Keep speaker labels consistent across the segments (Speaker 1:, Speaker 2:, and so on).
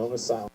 Speaker 1: on the sideline.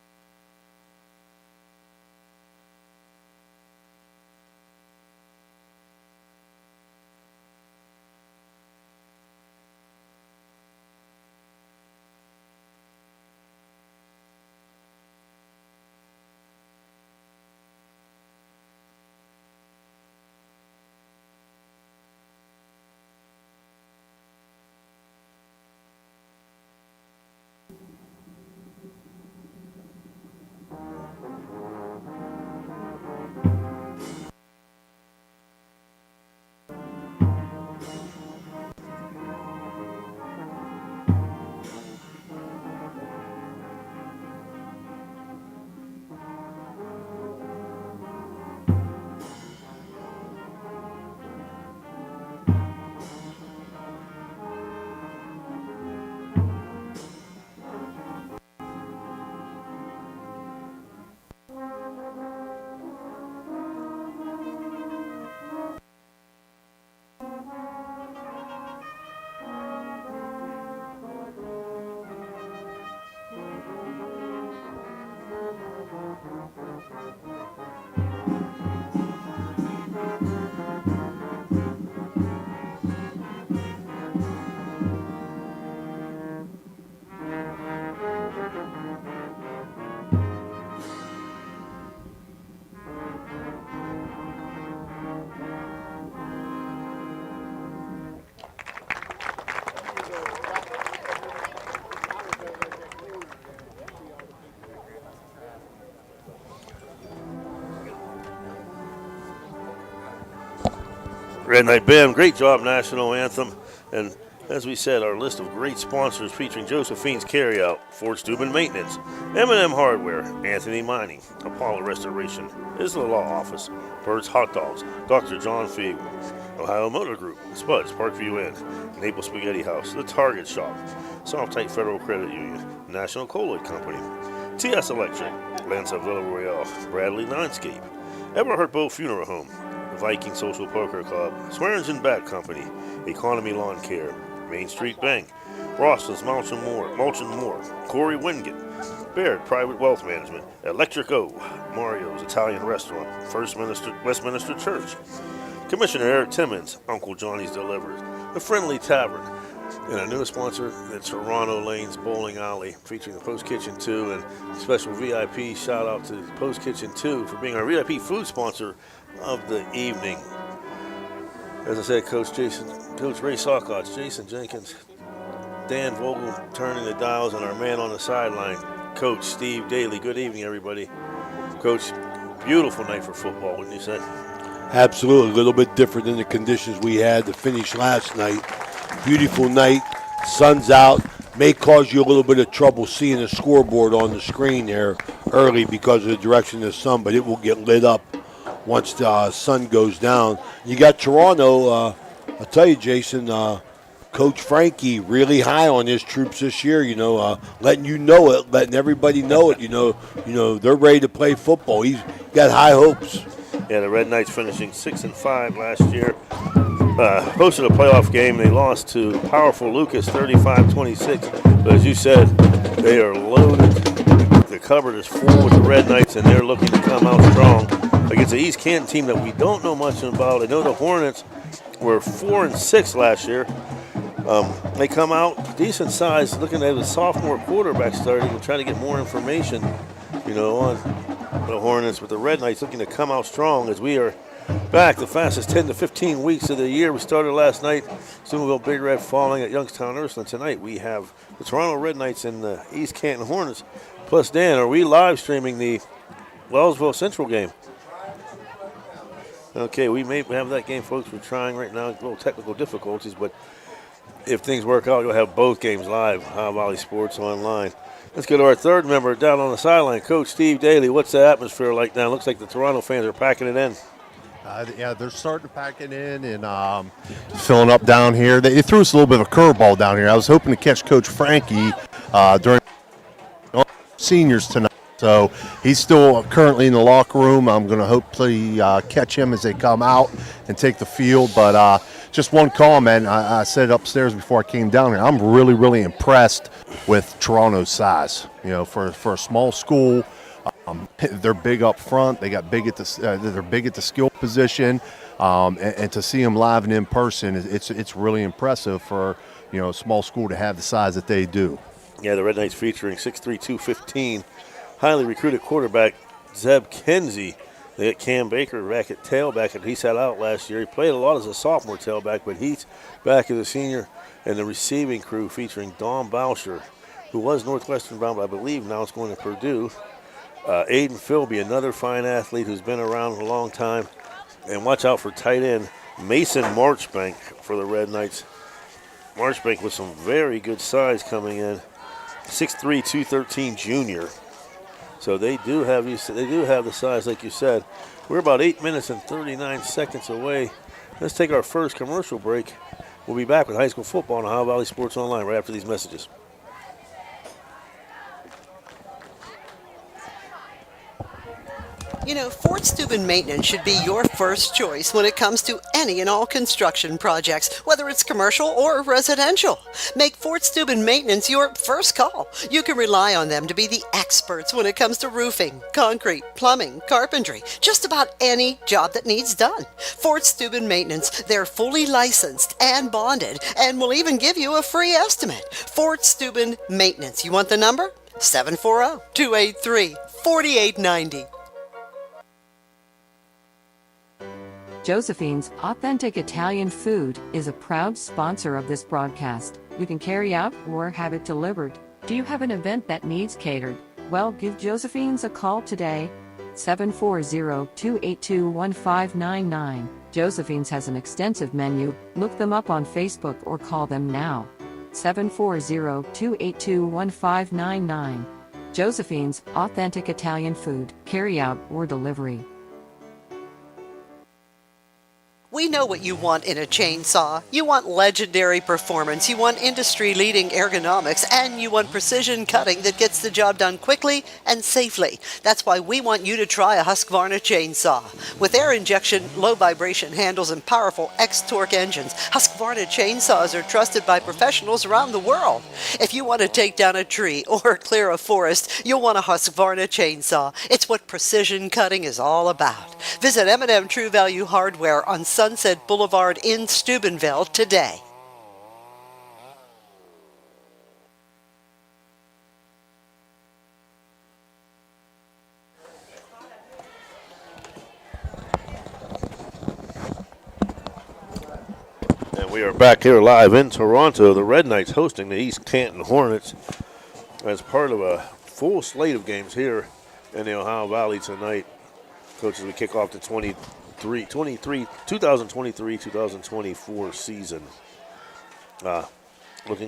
Speaker 2: Red Knight Band, great job, national anthem. And as we said, our list of great sponsors featuring Josephine's Carryout, Ford Steuben Maintenance, M&M Hardware, Anthony Mining, Apollo Restoration, Isla Law Office, Bird's Hot Dogs, Dr. John Feig, Ohio Motor Group, Spuds, Parkview Inn, Naples Spaghetti House, The Target Shop, Softite Federal Credit Union, National Colloid Company, TS Electric, Lanza Villa Royale, Bradley Landscape, Everhart Bow Funeral Home, Viking Social Poker Club, Swearingen Bat Company, Economy Lawn Care, Main Street Bank, Boston's Mulch and More, Corey Wingate, Baird Private Wealth Management, Electric O, Mario's Italian Restaurant, Westminster Church, Commissioner Eric Timmons, Uncle Johnny's Delivers, The Friendly Tavern, and our newest sponsor, the Toronto Lanes Bowling Alley, featuring the Post Kitchen 2, and special VIP shout out to Post Kitchen 2 for being our VIP food sponsor of the evening. As I said, Coach Ray Sawkotch, Jason Jenkins, Dan Vogel turning the dials, and our man on the sideline, Coach Steve Daly. Good evening, everybody. Coach, beautiful night for football, wouldn't you say?
Speaker 3: Absolutely, a little bit different than the conditions we had to finish last night. Beautiful night, sun's out, may cause you a little bit of trouble seeing the scoreboard on the screen there early because of the direction of the sun, but it will get lit up once the sun goes down. You got Toronto, I'll tell you, Jason, Coach Frankie really high on his troops this year, letting you know it, letting everybody know it, they're ready to play football. He's got high hopes.
Speaker 2: Yeah, the Red Knights finishing 6-5 last year. Hosted a playoff game. They lost to powerful Lucas 35-26. But as you said, they are loaded. The cupboard is full with the Red Knights, and they're looking to come out strong against the East Canton team that we don't know much about. I know the Hornets were 4-6 last year. They come out decent size, looking at a sophomore quarterback starting and trying to get more information, on the Hornets, with the Red Knights looking to come out strong as we are back the fastest 10 to 15 weeks of the year. We started last night, Steubenville Big Red falling at Youngstown Ursuline. Tonight we have the Toronto Red Knights and the East Canton Hornets. Plus, Dan, are we live streaming the Wellsville Central game? Okay, we may have that game, folks. We're trying right now, a little technical difficulties, but if things work out, you'll have both games live, Ohio Valley Sports Online. Let's go to our third member down on the sideline, Coach Steve Daly. What's the atmosphere like now? Looks like the Toronto fans are packing it in.
Speaker 4: Yeah, they're starting to pack it in and filling up down here. They threw us a little bit of a curveball down here. I was hoping to catch Coach Frankie during seniors tonight. So he's still currently in the locker room. I'm going to hopefully catch him as they come out and take the field. But just one comment, I said upstairs before I came down here, I'm really, really impressed with Toronto's size. You know, for a small school, they're big up front. They got big at the they're big at the skill position, and to see them live and in person, it's really impressive for, you know, a small school to have the size that they do.
Speaker 2: Yeah, the Red Knights featuring 6'3", 215, highly recruited quarterback Zeb Kenzie. They got Cam Baker back at tailback, and he sat out last year. He played a lot as a sophomore tailback, but he's back as a senior. And the receiving crew featuring Don Boucher, who was Northwestern bound, but I believe now it's going to Purdue. Aiden Philby, another fine athlete who's been around a long time. And watch out for tight end Mason Marchbank for the Red Knights. Marchbank with some very good size coming in. 6'3", 213 junior. So they do have the size, like you said. We're about 8 minutes and 39 seconds away. Let's take our first commercial break. We'll be back with high school football on Ohio Valley Sports Online right after these messages.
Speaker 1: You know, Fort Steuben Maintenance should be your first choice when it comes to any and all construction projects, whether it's commercial or residential. Make Fort Steuben Maintenance your first call. You can rely on them to be the experts when it comes to roofing, concrete, plumbing, carpentry, just about any job that needs done. Fort Steuben Maintenance, they're fully licensed and bonded and will even give you a free estimate. Fort Steuben Maintenance. You want the number? 740-283-4890.
Speaker 5: Josephine's Authentic Italian Food is a proud sponsor of this broadcast. You can carry out or have it delivered. Do you have an event that needs catered? Well, give Josephine's a call today. 740-282-1599. Josephine's has an extensive menu. Look them up on Facebook or call them now. 740-282-1599. Josephine's Authentic Italian Food, carry out or delivery.
Speaker 1: We know what you want in a chainsaw. You want legendary performance, you want industry-leading ergonomics, and you want precision cutting that gets the job done quickly and safely. That's why we want you to try a Husqvarna chainsaw. With air injection, low vibration handles, and powerful X-Torque engines, Husqvarna chainsaws are trusted by professionals around the world. If you want to take down a tree or clear a forest, you'll want a Husqvarna chainsaw. It's what precision cutting is all about. Visit M&M True Value Hardware on Sunset Boulevard in Steubenville today.
Speaker 2: And we are back here live in Toronto. The Red Knights hosting the East Canton Hornets as part of a full slate of games here in the Ohio Valley tonight. Coaches, we kick off the 2023-2024 season. I want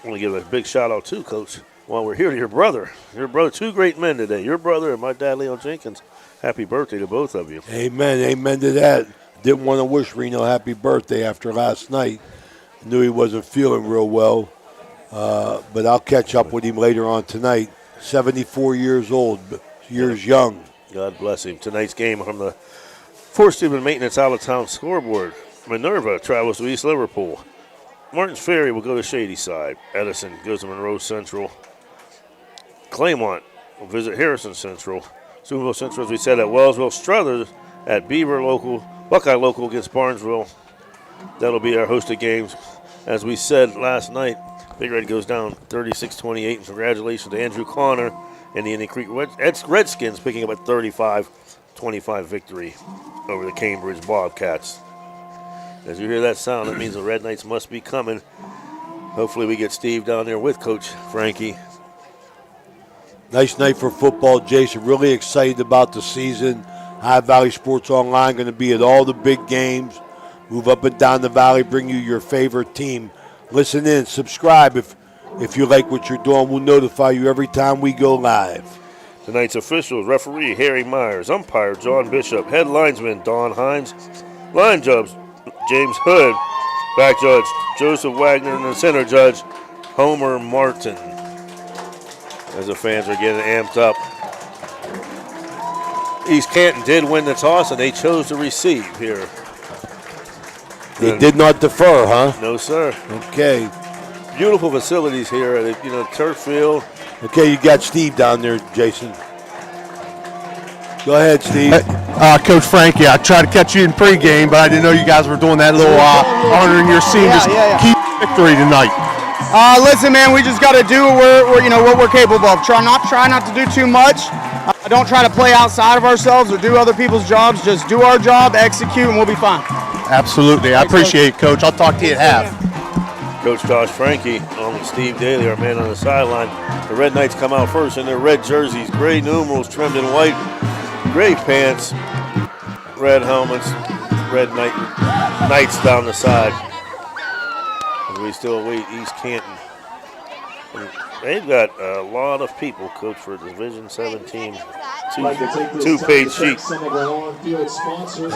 Speaker 2: to give a big shout out to Coach while we're here to your brother. Your brother, two great men today. Your brother and my dad, Leon Jenkins. Happy birthday to both of you.
Speaker 3: Amen. Amen to that. Didn't want to wish Reno happy birthday after last night. Knew he wasn't feeling real well. But I'll catch up with him later on tonight. 74 years old, years young.
Speaker 2: God bless him. Tonight's game from the Fort Steuben Maintenance out-of-town scoreboard. Minerva travels to East Liverpool. Martins Ferry will go to Shadyside. Edison goes to Monroe Central. Claymont will visit Harrison Central. Steubenville Central, as we said, at Wellsville. Struthers at Beaver Local. Buckeye Local against Barnesville. That'll be our host of games. As we said last night, Big Red goes down 36-28. And congratulations to Andrew Connor and the Indian Creek Redskins picking up a 35-25 victory over the Cambridge Bobcats. As you hear that sound, that means the Red Knights must be coming. Hopefully we get Steve down there with Coach Frankie.
Speaker 3: Nice night for football, Jason. Really excited about the season. High Valley Sports Online going to be at all the big games. Move up and down the valley, bring you your favorite team. Listen in, subscribe if you like what you're doing. We'll notify you every time we go live.
Speaker 2: Tonight's officials: referee Harry Myers, umpire John Bishop, head linesman Don Hines, line judge James Hood, back judge Joseph Wagner, and the center judge Homer Martin. As the fans are getting amped up. East Canton did win the toss, and they chose to receive here.
Speaker 3: They did not defer, huh?
Speaker 2: No, sir.
Speaker 3: Okay.
Speaker 2: Beautiful facilities here. Turf field,
Speaker 3: Okay, you got Steve down there, Jason. Go ahead, Steve.
Speaker 4: Coach Frankie, I tried to catch you in pregame, but I didn't know you guys were doing that little honoring your seniors' key victory tonight.
Speaker 6: Listen, man, we just got to do what we're capable of. Try not to do too much. Don't try to play outside of ourselves or do other people's jobs. Just do our job, execute, and we'll be fine.
Speaker 4: Absolutely. I appreciate it, Coach. I'll talk to you at half.
Speaker 2: Coach Josh Frankie, along with Steve Daly, our man on the sideline. The Red Knights come out first in their red jerseys, gray numerals trimmed in white, gray pants, red helmets, red Knights down the side. As we still await East Canton. And they've got a lot of people, Coach, for a Division 7 team. Two-page sheet.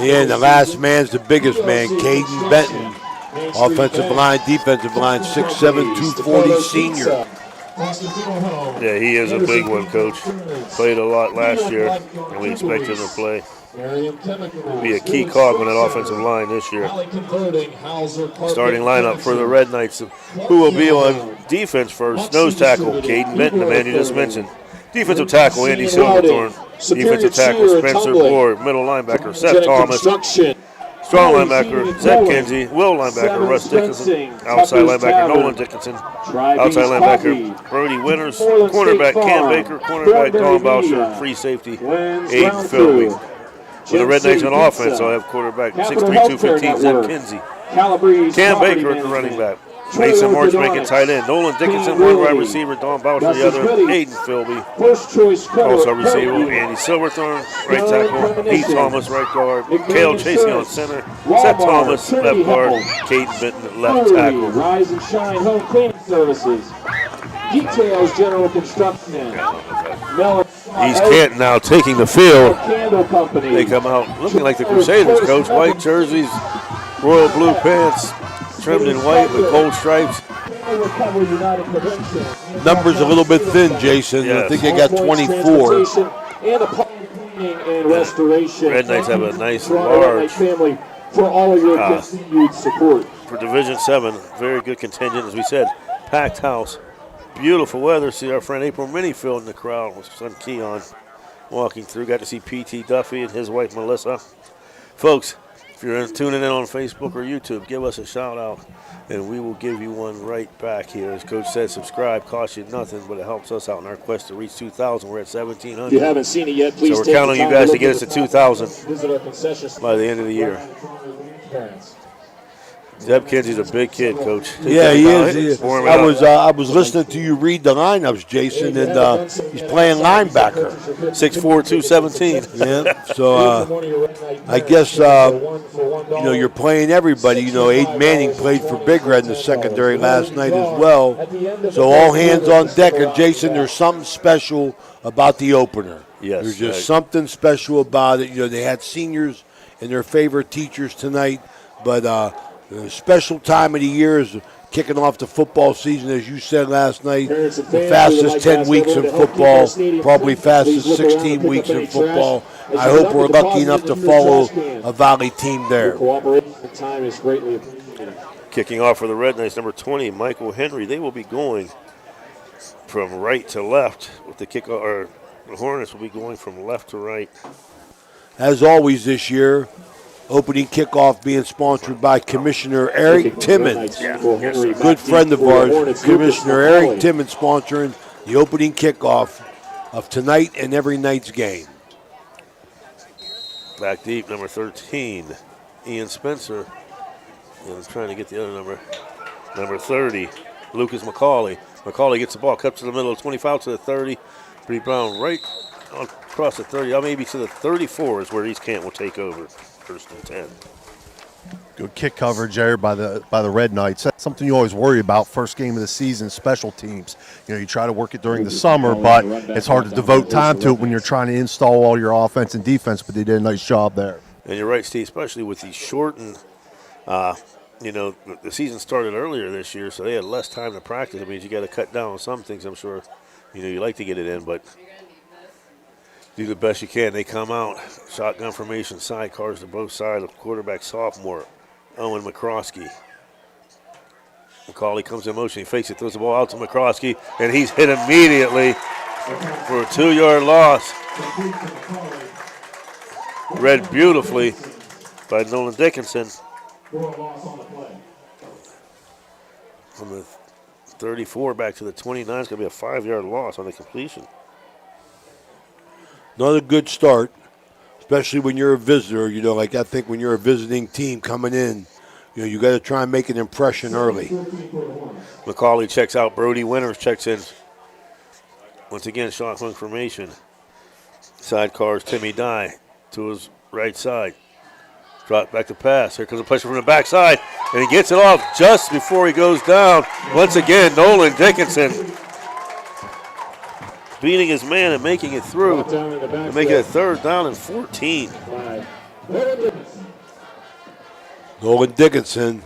Speaker 3: Yeah, and the last man's the biggest man, Caden Benton. Offensive line, defensive line, 6'7", 240 senior.
Speaker 2: Yeah, he is a big one, Coach. Played a lot last year, and we expect him to play. Be a key cog on that offensive line this year. Starting lineup for the Red Knights, who will be on defense first. Nose tackle, Caden Benton, the man you just mentioned. Defensive tackle, Andy Silverthorne. Defensive tackle, Spencer Bohr. Middle linebacker, Seth Thomas. Strong linebacker, Zach Kinsey. Will linebacker, Russ Dickinson. Outside linebacker, Nolan Dickinson. Outside linebacker, Brody Winters. Cornerback, Cam Baker. Cornerback, Don Boucher. Free safety, Aiden Philby. For the Red Knights on offense, I'll have quarterback 6'3", 215, Zach Kinsey. Cam Baker at the running back. Mason March making tight end. Nolan Dickinson, one wide receiver. Don Boucher, the other. Aiden Philby. Also receiver. Andy Silverthorne, right tackle. E. Thomas, right guard. Cale Chasey on center. Seth Thomas, left guard. Caden Benton, left tackle.
Speaker 7: Rise and Shine Home Cleaning Services. Details General Construction.
Speaker 2: East Canton now taking the field. They come out looking like the Crusaders, Coach. White jerseys, royal blue pants, trimmed in white with gold stripes.
Speaker 3: Numbers a little bit thin, Jason.
Speaker 2: Yes.
Speaker 3: I think they got 24.
Speaker 2: Red Knights have a nice large
Speaker 7: family for all of your continued support.
Speaker 2: for Division 7. Very good contingent, as we said. Packed house. Beautiful weather. See our friend April Minifield in the crowd with son Keon walking through. Got to see P.T. Duffy and his wife Melissa. Folks, if you're tuning in on Facebook or YouTube, give us a shout out and we will give you one right back here. As Coach said, subscribe, costs you nothing, but it helps us out in our quest to reach 2,000. We're at 1,700.
Speaker 7: If you haven't seen it yet, please
Speaker 2: so we're counting on you guys to get us to 2,000
Speaker 7: visit our concession
Speaker 2: by the end of the year. Zeb Kinsey's a big kid, Coach.
Speaker 3: Yeah, he is. I was listening to you read the lineups, Jason, and he's playing linebacker.
Speaker 2: 6'4", 217.
Speaker 3: Yeah. So I guess you're playing everybody. Aiden Manning played for Big Red in the secondary last night as well. So all hands on deck. And Jason, there's something special about the opener.
Speaker 2: Yes.
Speaker 3: There's just something special about it. They had seniors and their favorite teachers tonight, but the special time of the year is kicking off the football season, as you said last night. The fastest 10 weeks in football, probably fastest 16 weeks in football. I hope we're lucky enough to follow a Valley team there.
Speaker 2: Kicking off for the Red Knights, number 20, Michael Henry. They will be going from right to left with the kickoff, or the Hornets will be going from left to right.
Speaker 3: As always this year, opening kickoff being sponsored by Commissioner Eric Timmons. A good friend of ours, Commissioner Eric Timmons, sponsoring the opening kickoff of tonight and every night's game.
Speaker 2: Back deep, number 13, Ian Spencer. I'm trying to get the other number. Number 30, Lucas McCauley. McCauley gets the ball, cuts to the middle, 25 to the 30. Bree Brown right across the 30, maybe to the 34 is where East Canton will take over. First and 10.
Speaker 4: Good kick coverage there by the Red Knights. That's something you always worry about first game of the season, special teams. You try to work it during the summer, but it's hard to devote time to it when you're trying to install all your offense and defense, but they did a nice job there.
Speaker 2: And you're right, Steve, especially with the shortened, the season started earlier this year, so they had less time to practice. It means you got to cut down on some things. I'm sure, you like to get it in, but do the best you can. They come out, shotgun formation, sidecars to both sides. The quarterback sophomore, Owen McCroskey. McCauley comes in motion. He fakes it, throws the ball out to McCroskey, and he's hit immediately for a 2-yard loss. Read beautifully by Nolan Dickinson. From the 34 back to the 29, it's going to be a 5-yard loss on the completion.
Speaker 3: Not a good start, especially when you're a visitor. You know, like I think when you're a visiting team coming in, you know, you got to try and make an impression early.
Speaker 2: McCauley checks out. Brody Winters checks in. Once again, shotgun formation. Sidecars Timmy Dye to his right side. Drop back to pass. Here comes a pressure from the backside, and he gets it off just before he goes down. Once again, Nolan Dickinson beating his man and making it through to make it a 3rd down and 14.
Speaker 3: Nolan Dickinson,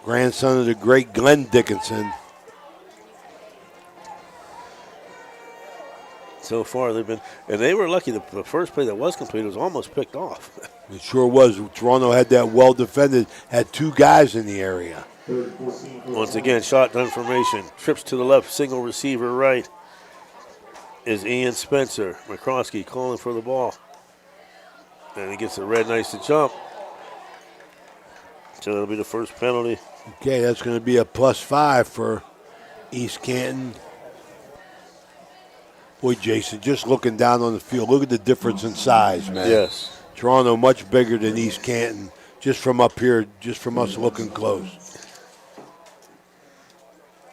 Speaker 3: grandson of the great Glenn Dickinson.
Speaker 2: So far, they've been, and they were lucky. The first play that was completed was almost picked off.
Speaker 3: It sure was. Toronto had that well defended, had 2 guys in the area.
Speaker 2: Once again, shotgun formation. Trips to the left, single receiver right is Ian Spencer. McCroskey calling for the ball. And he gets the Red Knights to jump. So that'll be the first penalty.
Speaker 3: Okay, that's going to be a +5 for East Canton. Boy, Jason, just looking down on the field, look at the difference in size, man.
Speaker 2: Yes.
Speaker 3: Toronto much bigger than East Canton, just from up here, just from us looking close.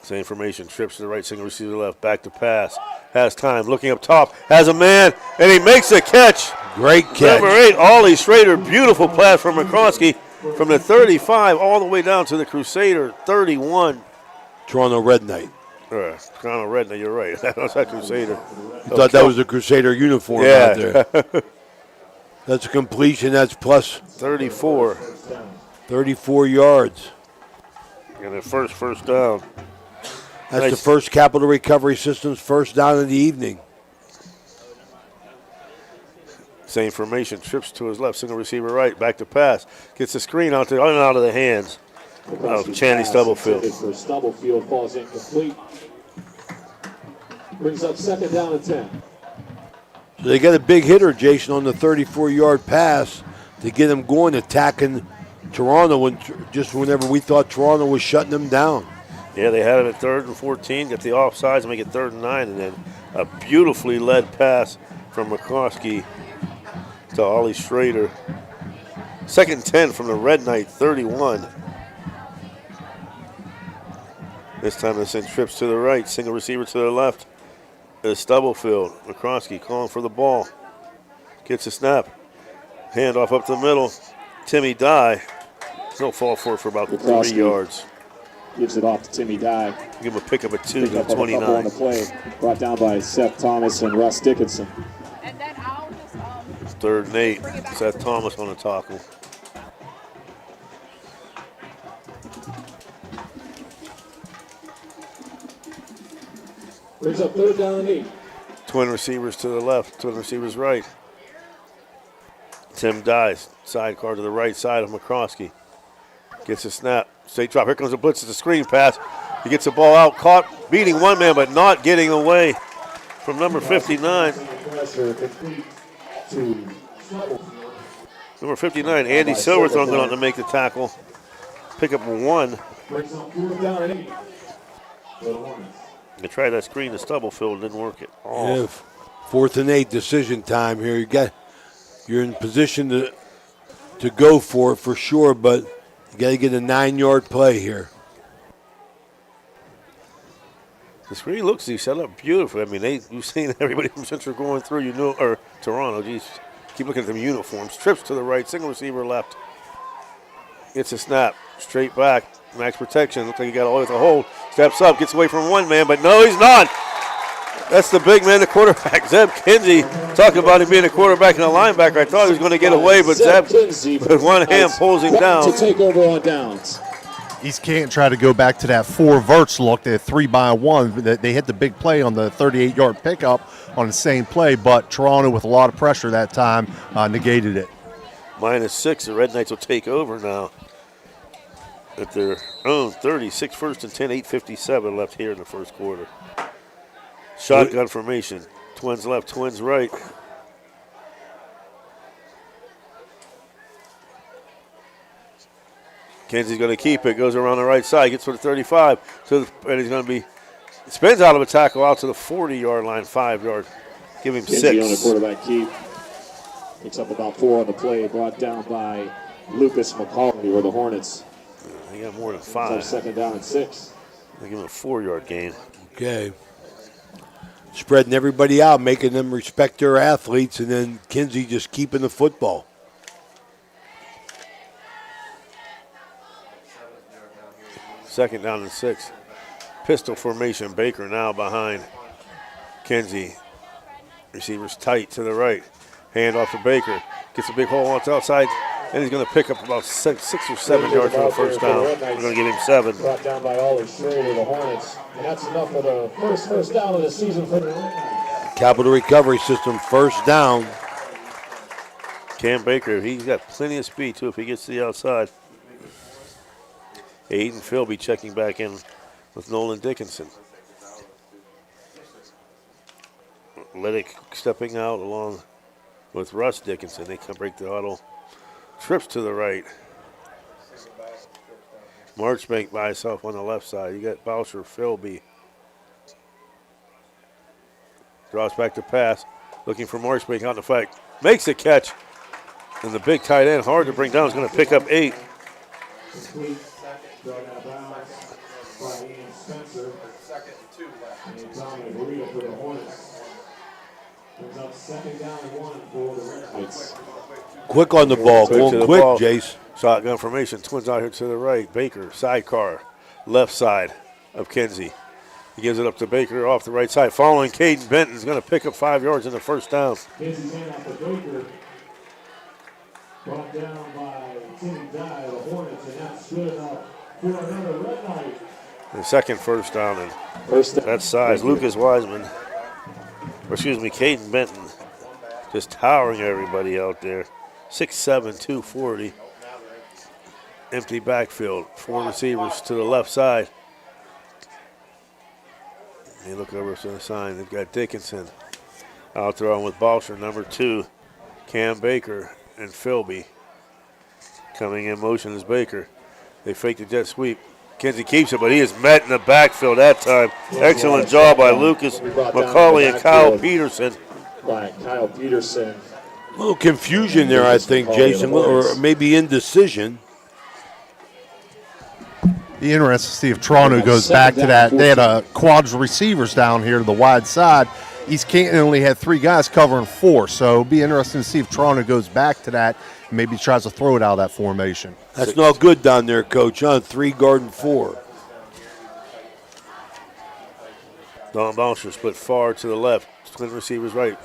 Speaker 2: Same formation, trips to the right, single receiver left, back to pass. Has time, looking up top, has a man, and he makes a catch.
Speaker 3: Great catch.
Speaker 2: Number 8, Ollie Schrader, beautiful pass from McCroskey from the 35 all the way down to the Crusader 31.
Speaker 3: Toronto Red Knight.
Speaker 2: Toronto Red Knight, you're right. That was that Crusader.
Speaker 3: You thought that was a Crusader uniform out there. That's a completion. That's plus
Speaker 2: 34.
Speaker 3: 34 yards.
Speaker 2: And the first down.
Speaker 3: That's
Speaker 2: Nice.
Speaker 3: the first Capital Recovery Systems first down of the evening.
Speaker 2: Same formation, trips to his left, single receiver right, back to pass. Gets the screen out there, out of the hands of Channy Stubblefield.
Speaker 7: For Stubblefield falls incomplete. Brings up 2nd down and 10.
Speaker 3: So they got a big hitter, Jason, on the 34-yard pass to get them going, attacking Toronto just whenever we thought Toronto was shutting them down.
Speaker 2: Yeah, they had it at 3rd and 14, get the offsides and make it 3rd and 9, and then a beautifully led pass from McCroskey to Ollie Schrader. 2nd and 10 from the Red Knight 31. This time they send trips to the right, single receiver to the left. Is Stubblefield. McCroskey calling for the ball. Gets a snap. Handoff up the middle. Timmy Dye. He'll fall for it for about 3 yards.
Speaker 7: Gives it off to Timmy Dye.
Speaker 2: Give him a pickup at 2
Speaker 7: Pick
Speaker 2: to
Speaker 7: up a couple
Speaker 2: 29.
Speaker 7: on the play. Brought down by Seth Thomas and Russ Dickinson.
Speaker 2: 3rd and 8. Seth Thomas on the tackle.
Speaker 7: Brings up 3rd down and 8.
Speaker 2: Twin receivers to the left, twin receivers right. Tim Dies, sidecar to the right side of McCroskey. Gets a snap, straight drop. Here comes the blitz, it's a screen pass. He gets the ball out, caught, beating one man, but not getting away from number 59. Number 59, Andy Silverthorne going out to make the tackle. Pick up 1.
Speaker 7: Brings up 4th down and 8.
Speaker 2: They tried that screen to Stubblefield, didn't work at all.
Speaker 3: Yeah, 4th and 8 decision time here. You're in position to go for it for sure, but you got to get a 9-yard play here.
Speaker 2: The screen looks set up beautifully. I mean, you've seen everybody from Central going through, or Toronto. Geez, keep looking at them uniforms. Trips to the right, single receiver left. Gets a snap, straight back, max protection. Looks like he got all with a hold. Steps up, gets away from one man, but no, he's not. That's the big man, the quarterback, Zeb Kinsey. Talking about him being a quarterback and a linebacker. I thought he was going to get away, but Zeb, with one hand, pulls him down.
Speaker 7: To take over on downs.
Speaker 4: East Canton tried to go back to that 4 verts look, that 3-by-1. They hit the big play on the 38-yard pickup on the same play, but Toronto, with a lot of pressure that time, negated it.
Speaker 2: -6, the Red Knights will take over now. at their own 36 first and 10, 8:57 left here in the first quarter. Shotgun formation. Twins left, twins right. Kenzie's going to keep it. Goes around the right side. Gets to the 35. And he's going to be, spins out of a tackle out to the 40-yard line, 5 yard. Give him
Speaker 7: Kinsey
Speaker 2: 6.
Speaker 7: on a quarterback keep. Picks up about 4 on the play. Brought down by Lucas McCauley or the Hornets.
Speaker 2: He got more than
Speaker 7: So
Speaker 2: 5.
Speaker 7: second down and 6.
Speaker 2: They give him a 4-yard gain.
Speaker 3: Okay. Spreading everybody out, making them respect their athletes, and then Kinsey just keeping the football.
Speaker 2: Second down and 6. Pistol formation. Baker now behind Kinsey. Receivers tight to the right. Hand off to Baker. Gets a big hole on the outside. And he's going to pick up about 6 or 7 yards for the first down. We're going to give him 7.
Speaker 7: Brought down by Ollie Schrader, the Hornets. And that's enough for the first down of the season for the
Speaker 3: Capital Recovery System, first down.
Speaker 2: Cam Baker, he's got plenty of speed, too, if he gets to the outside. Aiden Philby checking back in with Nolan Dickinson. Liddick stepping out along with Russ Dickinson. They can break the huddle. Trips to the right. Marchbank by himself on the left side. You got Boucher, Philby. Draws back to pass. Looking for Marchbank on the flag. Makes the catch. And the big tight end, hard to bring down, is going to pick up 8.
Speaker 3: Quick on the ball, going quick,
Speaker 2: ball.
Speaker 3: Jace.
Speaker 2: Shotgun formation, twins out here to the right. Baker, sidecar, left side of Kinsey. He gives it up to Baker off the right side. Following Caden Benton is going to pick up 5 yards in the first down.
Speaker 7: Kinsey's hand off to Baker. Brought down by Timmy Dye, the Hornets, and that's good enough for another red light.
Speaker 2: The second first down, and that size. Lucas Wiseman, or excuse me, Caden Benton, just towering everybody out there. 6'7", 240. Empty backfield. 4 receivers to the left side. They look over to the sign. They've got Dickinson out there on with Balsher, number 2. Cam Baker and Philby. Coming in motion is Baker. They fake the jet sweep. Kinsey keeps it, but he is met in the backfield that time. Excellent job by Lucas McCauley and Kyle Peterson.
Speaker 7: By Kyle Peterson.
Speaker 3: A little confusion there, I think, Jason, or maybe indecision.
Speaker 4: Be interested to see if Toronto goes back to that. They had a quads receivers down here to the wide side. East Canton only had 3 guys covering 4, so it'll be interesting to see if Toronto goes back to that and maybe tries to throw it out of that formation.
Speaker 3: That's not good down there, Coach, huh? 3 guarding 4.
Speaker 2: Don Bouncer split far to the left. Twin receivers right.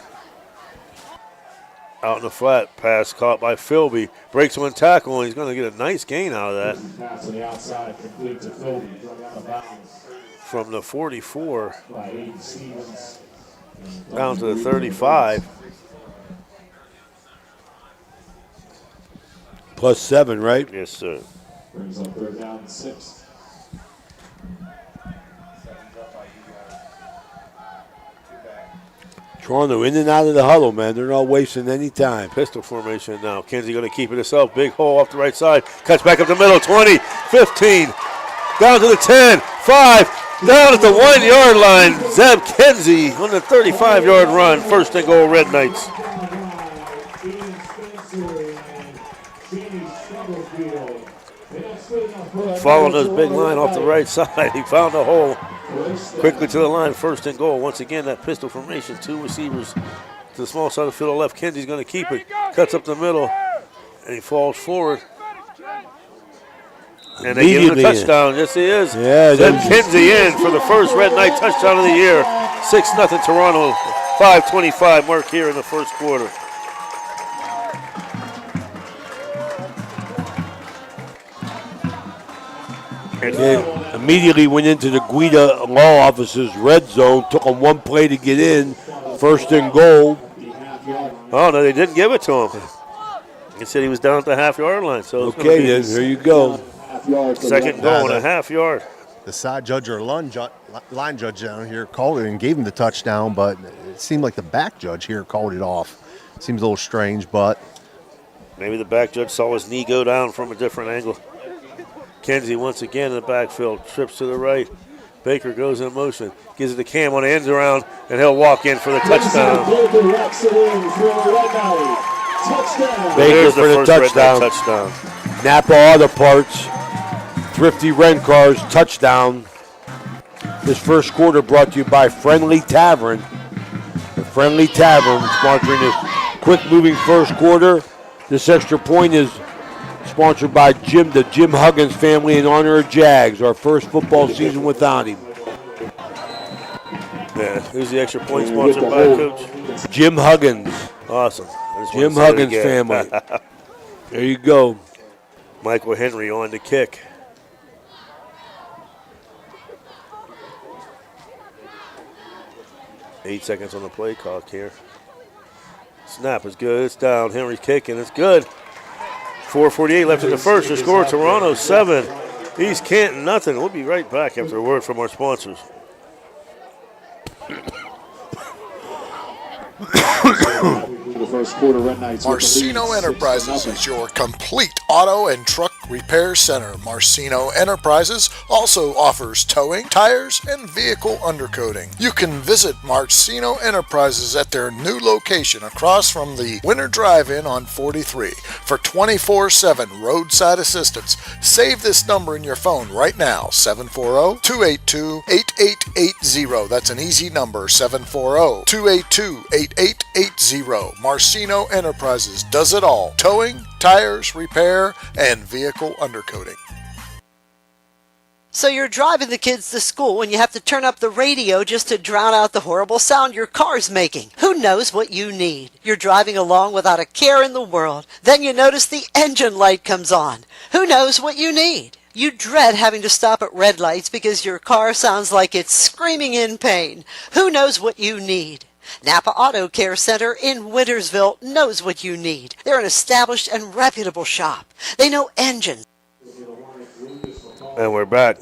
Speaker 2: Out in the flat. Pass caught by Philby. Breaks one tackle, and he's going to get a nice gain out of that.
Speaker 7: Pass on the outside, complete to Philby. Drug out of bounds.
Speaker 2: From the 44
Speaker 7: By Aiden Stevens.
Speaker 2: down to the 35.
Speaker 3: Plus 7, right?
Speaker 2: Yes, sir.
Speaker 7: Brings up third down and 6.
Speaker 3: Toronto in and out of the huddle, man. They're not wasting any time.
Speaker 2: Pistol formation now. Kinsey going to keep it himself. Big hole off the right side. Cuts back up the middle. 20, 15. Down to the 10, 5. Down at the 1 yard line. Zeb Kinsey on the 35-yard run. First and goal, Red Knights. Following this big line off the right side. He found a hole. Quickly to the line, first and goal. Once again, that pistol formation. 2 receivers to the small side of the field left. Kinsey's going to keep it. Cuts up the middle, and he falls forward. And they give him a touchdown. Yes, he is.
Speaker 3: Yeah,
Speaker 2: Zeb Kinsey in for the first Red Knight touchdown of the year. 6-0 Toronto. 5:25 mark here in the first quarter.
Speaker 3: They immediately went into the Guida Law Office's red zone. Took them 1 play to get in. First and goal.
Speaker 2: Oh, no, they didn't give it to him. He said he was down at the half-yard line. So
Speaker 3: okay, then, here you go.
Speaker 7: yard. For
Speaker 2: Second
Speaker 7: the
Speaker 2: goal and a half yard.
Speaker 4: The side judge or line judge down here called it and gave him the touchdown, but it seemed like the back judge here called it off. Seems a little strange, but
Speaker 2: Maybe the back judge saw his knee go down from a different angle. Kenzie once again in the backfield, trips to the right. Baker goes in motion, gives it to Cam on the end around, and he'll walk in for the touchdown.
Speaker 7: Baker racks it in for a Red Knight. Touchdown.
Speaker 3: Baker
Speaker 2: There's the
Speaker 3: for the
Speaker 2: first Red Knight
Speaker 3: touchdown.
Speaker 2: touchdown.
Speaker 3: Napa Auto Parts, Thrifty Rent Cars, touchdown. This first quarter brought to you by Friendly Tavern. The Friendly Tavern sponsoring this quick-moving first quarter. This extra point is sponsored by the Jim Huggins family in honor of Jags, our first football season without him.
Speaker 2: Yeah, who's the extra point sponsored by, Coach?
Speaker 3: Jim Huggins,
Speaker 2: Awesome. I just
Speaker 3: Jim
Speaker 2: wanted to
Speaker 3: Huggins
Speaker 2: say it again.
Speaker 3: family. There you go.
Speaker 2: Michael Henry on the kick. Eight seconds on the play clock here. Snap is good. It's down. Henry's kicking. It's good. 4:48 left in the first. The score: Toronto 7, East Canton nothing. We'll be right back after a word from our sponsors.
Speaker 7: The first quarter, Red Knights with the lead,
Speaker 8: Marcino
Speaker 7: 6-0.
Speaker 8: Enterprises is your complete auto and truck repair center. Marcino Enterprises also offers towing, tires, and vehicle undercoating. You can visit Marcino Enterprises at their new location across from the Winter Drive-In on 43 for 24/7 roadside assistance. Save this number in your phone right now, 740-282-8880. That's an easy number, 740-282-8880. Marcino Enterprises does it all: towing, tires, repair, and vehicle undercoating.
Speaker 1: So you're driving the kids to school and you have to turn up the radio just to drown out the horrible sound your car's making. Who knows what you need? You're driving along without a care in the world. Then you notice the engine light comes on. Who knows what you need? You dread having to stop at red lights because your car sounds like it's screaming in pain. Who knows what you need? Napa Auto Care Center in Wintersville knows what you need. They're an established and reputable shop. They know engines.
Speaker 2: And we're back.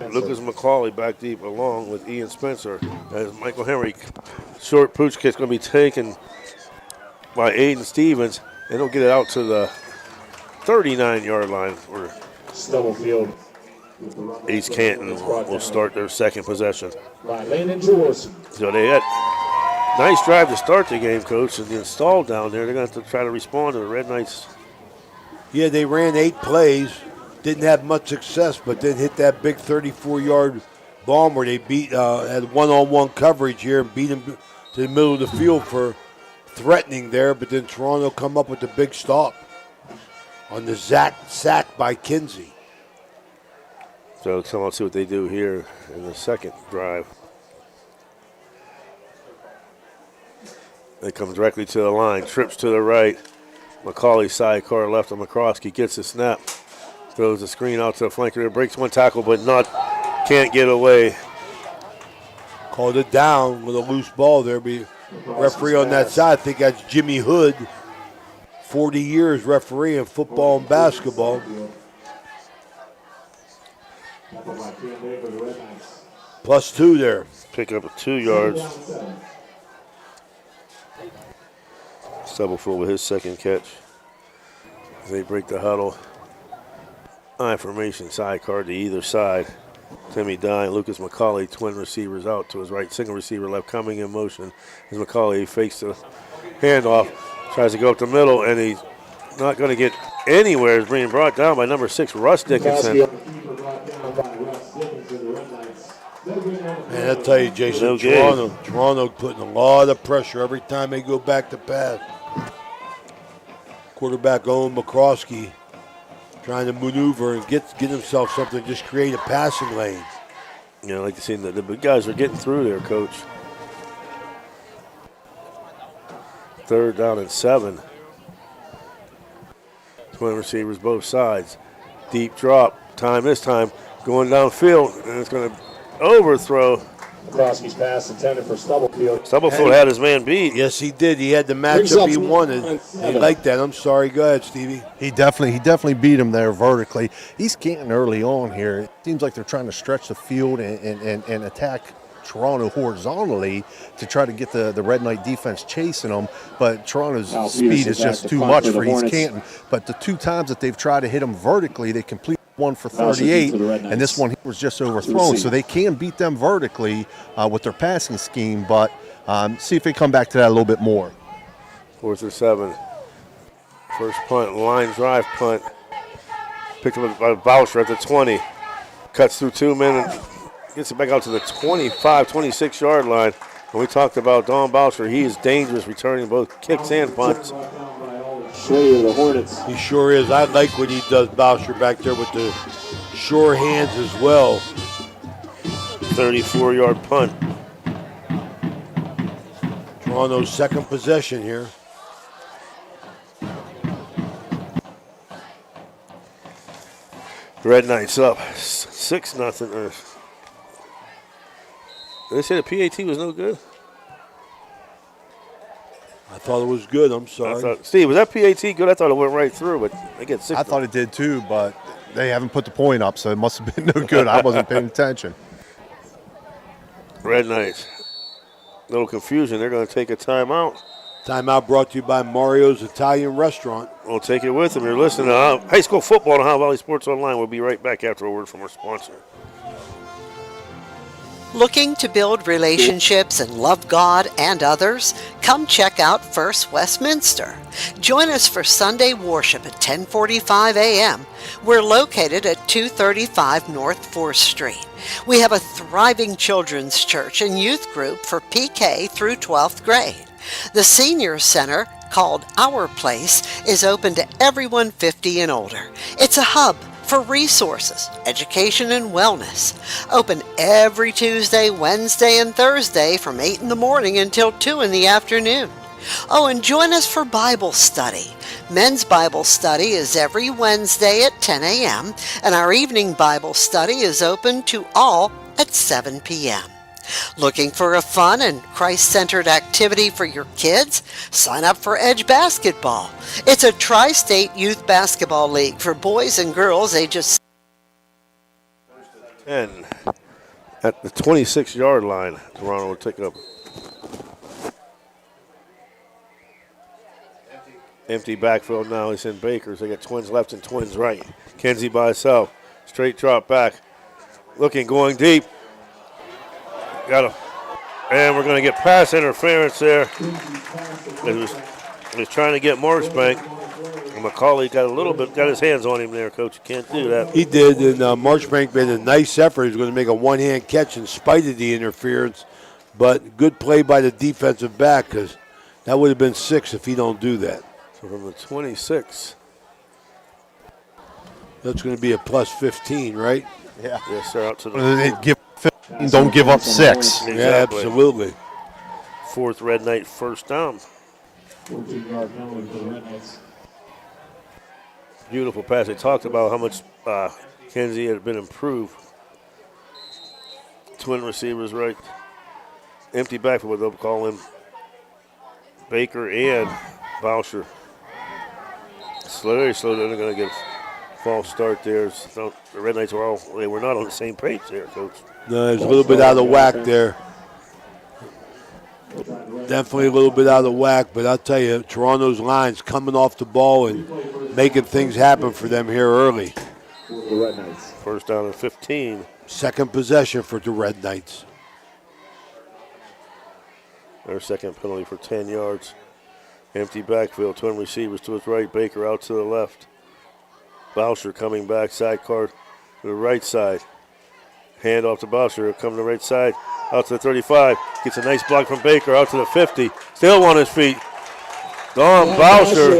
Speaker 2: Lucas McCauley back deep along with Ian Spencer as Michael Henry. Short pooch kick's going to be taken by Aiden Stevens, and he'll get it out to the 39-yard line where
Speaker 7: Stubblefield.
Speaker 2: East Canton will start their second possession.
Speaker 7: By Landon Jorson.
Speaker 2: So they had nice drive to start the game, Coach, and then stalled down there. They're going to have to try to respond to the Red Knights.
Speaker 3: Yeah, they ran 8 plays, didn't have much success, but then hit that big 34-yard bomb where they beat had one-on-one coverage here and beat them to the middle of the field for threatening there. But then Toronto come up with the big stop on the sack by Kinsey.
Speaker 2: So let's see what they do here in the second drive. They come directly to the line, trips to the right. McCauley sidecar left on McCroskey, gets the snap, throws the screen out to the flanker. There breaks one tackle, but can't get away.
Speaker 3: Called it down with a loose ball there. Referee on that side, I think that's Jimmy Hood, 40 years refereeing football and basketball. +2 there.
Speaker 2: Pick up 2 yards. Stubblefield with his second catch. They break the huddle. I formation sidecar to either side. Timmy Dye, Lucas McCauley, twin receivers out to his right, single receiver left, coming in motion. As McCauley fakes the handoff, tries to go up the middle, and he's not going to get anywhere. Is being brought down by number 6, Russ Dickinson.
Speaker 3: Man, I tell you, Jason, Toronto putting a lot of pressure every time they go back to pass. Quarterback Owen McCroskey trying to maneuver and get himself something, just create a passing lane.
Speaker 2: Yeah, I like to see the big guys are getting through there, Coach. 3rd down and 7. Twin receivers both sides. Deep drop. This time going downfield, and it's going to overthrow
Speaker 7: McCloskey's pass intended for Stubblefield.
Speaker 2: Stubblefield had his man beat.
Speaker 3: Yes, he did. He had the matchup he wanted. He liked that. I'm sorry. Go ahead, Stevie.
Speaker 4: He definitely beat him there vertically. He's Canton early on here. It seems like they're trying to stretch the field and attack Toronto horizontally to try to get the Red Knight defense chasing them, but Toronto's speed is just too much for East Canton. But the 2 times that they've tried to hit them vertically, they completed one for 38, and this one was just overthrown. So they can beat them vertically with their passing scheme, but see if they come back to that a little bit more.
Speaker 2: 4th or 7. First punt, line drive punt. Picked up by Boucher at the 20. Cuts through 2 men and gets it back out to the 25, 26-yard line. When we talked about Don Boucher, he is dangerous returning both kicks and punts.
Speaker 7: The Hornets.
Speaker 3: He sure is. I like what he does, Boucher, back there with the sure hands as well.
Speaker 2: 34-yard punt.
Speaker 3: Toronto's second possession here.
Speaker 2: Red Knights up 6-0. Did they say the PAT was no good?
Speaker 3: I thought it was good. I'm sorry.
Speaker 2: Steve, was that PAT good? I thought it went right through, but they get 6.
Speaker 4: I thought it did too, but they haven't put the point up, so it must have been no good. I wasn't paying attention.
Speaker 2: Red Knights. Little confusion. They're going to take a timeout.
Speaker 3: Timeout brought to you by Mario's Italian Restaurant.
Speaker 2: We'll take it with them. You're listening to high school football on Ohio Valley Sports Online. We'll be right back after a word from our sponsor.
Speaker 1: Looking to build relationships and love God and others? Come check out First Westminster. Join us for Sunday worship at 10:45 a.m. We're located at 235 North 4th Street. We have a thriving children's church and youth group for PK through 12th grade. The Senior Center, called Our Place, is open to everyone 50 and older. It's a hub for resources, education, and wellness. Open every Tuesday, Wednesday, and Thursday from 8 in the morning until 2 in the afternoon. Oh, and join us for Bible study. Men's Bible study is every Wednesday at 10 a.m., and our evening Bible study is open to all at 7 p.m. Looking for a fun and Christ-centered activity for your kids? Sign up for Edge Basketball. It's a tri-state youth basketball league for boys and girls ages
Speaker 2: 10 at the 26-yard line. Toronto will take up. Empty backfield now. He's in Baker's. They got twins left and twins right. Kenzie by himself. Straight drop back. Looking, going deep. Got him. And we're going to get pass interference there. He was trying to get Marchbank. McCauley got his hands on him there, Coach. You can't do that.
Speaker 3: He did, and Marchbank made a nice effort. He was going to make a one-hand catch in spite of the interference, but good play by the defensive back because that would have been 6 if he don't do that.
Speaker 2: So from the 26.
Speaker 3: That's going to be a plus 15, right?
Speaker 4: Yeah.
Speaker 2: Yes, sir. Out to the
Speaker 4: don't give up 6.
Speaker 2: Exactly.
Speaker 3: Yeah, absolutely.
Speaker 2: 4th Red Knight first down.
Speaker 7: 14-yard penalty for the Red Knights.
Speaker 2: Beautiful pass. They talked about how much Kenzie had been improved. Twin receivers right. Empty backfield, they'll call him Baker and Boucher. Very slow. They're going to get a false start there. So the Red Knights were not on the same page there, Coach.
Speaker 3: No, there's a little bit out of whack there. Definitely a little bit out of whack, but I'll tell you, Toronto's line's coming off the ball and making things happen for them here early.
Speaker 7: The Red Knights.
Speaker 2: First down and 15.
Speaker 3: Second possession for the Red Knights.
Speaker 2: Their second penalty for 10 yards. Empty backfield, twin receivers to his right, Baker out to the left. Boucher coming back, sidecar to the right side. Hand off to Boucher, come to the right side, out to the 35. Gets a nice block from Baker, out to the 50. Still on his feet. Don Boucher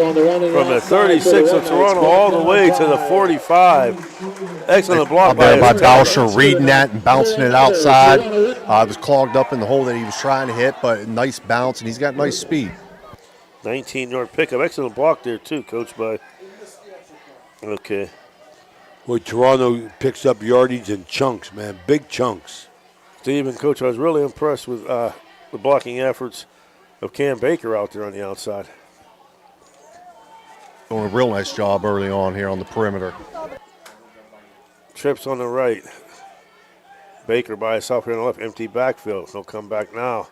Speaker 2: from the 36 of Toronto all the way to the 45. Excellent block
Speaker 4: by Boucher, reading that and bouncing it outside. It was clogged up in the hole that he was trying to hit, but nice bounce, and he's got nice speed.
Speaker 2: 19-yard pickup. Excellent block there, too, Coach, by. Okay.
Speaker 3: Boy, Toronto picks up yardage in chunks, man. Big chunks.
Speaker 2: Steve and Coach, I was really impressed with the blocking efforts of Cam Baker out there on the outside.
Speaker 4: Doing a real nice job early on here on the perimeter.
Speaker 2: Trips on the right. Baker by himself here on the left. Empty backfield. He'll come back now.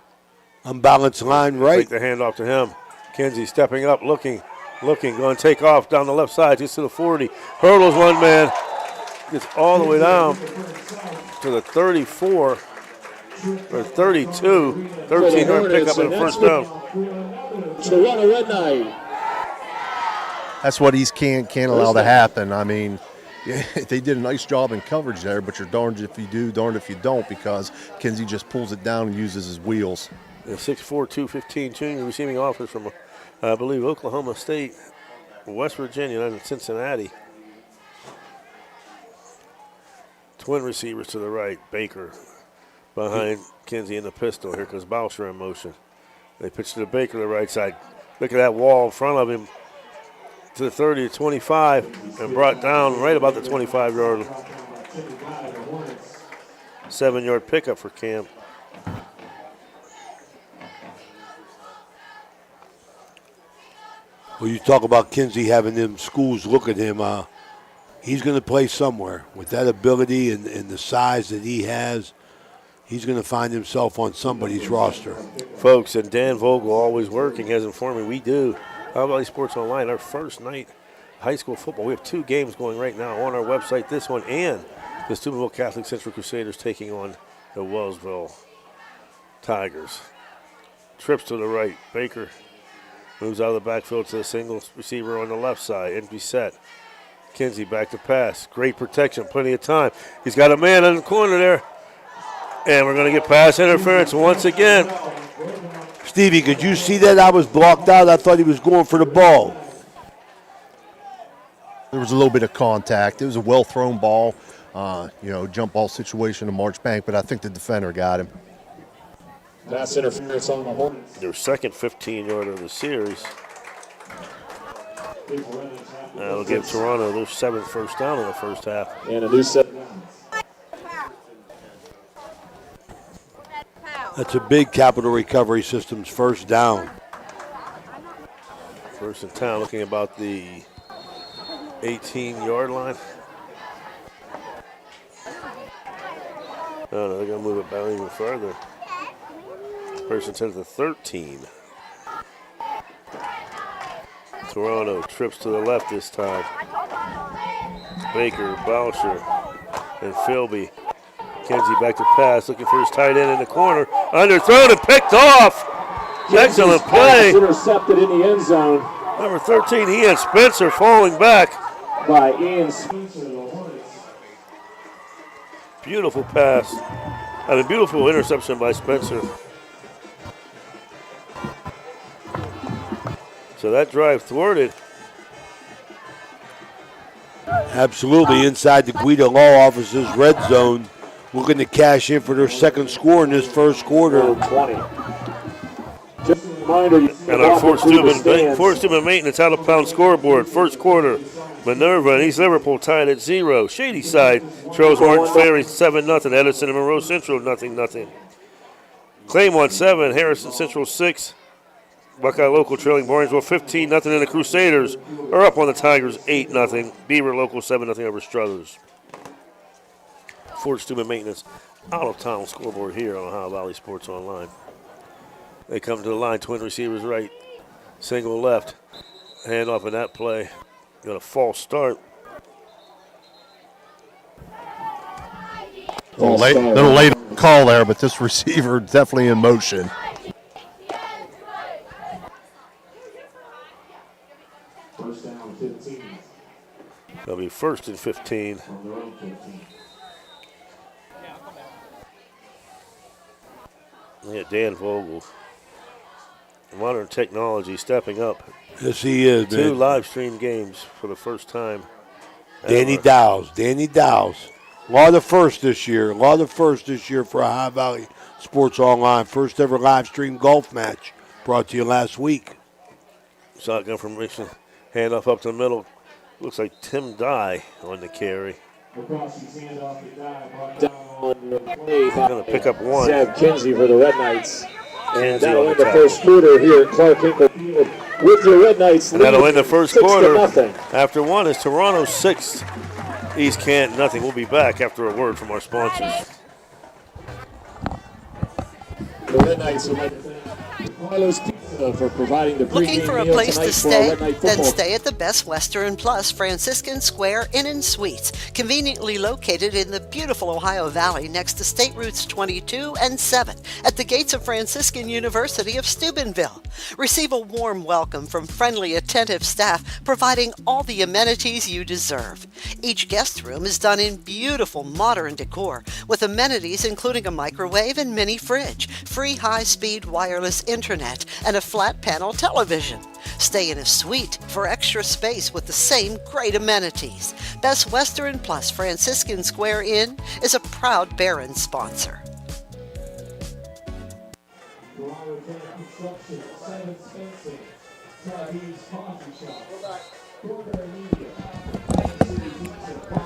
Speaker 3: Unbalanced line right.
Speaker 2: Take the handoff to him. Kinsey stepping up, looking, going to take off down the left side. Gets to the 40. Hurdles one man. Gets all the way down to the 34 or 32. 13-yard pickup and a first down.
Speaker 7: Toronto Red Knight.
Speaker 4: That's what he can't allow to happen. I mean, they did a nice job in coverage there, but you're darned if you do, darned if you don't, because Kinsey just pulls it down and uses his wheels.
Speaker 2: The 6'4", 215 junior receiving offers from, I believe, Oklahoma State, West Virginia, and Cincinnati. Twin receivers to the right. Baker behind Kinsey in the pistol. Here comes Boucher in motion. They pitch to the Baker to the right side. Look at that wall in front of him to the 30 to 25 and brought down right about the 25-yard. 7-yard pickup for Cam.
Speaker 3: Well, you talk about Kinsey having them schools look at him. He's going to play somewhere. With that ability and the size that he has, he's going to find himself on somebody's roster.
Speaker 2: Folks, and Dan Vogel, always working, has informed me we do Ohio Valley Sports Online, our first night high school football. We have 2 games going right now on our website, this one and the Steubenville Catholic Central Crusaders taking on the Wellsville Tigers. Trips to the right. Baker moves out of the backfield to the single receiver on the left side. Empty set. Kinsey back to pass. Great protection. Plenty of time. He's got a man in the corner there. And we're going to get pass interference once again.
Speaker 3: Stevie, could you see that? I was blocked out. I thought he was going for the ball.
Speaker 4: There was a little bit of contact. It was a well-thrown ball, jump ball situation to Marchbank, but I think the defender got him.
Speaker 7: Pass interference on the Hornets.
Speaker 2: Their second 15-yarder of the series. That'll give Toronto their 7th first down in the first half.
Speaker 7: And a new set.
Speaker 3: That's a big Capital Recovery Systems first down.
Speaker 2: First in town, looking about the 18-yard line. Oh, no, they're going to move it back even further. First and 10 to the 13. Toronto trips to the left this time. Baker, Boucher, and Philby. Kinsey back to pass, looking for his tight end in the corner. Underthrown and picked off. Excellent play.
Speaker 7: Intercepted in the end zone.
Speaker 2: Number 13, Ian Spencer falling back.
Speaker 7: By Ian Spencer.
Speaker 2: Beautiful pass. And a beautiful interception by Spencer. So that drive thwarted.
Speaker 3: Absolutely, inside the Guida Law Office's red zone, looking to cash in for their second score in this first quarter.
Speaker 7: 20. Just a reminder,
Speaker 2: And our Fort Steuben maintenance out-of-bounds scoreboard. First quarter, Minerva and East Liverpool tied at 0. Shady Side, Charles Martin Ferry 7-0. Edison and Monroe Central 0-0. Claymont 7, Harrison Central 6. Buckeye Local trailing Barnesville 15-0, and the Crusaders are up on the Tigers 8-0. Beaver Local 7-0 over Struthers. Fort Steuben maintenance out-of-town scoreboard here on Ohio Valley Sports Online. They come to the line, twin receivers right, single left. Hand off in that play. Got a false start.
Speaker 4: Little late call there, but this receiver definitely in motion.
Speaker 7: First down, 15.
Speaker 2: That'll be first and 15.
Speaker 7: On their own 15.
Speaker 2: Yeah, Dan Vogel. Modern technology stepping up.
Speaker 3: Yes, he is, man.
Speaker 2: 2 live stream games for the first time.
Speaker 3: Danny Dowes. A lot of firsts this year for Ohio Valley Sports Online. First ever live stream golf match brought to you last week.
Speaker 2: Shotgun formation. Handoff up to the middle. Looks like Tim Dye on the carry.
Speaker 7: McCroskey's handoff to dive brought down on the play by
Speaker 2: Going to pick up one.
Speaker 7: Zev Kinsey for the Red Knights. And
Speaker 2: Kinsey
Speaker 7: that'll
Speaker 2: on
Speaker 7: end
Speaker 2: the
Speaker 7: the
Speaker 2: tackle.
Speaker 7: first quarter here at Clark Hinkle Field with your Red Knights
Speaker 2: And that'll
Speaker 7: leading
Speaker 2: end the first
Speaker 7: 6 to
Speaker 2: quarter.
Speaker 7: nothing.
Speaker 2: After one is Toronto 6, East Canton nothing. We'll be back after a word from our sponsors.
Speaker 7: The Red Knights would like to thank Carlos Pizza for providing the
Speaker 1: Looking
Speaker 7: pregame
Speaker 1: for a
Speaker 7: meal
Speaker 1: place
Speaker 7: tonight
Speaker 1: to
Speaker 7: for our
Speaker 1: stay?
Speaker 7: Red Knight
Speaker 1: Then
Speaker 7: football
Speaker 1: stay at the Best Western Plus Franciscan Square Inn and Suites, conveniently located in the beautiful Ohio Valley next to State Routes 22 and 7 at the gates of Franciscan University of Steubenville. Receive a warm welcome from friendly, attentive staff, providing all the amenities you deserve. Each guest room is done in beautiful modern decor, with amenities including a microwave and mini fridge, free high-speed wireless internet, and a flat panel television. Stay in a suite for extra space with the same great amenities. Best Western Plus Franciscan Square Inn is a proud Barron sponsor.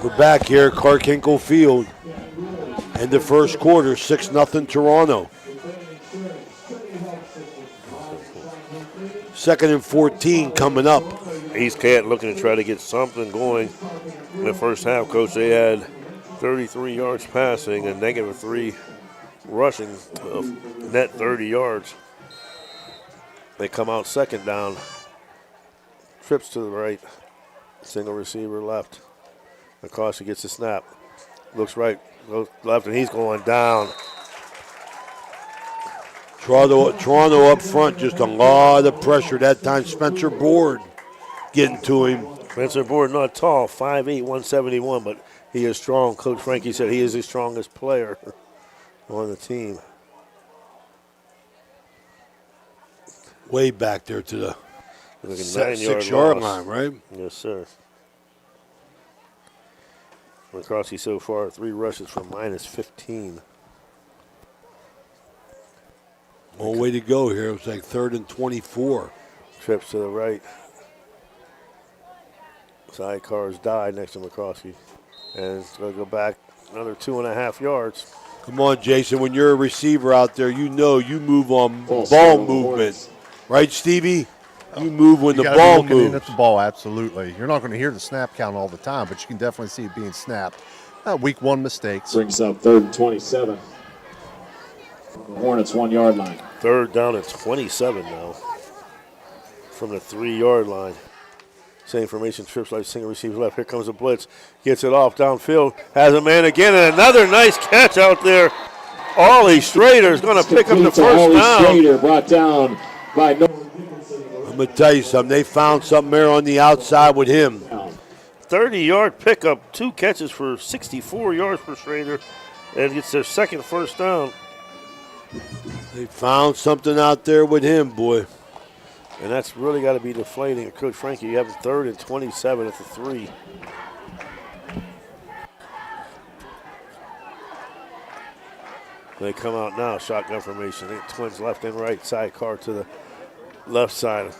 Speaker 3: We're back here at Clark Hinkle Field. In the first quarter, 6-0 Toronto. 2nd and 14 coming up.
Speaker 2: East Canton looking to try to get something going in the first half, Coach. They had 33 yards passing and -3 rushing, net 30 yards. They come out second down. Trips to the right. Single receiver left. McCoskey gets the snap. Looks right, goes left, and he's going down.
Speaker 3: Toronto up front, just a lot of pressure that time. Spencer Board getting to him.
Speaker 2: Spencer Board not tall, 5'8", 171, but he is strong. Coach Frankie said he is the strongest player on the team.
Speaker 3: Way back there to the
Speaker 2: Like a
Speaker 3: 6
Speaker 2: 9-yard
Speaker 3: yard
Speaker 2: loss.
Speaker 3: line, right?
Speaker 2: Yes, sir. McCroskey so far, 3 rushes for -15.
Speaker 3: Long way to go here. It was like 3rd and 24.
Speaker 2: Trips to the right. Sidecars died next to McCroskey. And it's going to go back another 2.5 yards.
Speaker 3: Come on, Jason. When you're a receiver out there, you know you move on
Speaker 7: False
Speaker 3: ball
Speaker 7: start on the
Speaker 3: movement.
Speaker 7: Hornets.
Speaker 3: Right, Stevie? You move when
Speaker 4: You
Speaker 3: the
Speaker 4: gotta be
Speaker 3: ball
Speaker 4: looking in
Speaker 3: moves.
Speaker 4: at the ball, absolutely. You're not going to hear the snap count all the time, but you can definitely see it being snapped. Week 1 mistakes.
Speaker 7: Brings up 3rd and 27. The Hornets 1 yard line.
Speaker 2: 3rd down at 27 now. From the 3-yard line. Same formation, trips like single receiver left. Here comes a blitz. Gets it off downfield. Has a man again, and another nice catch out there. Ollie Strader is going to pick up the first down.
Speaker 7: Strader brought down by Nolan.
Speaker 3: I'm going to tell you something. They found something there on the outside with him.
Speaker 2: 30-yard pickup, 2 catches for 64 yards for Schrader, and gets their second first down.
Speaker 3: They found something out there with him, boy.
Speaker 2: And that's really got to be deflating. Coach Frankie, you have 3rd and 27 at the 3. They come out now, shotgun formation. Twins left and right, sidecar to the left side.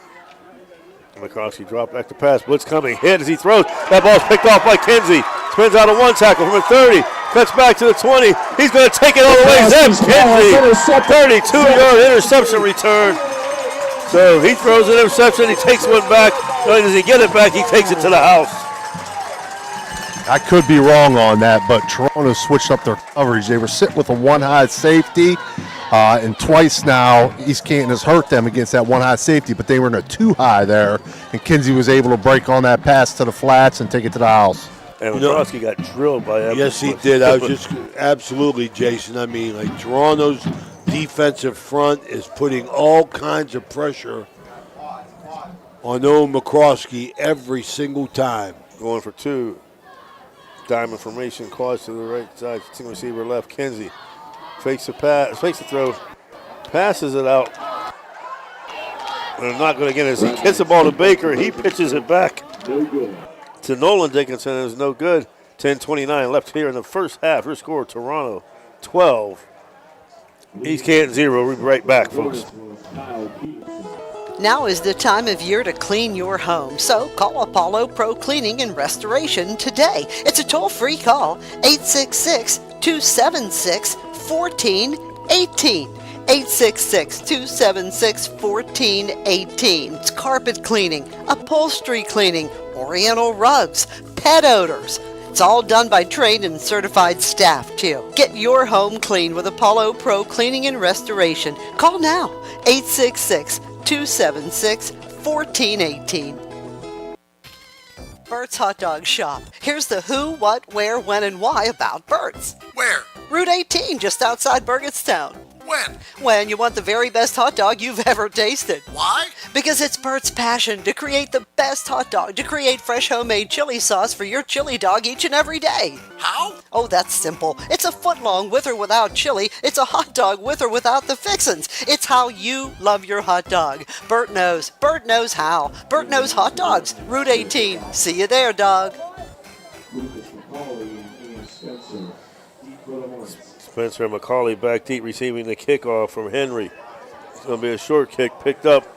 Speaker 2: McCroskey drop back to pass. Blitz coming. Hit as he throws. That ball's picked off by Kinsey. Spins out of 1 tackle from a 30. Cuts back to the 20. He's going to take it all the way. Zeb Kinsey. 32-yard interception return. So he throws an interception. He takes one back. Not only does he get it back, he takes it to the house.
Speaker 4: I could be wrong on that, but Toronto switched up their coverage. They were sitting with a 1-high safety, and twice now East Canton has hurt them against that 1-high safety, but they were in a 2-high there, and Kinsey was able to break on that pass to the flats and take it to the house.
Speaker 2: And McCroskey got drilled by Evans.
Speaker 3: Yes, he did. I was just absolutely, Jason. I mean, like Toronto's defensive front is putting all kinds of pressure on Owen McCroskey every single time.
Speaker 2: Going for 2. Diamond formation, claws to the right side, single receiver left. Kinsey fakes the pass, fakes the throw, passes it out. And not going to get it. As he gets the ball to Baker, he pitches it back to Nolan Dickinson. It was no good. 10:29 left here in the first half. Your score, Toronto 12. East Canton 0. We'll be right back, folks.
Speaker 1: Now is the time of year to clean your home, so call Apollo Pro Cleaning and Restoration today. It's a toll-free call, 866-276-1418. 866-276-1418. It's carpet cleaning, upholstery cleaning, oriental rugs, pet odors. It's all done by trained and certified staff, too. Get your home clean with Apollo Pro Cleaning and Restoration. Call now, 866-276-1418. Bert's Hot Dog Shop. Here's the who, what, where, when, and why about Bert's.
Speaker 8: Where?
Speaker 1: Route 18, just outside Burgettstown.
Speaker 8: When?
Speaker 1: When you want the very best hot dog you've ever tasted.
Speaker 8: Why?
Speaker 1: Because it's Bert's passion to create the best hot dog, to create fresh homemade chili sauce for your chili dog each and every day.
Speaker 8: How?
Speaker 1: Oh, that's simple. It's a foot long with or without chili. It's a hot dog with or without the fixins. It's how you love your hot dog. Bert knows. Bert knows how. Bert knows hot dogs. Route 18. See you there, dog.
Speaker 2: Spencer McCauley back deep receiving the kickoff from Henry. It's going to be a short kick picked up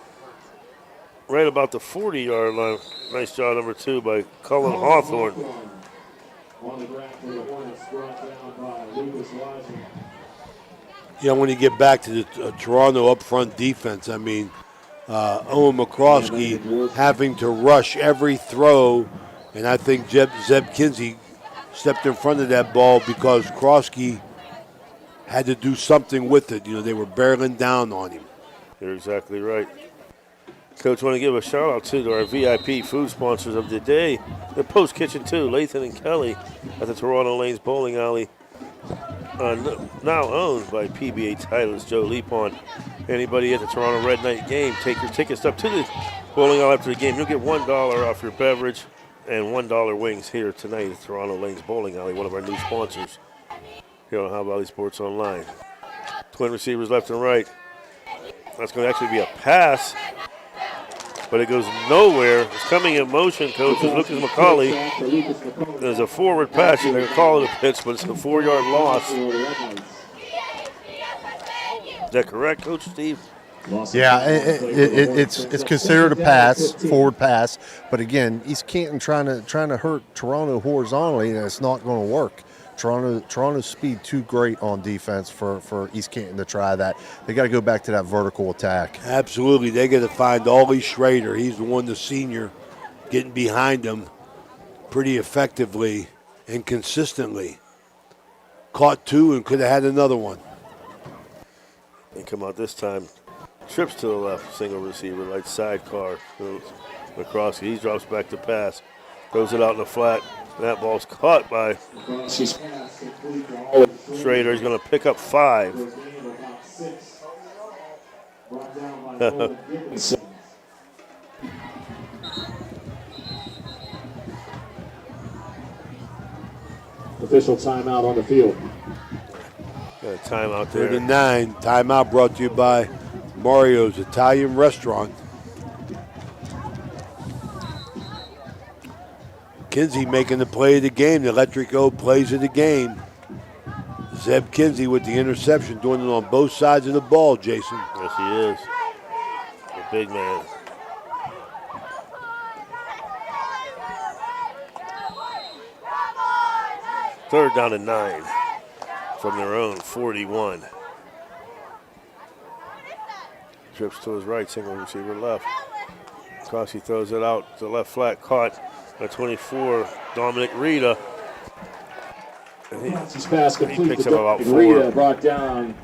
Speaker 2: right about the 40-yard line. Nice job, number 2, by Cullen Hawthorne.
Speaker 3: Yeah, when you get back to the Toronto up front defense, I mean, Owen McCroskey having to rush every throw, and I think Zeb Kinsey stepped in front of that ball because Krosky had to do something with it. You know, they were barreling down on him.
Speaker 2: You're exactly right. Coach, want to give a shout out to our VIP food sponsors of the day. The Post Kitchen 2, Lathan and Kelly at the Toronto Lanes Bowling Alley. Now owned by PBA Titleist Joe Lepon. Anybody at the Toronto Red Knight game, take your tickets up to the bowling alley after the game. You'll get $1 off your beverage and $1 wings here tonight at Toronto Lanes Bowling Alley, one of our new sponsors here on How Valley Sports Online. Twin receivers left and right. That's going to actually be a pass, but it goes nowhere. It's coming in motion, Coach. It's Lucas McCauley. There's a forward pass. They're going to call it a pitch, but it's a 4-yard loss. Is that correct, Coach Steve?
Speaker 4: Yeah, it's considered a pass, forward pass, but again, East Canton trying to hurt Toronto horizontally, and it's not going to work. Toronto's speed too great on defense for East Canton to try that. They got to go back to that vertical attack.
Speaker 3: Absolutely, they got to find Ollie Schrader. He's the one, the senior, getting behind him pretty effectively and consistently. Caught 2 and could have had another one.
Speaker 2: And come out this time. Trips to the left, single receiver, like sidecar. McCroskey, he drops back to pass. Throws it out in the flat. That ball's caught by Schrader. He's going to pick up 5.
Speaker 7: Official timeout on the field.
Speaker 2: Got a timeout there.
Speaker 3: 39. Timeout brought to you by Mario's Italian Restaurant. Kinsey making the play of the game. The Electric O plays of the game. Zeb Kinsey with the interception, doing it on both sides of the ball, Jason.
Speaker 2: Yes, he is. The big man. Third down and 9 from their own 41. Trips to his right, single receiver left. Crosby throws it out to left flat, caught by 24, Dominic Rita. He picks up about 4.
Speaker 7: Rita brought down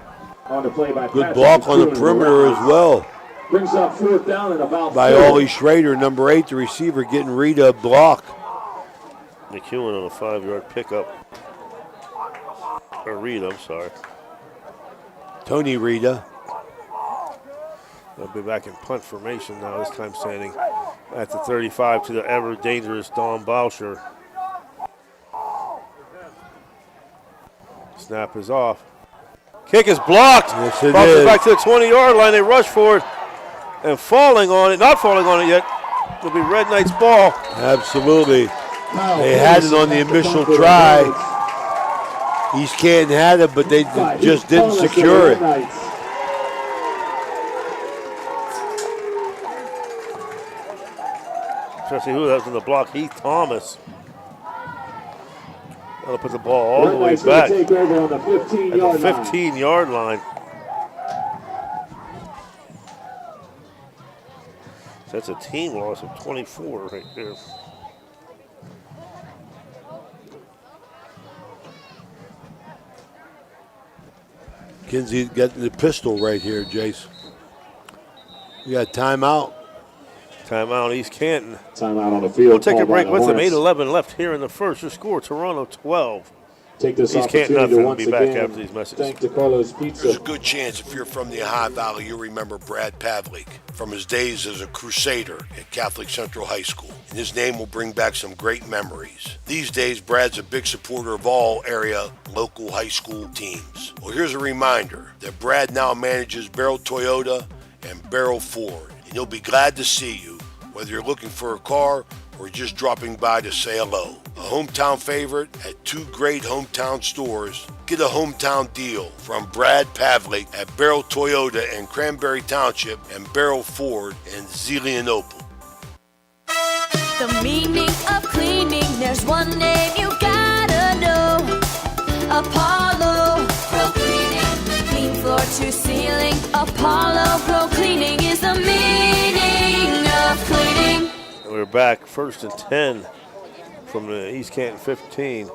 Speaker 7: on the play by
Speaker 3: Good block on the perimeter as well.
Speaker 7: Brings up 4th down and about
Speaker 3: by Ollie Schrader, number 8, the receiver, getting Rita a block.
Speaker 2: McEwen on a 5-yard pickup. Or Rita, I'm sorry.
Speaker 3: Tony Rita.
Speaker 2: They'll be back in punt formation now, this time standing at the 35 to the ever-dangerous Don Bauscher. Snap is off. Kick is blocked.
Speaker 3: Yes, it
Speaker 2: Bounces
Speaker 3: is.
Speaker 2: back to the 20-yard line. They rush for it. And falling on it, not falling on it yet, it'll be Red Knight's ball.
Speaker 3: Absolutely. They had it on the initial try. East Canton had it, but they just didn't secure it.
Speaker 2: Trying to see who that was in the block. Heath Thomas. That'll put the ball all the way
Speaker 7: Red Knights gonna
Speaker 2: back
Speaker 7: take over on the
Speaker 2: at
Speaker 7: 15-yard
Speaker 2: the
Speaker 7: line.
Speaker 2: 15-yard line. So that's a team loss of 24 right there.
Speaker 3: Kinsey getting the pistol right here, Jace. You got timeout.
Speaker 2: Timeout, East Canton.
Speaker 7: Timeout on the field.
Speaker 2: We'll take a
Speaker 7: called by
Speaker 2: break
Speaker 7: the
Speaker 2: with them.
Speaker 7: Hornets.
Speaker 2: 8:11 left here in the first. Your score, Toronto 12.
Speaker 7: Take this
Speaker 2: East Canton
Speaker 7: opportunity
Speaker 2: nothing.
Speaker 7: to
Speaker 2: We'll
Speaker 7: once
Speaker 2: be back
Speaker 7: again
Speaker 2: after these messages.
Speaker 7: thank DeCarlo's
Speaker 3: There's
Speaker 7: Pizza.
Speaker 3: a good chance if you're from the Ohio Valley, you'll remember Brad Pavlik from his days as a crusader at Catholic Central High School. And his name will bring back some great memories. These days, Brad's a big supporter of all area local high school teams. Well, here's a reminder that Brad now manages Barrel Toyota and Barrel Ford. And he'll be glad to see you, whether you're looking for a car or just dropping by to say hello. A hometown favorite at two great hometown stores. Get a hometown deal from Brad Pavlik at Barrel Toyota in Cranberry Township and Barrel Ford in Zelienople.
Speaker 9: The meaning of cleaning, there's one name you gotta know. Apollo Pro Cleaning. Clean floor to ceiling. Apollo Pro Cleaning is the meaning of cleaning.
Speaker 2: We're back 1st and 10 from the East Canton 15.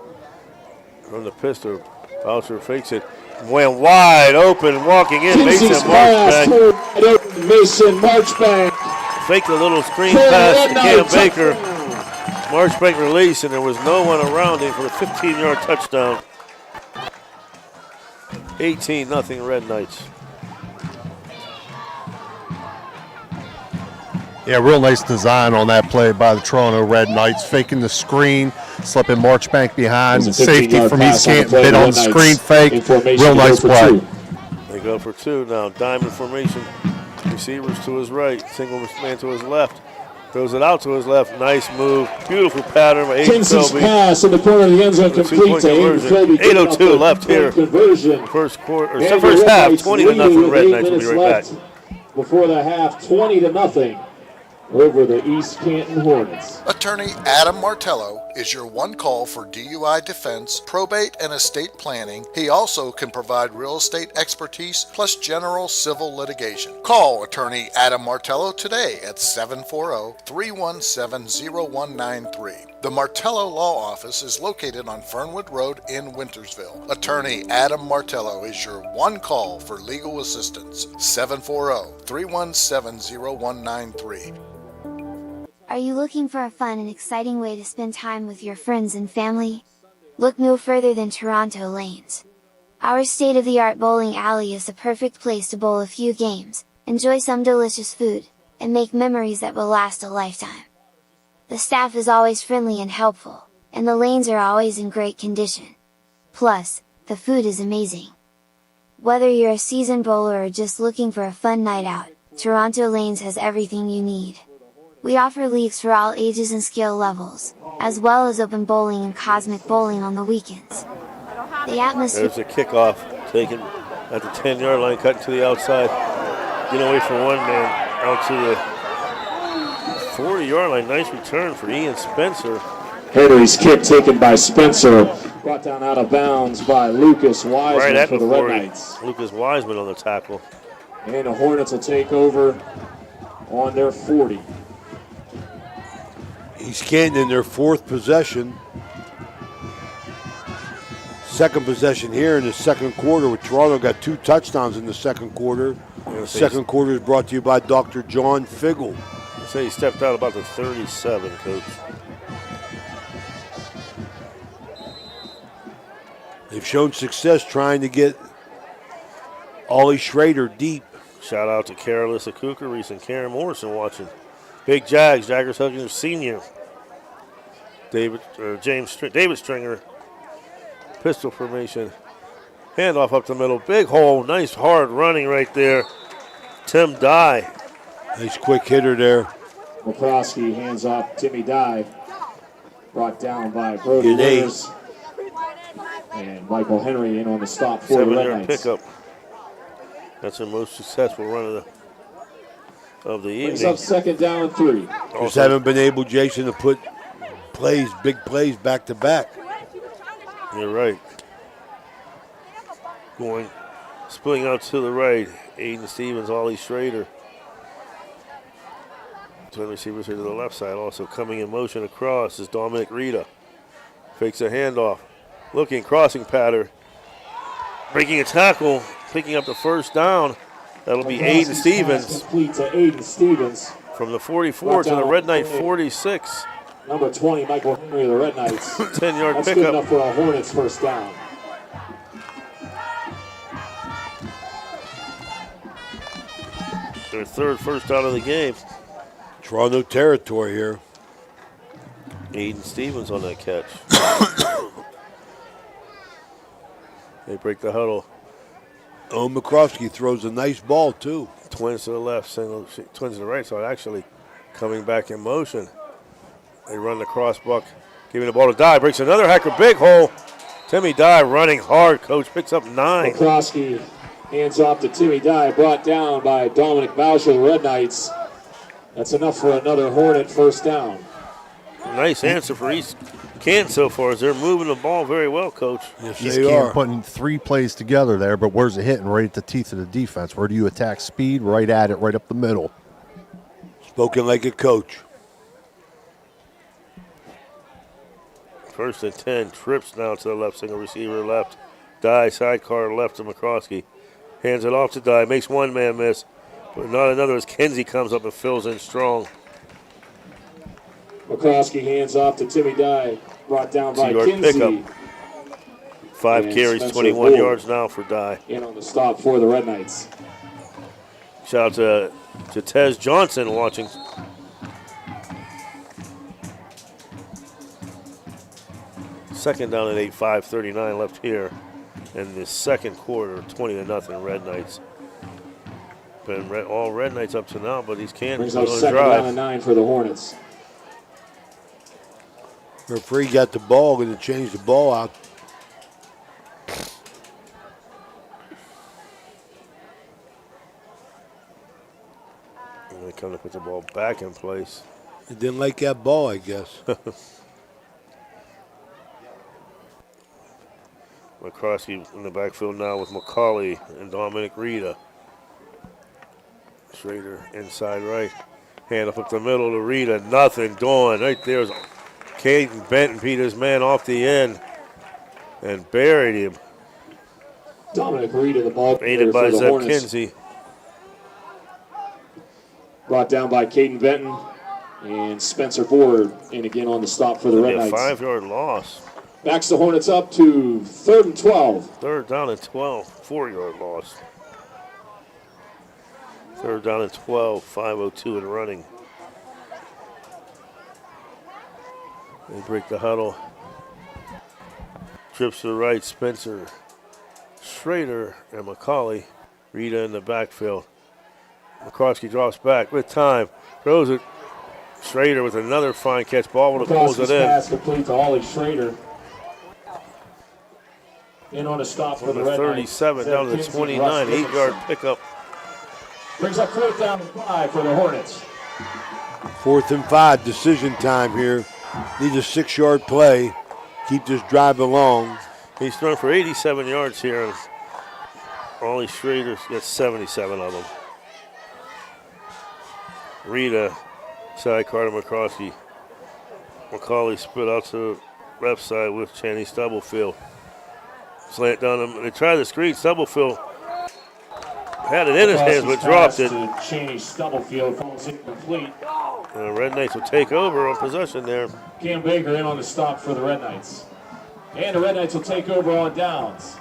Speaker 2: From the pistol, Boucher fakes it. Went wide open, walking in.
Speaker 7: Kinsey's
Speaker 2: Mason
Speaker 7: pass
Speaker 2: Marchbank.
Speaker 7: to wide open Mason Marchbank.
Speaker 2: Faked a little screen
Speaker 7: For
Speaker 2: pass
Speaker 7: Red
Speaker 2: to
Speaker 7: Knights.
Speaker 2: Cam Baker. Marchbank release, and there was no one around him for the 15-yard touchdown. 18-0 Red Knights.
Speaker 4: Yeah, real nice design on that play by the Toronto Red Knights, faking the screen, slipping Marchbank behind,
Speaker 7: There's a
Speaker 4: safety
Speaker 7: 15-yard
Speaker 4: from
Speaker 7: pass
Speaker 4: East
Speaker 7: on the
Speaker 4: Canton,
Speaker 7: play.
Speaker 4: bit on
Speaker 7: Red
Speaker 4: the
Speaker 7: Knights
Speaker 4: screen fake.
Speaker 7: in formation
Speaker 4: Real
Speaker 7: to go
Speaker 4: nice
Speaker 7: for
Speaker 4: play.
Speaker 7: two.
Speaker 2: They go for two now. Diamond formation. Receivers to his right. Single man to his left. Throws it out to his left. Nice move. Beautiful pattern by Aiden
Speaker 7: Kinsey's
Speaker 2: Philby.
Speaker 7: pass in the corner of the end zone
Speaker 2: The
Speaker 7: complete
Speaker 2: two-point
Speaker 7: to Aiden
Speaker 2: conversion.
Speaker 7: Philby.
Speaker 2: 8:02 left here.
Speaker 7: Conversion.
Speaker 2: First quarter, or
Speaker 7: And
Speaker 2: first
Speaker 7: the Red
Speaker 2: half,
Speaker 7: Knights
Speaker 2: 20-0
Speaker 7: leading with
Speaker 2: Red
Speaker 7: 8
Speaker 2: Knights. We'll be
Speaker 7: minutes
Speaker 2: right back.
Speaker 7: left Before the half, 20-0 over the East Canton Hornets.
Speaker 8: Attorney Adam Martello is your one call for DUI defense, probate, and estate planning. He also can provide real estate expertise plus general civil litigation. Call Attorney Adam Martello today at 740-317-0193. The Martello Law Office is located on Fernwood Road in Wintersville. Attorney Adam Martello is your one call for legal assistance. 740-317-0193.
Speaker 10: Are you looking for a fun and exciting way to spend time with your friends and family? Look no further than Toronto Lanes. Our state-of-the-art bowling alley is the perfect place to bowl a few games, enjoy some delicious food, and make memories that will last a lifetime. The staff is always friendly and helpful, and the lanes are always in great condition. Plus, the food is amazing. Whether you're a seasoned bowler or just looking for a fun night out, Toronto Lanes has everything you need. We offer leagues for all ages and skill levels, as well as open bowling and cosmic bowling on the weekends. The atmosphere.
Speaker 2: There's a kickoff taken at the 10-yard line, cutting to the outside. Get away from one man out to the 40-yard line. Nice return for Ian Spencer.
Speaker 7: Henry's kick taken by Spencer. Brought down out of bounds by Lucas Wiseman
Speaker 2: Right at
Speaker 7: for
Speaker 2: the
Speaker 7: the Red
Speaker 2: 40.
Speaker 7: Knights.
Speaker 2: Lucas Wiseman on the tackle.
Speaker 7: And the Hornets will take over on their 40.
Speaker 3: East Canton in their fourth possession. Second possession here in the second quarter, with Toronto got 2 touchdowns in the second quarter. The second quarter is brought to you by Dr. John Figgle.
Speaker 2: I say he stepped out about the 37, Coach.
Speaker 3: They've shown success trying to get Ollie Schrader deep.
Speaker 2: Shout out to Carolissa Kukarice and Karen Morrison watching. Big Jags, Jaggers Huggins Senior. David Stringer. Pistol formation. Handoff up the middle. Big hole. Nice hard running right there. Tim Dye.
Speaker 3: Nice quick hitter there.
Speaker 7: McCroskey hands off Timmy Dye. Brought down by Brody
Speaker 3: Good eight.
Speaker 7: Winters. And Michael Henry in on the stop for the Red
Speaker 2: 7-yard
Speaker 7: Knights.
Speaker 2: pickup. That's their most successful run of the of the
Speaker 7: Brings
Speaker 2: evening.
Speaker 7: up second down and 3.
Speaker 3: Just haven't been able, Jason, to put big plays back to back.
Speaker 2: You're right. Splitting out to the right. Aiden Stevens, Ollie Schrader. Twin receivers here to the left side. Also coming in motion across is Dominic Rita. Fakes a handoff. Looking, crossing pattern. Breaking a tackle, picking up the first down. That'll be Aiden Stevens.
Speaker 7: Complete to Aiden Stevens.
Speaker 2: From the 44 to the Red Knight 46.
Speaker 7: Number 20, Michael Henry of the Red Knights.
Speaker 2: 10-yard
Speaker 7: That's good
Speaker 2: pickup.
Speaker 7: enough for a Hornets first down.
Speaker 2: Their third first down of the game.
Speaker 3: Toronto territory here.
Speaker 2: Aiden Stevens on that catch. They break the huddle.
Speaker 3: Oh, McCroskey throws a nice ball, too.
Speaker 2: Twins to the left, twins to the right, so actually coming back in motion. They run the cross buck, giving the ball to Dye, breaks another hacker, big hole. Timmy Dye running hard, coach picks up 9.
Speaker 7: McCroskey hands off to Timmy Dye, brought down by Dominic Boucher of the Red Knights. That's enough for another Hornet first down.
Speaker 2: Nice answer for East Canton so far as they're moving the ball very well, coach.
Speaker 3: Yes,
Speaker 4: East
Speaker 3: they
Speaker 4: Canton
Speaker 3: are.
Speaker 4: putting 3 plays together there, but where's it hitting? Right at the teeth of the defense. Where do you attack speed? Right at it, right up the middle.
Speaker 3: Spoken like a coach.
Speaker 2: First and 10, trips now to the left, single receiver left. Dye, sidecar left to McCroskey. Hands it off to Dye, makes one man miss, but not another as Kenzie comes up and fills in strong.
Speaker 7: McCroskey hands off to Timmy Dye, brought down by
Speaker 2: 2-yard
Speaker 7: Kinsey.
Speaker 2: pickup. 5
Speaker 7: And
Speaker 2: carries,
Speaker 7: Spencer
Speaker 2: 21
Speaker 7: Bull
Speaker 2: yards now for Dye.
Speaker 7: in on the stop for the Red Knights.
Speaker 2: Shout out to Tez Johnson watching. Second down at 8, 5:39 left here in the second quarter, 20-0 Red Knights. Been all Red Knights up to now, but these can't
Speaker 7: Brings
Speaker 2: go
Speaker 7: up
Speaker 2: on a
Speaker 7: second down and
Speaker 2: drive.
Speaker 7: 9 for the Hornets.
Speaker 3: Referee got the ball, going to change the ball out.
Speaker 2: And they come to put the ball back in place.
Speaker 3: He didn't like that ball, I guess.
Speaker 2: McCroskey in the backfield now with McCauley and Dominic Rita. Schrader inside right. Hand up the middle to Rita. Nothing doing. Right there's Caden Benton beat his man off the end and buried him.
Speaker 7: Dominic Rita, the ball
Speaker 2: Aided by
Speaker 7: for the
Speaker 2: Zeb
Speaker 7: Hornets.
Speaker 2: Kinsey.
Speaker 7: Brought down by Caden Benton and Spencer Ford, and again on the stop for the Red
Speaker 2: A
Speaker 7: Knights.
Speaker 2: 5-yard loss.
Speaker 7: Backs the Hornets up to 3rd and 12.
Speaker 2: Third down and 12. 4-yard loss. Third down and 12. 5:02 in running. They break the huddle. Trips to the right. Spencer, Schrader, and McCauley. Rita in the backfield. McCroskey drops back with time. Throws it. Schrader with another fine catch. Ball will close it
Speaker 7: McCroskey's
Speaker 2: in.
Speaker 7: pass complete to Ollie Schrader. In on a stop for
Speaker 2: From
Speaker 7: the
Speaker 2: the
Speaker 7: Red
Speaker 2: 37
Speaker 7: Knights.
Speaker 2: down to the
Speaker 7: Kinsey,
Speaker 2: 29.
Speaker 7: Russ
Speaker 2: 8-yard
Speaker 7: Dickinson.
Speaker 2: pickup.
Speaker 7: Brings up 4th down and 5 for the Hornets.
Speaker 3: 4th and 5, decision time here. Need a 6-yard play. Keep this drive along.
Speaker 2: He's thrown for 87 yards here. And Ollie Schrader's got 77 of them. Rita, sidecar to McCroskey. McCauley split out to the left side with Chaney Stubblefield. Slant down them. They tried the screen. Stubblefield had it in his hands but dropped it.
Speaker 7: To Cheney Stubblefield falls incomplete.
Speaker 2: And the Red Knights will take over on possession there.
Speaker 7: Cam Baker in on the stop for the Red Knights. And the Red Knights will take over on downs.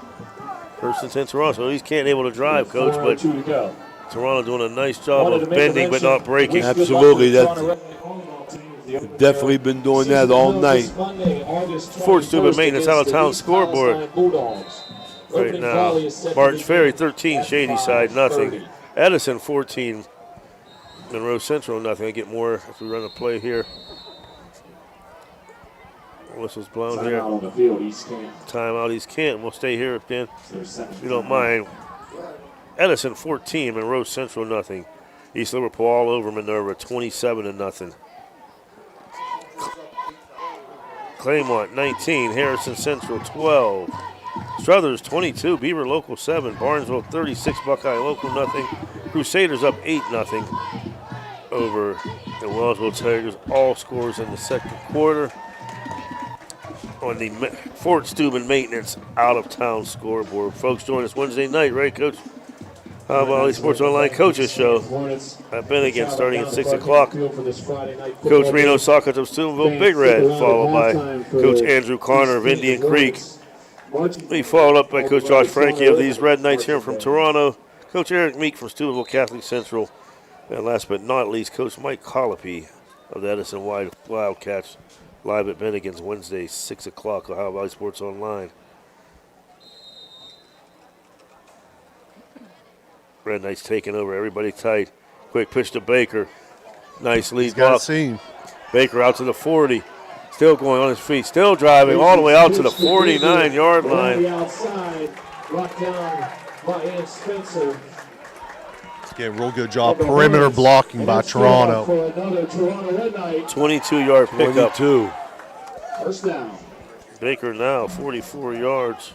Speaker 2: First and 10 Toronto. He's can't able to drive, Coach, but
Speaker 7: 4:02 to go.
Speaker 2: Toronto doing a nice job
Speaker 7: Wanted to
Speaker 2: of
Speaker 7: make a
Speaker 2: bending but
Speaker 7: mention.
Speaker 2: not breaking.
Speaker 7: Wish good luck
Speaker 3: Absolutely,
Speaker 7: to the
Speaker 3: that's-
Speaker 7: Toronto Red Knight volleyball team. The opening
Speaker 3: Definitely
Speaker 7: of
Speaker 3: been doing
Speaker 7: season
Speaker 3: that all
Speaker 7: this
Speaker 3: night.
Speaker 7: Monday, August
Speaker 2: Fort Steuben
Speaker 7: 21st
Speaker 2: Maintenance
Speaker 7: against
Speaker 2: out of
Speaker 7: the
Speaker 2: town
Speaker 7: East
Speaker 2: scoreboard.
Speaker 7: Palestine Bulldogs.
Speaker 2: Right
Speaker 7: Opening
Speaker 2: now,
Speaker 7: volley is set to
Speaker 2: March
Speaker 7: begin
Speaker 2: Ferry 13,
Speaker 7: at
Speaker 2: Shady Side nothing.
Speaker 7: 5:30.
Speaker 2: Edison 14, Monroe Central nothing. I get more if we run a play here. Whistle's blown
Speaker 7: Timeout
Speaker 2: here.
Speaker 7: on the field, East Canton.
Speaker 2: Timeout East Canton. We'll stay here, Dan,
Speaker 7: Their second
Speaker 2: if you don't mind. Edison 14, Monroe Central nothing. East Liverpool all over Minerva, 27-0. Claymont 19, Harrison Central 12. Struthers 22, Beaver Local 7, Barnesville 36, Buckeye Local nothing. Crusaders up 8-0 over the Wellsville Tigers. All scores in the second quarter on the Fort Steuben Maintenance out-of-town scoreboard. Folks, join us Wednesday night, right, Coach? High Valley Sports Online Coaches Show at Bennigan starting at 6 o'clock. Coach Reno Sockets of Steubenville, Big Red, followed by Coach Andrew Connor of Indian Creek. We followed up by Coach Josh Frankie of these Red Knights here from Toronto, Coach Eric Meek from Steubenville Catholic Central, and last but not least, Coach Mike Colopy of the Edison Wildcats, live at Bennigan's Wednesday, 6 o'clock, Ohio Valley Sports Online. Red Knights taking over, everybody tight. Quick pitch to Baker. Nice lead block. Baker out to the 40. Still going on his feet, still driving all the way out to the 49-yard line.
Speaker 7: Outside, brought down by Ian Spencer.
Speaker 4: Get a real good job. Perimeter blocking by Toronto.
Speaker 2: 22-yard pickup.
Speaker 3: 22.
Speaker 7: First down.
Speaker 2: Baker now 44 yards.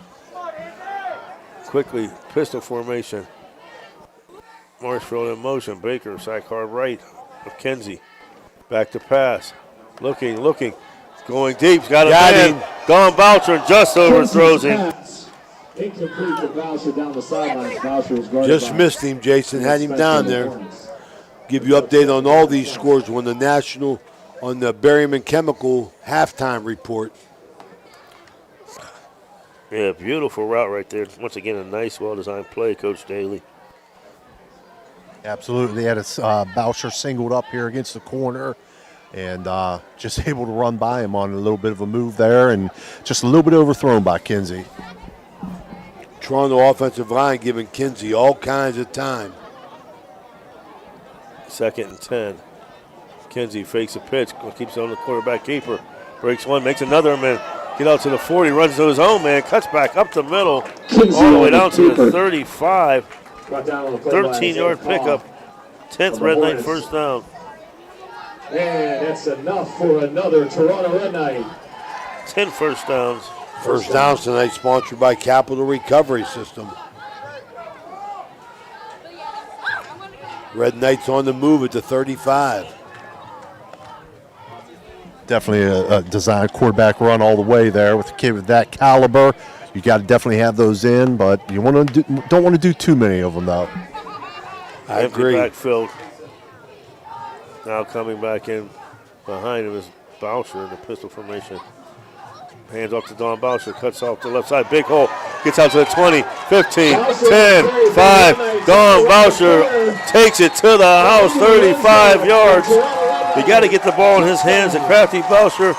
Speaker 2: Quickly, pistol formation. Marshfield in motion. Baker, sidecar right of Kenzie. Back to pass. Looking. Going deep. Got him. Don Boucher just overthrows him.
Speaker 7: Incomplete to Boucher down the sidelines. Boucher was guarded
Speaker 3: Just
Speaker 7: by
Speaker 3: missed him, Jason. Had him down there. Give you update on all these scores on the Berryman Chemical halftime report.
Speaker 2: Yeah, beautiful route right there. Once again, a nice, well-designed play, Coach Daly.
Speaker 4: Absolutely. They had Boucher singled up here against the corner and just able to run by him on a little bit of a move there and just a little bit overthrown by Kinsey.
Speaker 3: Toronto offensive line giving Kinsey all kinds of time.
Speaker 2: 2nd and 10. Kinsey fakes a pitch, keeps it on the quarterback keeper. Breaks one, makes another man. Get out to the 40, runs to his own man, cuts back up the middle, all the way down to the 35. 13-yard pickup. 10th Red Knight first down.
Speaker 7: And that's enough for another Toronto Red Knight.
Speaker 2: 10 first downs.
Speaker 3: First downs tonight sponsored by Capital Recovery System. Red Knights on the move at the 35.
Speaker 4: Definitely a designed quarterback run all the way there with a kid with that caliber. You got to definitely have those in, but you don't want to do too many of them though.
Speaker 3: I agree.
Speaker 2: Backfield. Now coming back in behind him is Boucher in the pistol formation. Hands off to Don Boucher, cuts off the left side, big hole, gets out to the 20, 15, 10, 5. Don Boucher takes it to the house, 35 yards. You got to get the ball in his hands. And Crafty Boucher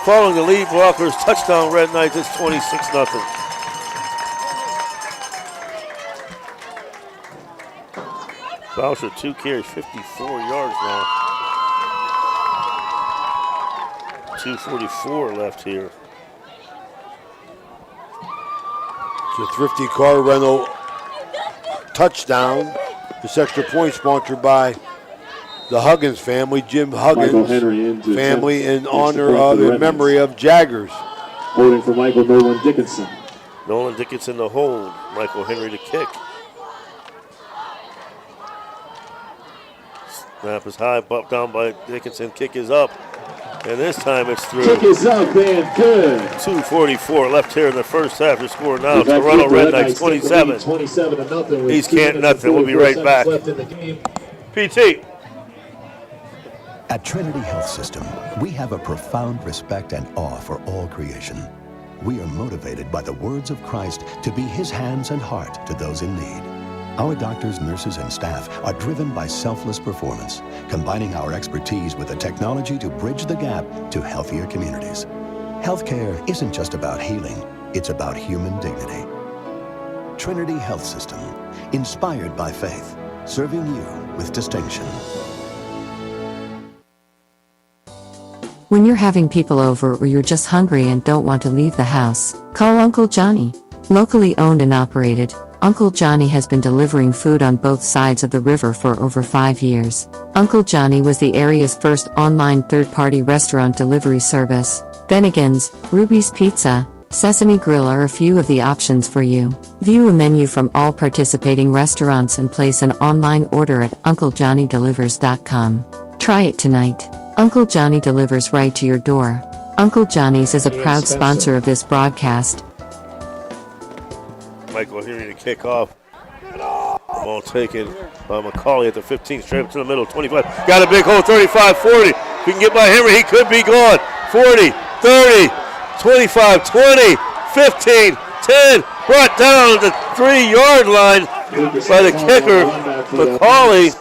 Speaker 2: following the lead blockers. Touchdown Red Knights. It's 26-0. Boucher 2 carries, 54 yards now. 2:44 left here.
Speaker 3: It's a Thrifty Car Rental touchdown. This extra point sponsored by the Huggins family, Jim Huggins family, in honor of, in memory of Jaggers.
Speaker 7: Holding for Michael Nolan Dickinson.
Speaker 2: Nolan Dickinson to hold. Michael Henry to kick. Snap is high, bumped down by Dickinson. Kick is up. And this time it's through.
Speaker 7: Kick is up and good.
Speaker 2: 2:44 left here in the first half. The score now. Toronto Red Knights 27.
Speaker 7: 27-0.
Speaker 2: East Canton nothing. We'll be right back. PT.
Speaker 11: At Trinity Health System, we have a profound respect and awe for all creation. We are motivated by the words of Christ to be his hands and heart to those in need. Our doctors, nurses, and staff are driven by selfless performance, combining our expertise with the technology to bridge the gap to healthier communities. Healthcare isn't just about healing, it's about human dignity. Trinity Health System, inspired by faith, serving you with distinction.
Speaker 5: When you're having people over or you're just hungry and don't want to leave the house, call Uncle Johnny. Locally owned and operated, Uncle Johnny has been delivering food on both sides of the river for over 5 years. Uncle Johnny was the area's first online third-party restaurant delivery service. Bennigan's, Ruby's Pizza, Sesame Grill are a few of the options for you. View a menu from all participating restaurants and place an online order at UncleJohnnyDelivers.com. Try it tonight. Uncle Johnny delivers right to your door. Uncle Johnny's is a proud sponsor of this broadcast.
Speaker 2: Michael Henry to kick off. Ball taken by McCauley at the 15th, straight up to the middle, 25. Got a big hole, 35, 40. If he can get by Henry, he could be gone. 40, 30, 25, 20, 15, 10. Brought down at the 3-yard line by the kicker, McCauley.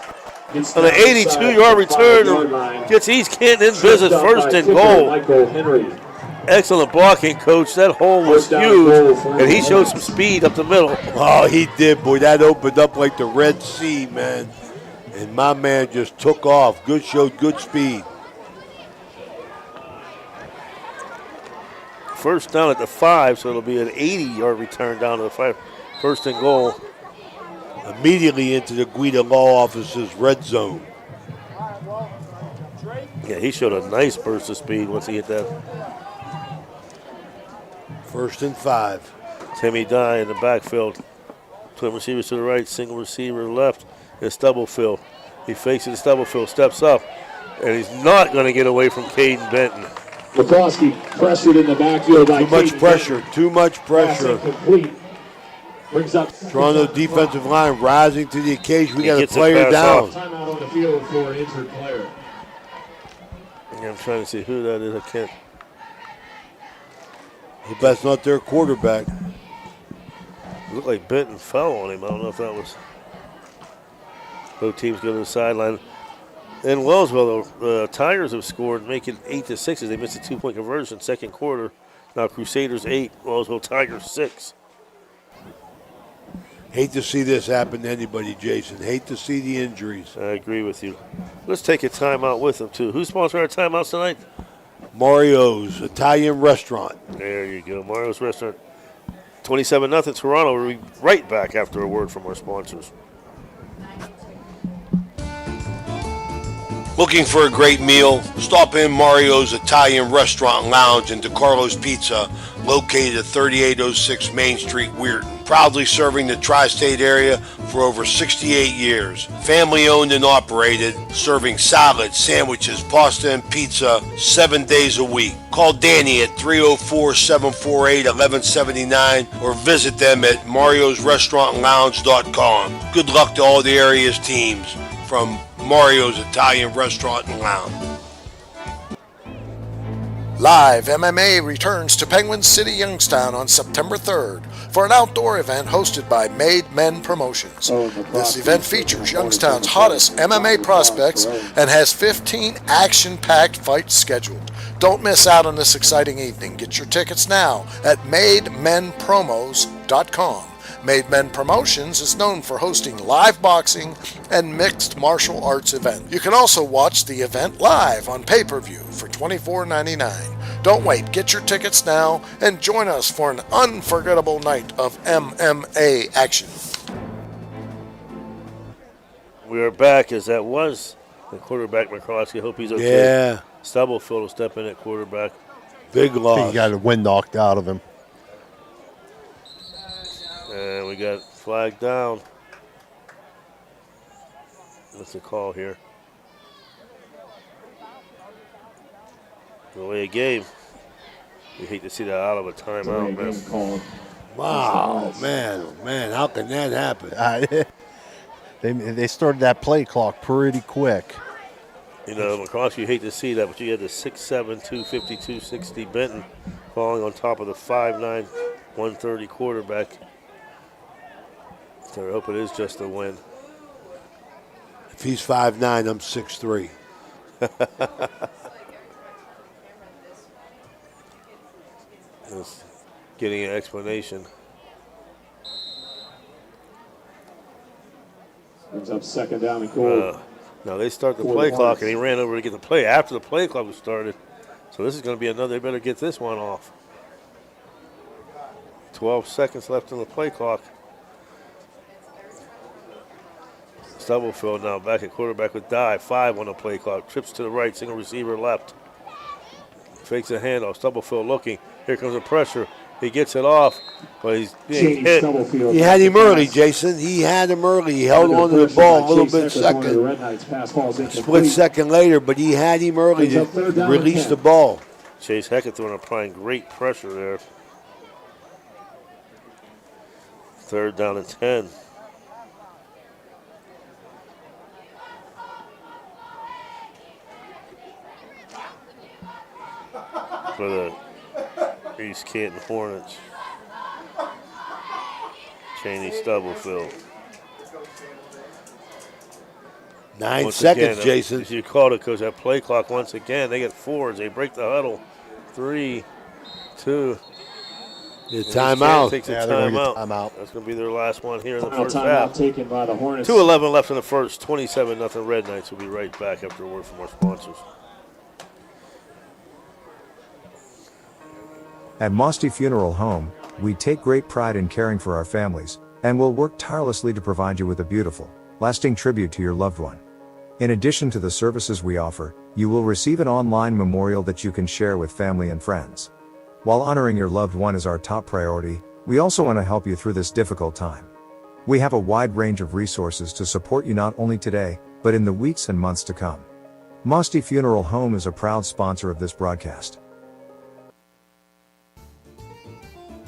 Speaker 2: On an 82-yard return, gets East Canton in business, first and goal. Excellent blocking, Coach. That hole was huge, and he showed some speed up the middle.
Speaker 3: Oh, he did, boy. That opened up like the Red Sea, man. And my man just took off. Showed good speed.
Speaker 2: First down at the 5, so it'll be an 80-yard return down to the 5. First and goal.
Speaker 3: Immediately into the Guida Law Office's red zone.
Speaker 2: Yeah, he showed a nice burst of speed once he hit that.
Speaker 3: First and 5.
Speaker 2: Timmy Dye in the backfield. Twin receivers to the right, single receiver left. It's Stubblefield. He fakes it to Stubblefield, steps up, and he's not going to get away from Caden Benton.
Speaker 7: McCloskey pressured in the backfield by
Speaker 3: Too much pressure.
Speaker 7: Complete. Brings up
Speaker 3: Toronto defensive line rising to the occasion. We got a
Speaker 2: gets a
Speaker 3: player
Speaker 2: pass
Speaker 3: down.
Speaker 2: off.
Speaker 7: timeout on the field for an injured player.
Speaker 2: Yeah, I'm trying to see who that is. I can't.
Speaker 3: Hope that's not their quarterback.
Speaker 2: It looked like Benton fell on him. I don't know if that was. Both teams go to the sideline. In Wellsville, the Tigers have scored, making 8-6 as they missed a 2-point conversion second quarter. Now Crusaders 8, Wellsville Tigers 6.
Speaker 3: Hate to see this happen to anybody, Jason. Hate to see the injuries.
Speaker 2: I agree with you. Let's take a timeout with them, too. Who's sponsoring our timeouts tonight?
Speaker 3: Mario's Italian Restaurant.
Speaker 2: There you go, Mario's Restaurant. 27-0 Toronto. We'll be right back after a word from our sponsors.
Speaker 3: Looking for a great meal? Stop in Mario's Italian Restaurant Lounge and DeCarlo's Pizza, located at 3806 Main Street, Weirton. Proudly serving the tri-state area for over 68 years. Family owned and operated, serving salads, sandwiches, pasta, and pizza 7 days a week. Call Danny at 304-748-1179 or visit them at mariosrestaurantlounge.com. Good luck to all the area's teams from Mario's Italian Restaurant and Lounge.
Speaker 8: Live MMA returns to Penguin City, Youngstown on September 3rd for an outdoor event hosted by Made Men Promotions. This event features Youngstown's hottest MMA prospects and has 15 action-packed fights scheduled. Don't miss out on this exciting evening. Get your tickets now at MadeMenPromos.com. Made Men Promotions is known for hosting live boxing and mixed martial arts events. You can also watch the event live on pay-per-view for $24.99. Don't wait, get your tickets now and join us for an unforgettable night of MMA action.
Speaker 2: We are back as that was the quarterback, McCroskey. Hope he's okay.
Speaker 3: Yeah.
Speaker 2: Stubblefield will step in at quarterback.
Speaker 3: Big loss.
Speaker 4: He got a wind knocked out of him.
Speaker 2: And we got flag down. What's the call here? Delay a game. We hate to see that out of a timeout, man.
Speaker 3: Wow, man, oh man, how can that happen?
Speaker 4: They started that play clock pretty quick.
Speaker 2: You know, McCroskey, you hate to see that, but you had the 6'7", 250, 260 Benton falling on top of the 5'9", 130 quarterback. So I hope it is just a win.
Speaker 3: If he's 5'9", I'm 6'3".
Speaker 2: Just getting an explanation.
Speaker 7: Brings up second down and goal.
Speaker 2: Now they start the play clock, and he ran over to get the play after the play clock was started. So this is going to be another. They better get this one off. 12 seconds left on the play clock. Stubblefield now back at quarterback with Dye. 5 on the play clock. Trips to the right, single receiver left. Fakes a handoff. Stubblefield looking. Here comes the pressure. He gets it off, but he's being hit.
Speaker 3: He had him early, Jason. He had him early. He held on to the ball a little bit second. Split second later, but he had him early to release the ball.
Speaker 2: Chase Heckathorn applying great pressure there. 3rd down and 10. For the East Canton Hornets. Cheney Stubblefield.
Speaker 3: 9
Speaker 2: Once
Speaker 3: seconds,
Speaker 2: again,
Speaker 3: Jason.
Speaker 2: If you called it, because that play clock once again, they get 4 as they break the huddle. 3, 2.
Speaker 3: The timeout.
Speaker 2: Takes a
Speaker 4: Yeah, they're gonna get
Speaker 2: timeout. That's going to be their last one here in the
Speaker 7: Final
Speaker 2: first
Speaker 7: timeout
Speaker 2: half.
Speaker 7: taken by the Hornets.
Speaker 2: 2:11 left in the first. 27-0 Red Knights. We'll be right back after a word from our sponsors.
Speaker 12: At Mosty Funeral Home, we take great pride in caring for our families, and will work tirelessly to provide you with a beautiful, lasting tribute to your loved one. In addition to the services we offer, you will receive an online memorial that you can share with family and friends. While honoring your loved one is our top priority, we also want to help you through this difficult time. We have a wide range of resources to support you not only today, but in the weeks and months to come. Mosty Funeral Home is a proud sponsor of this broadcast.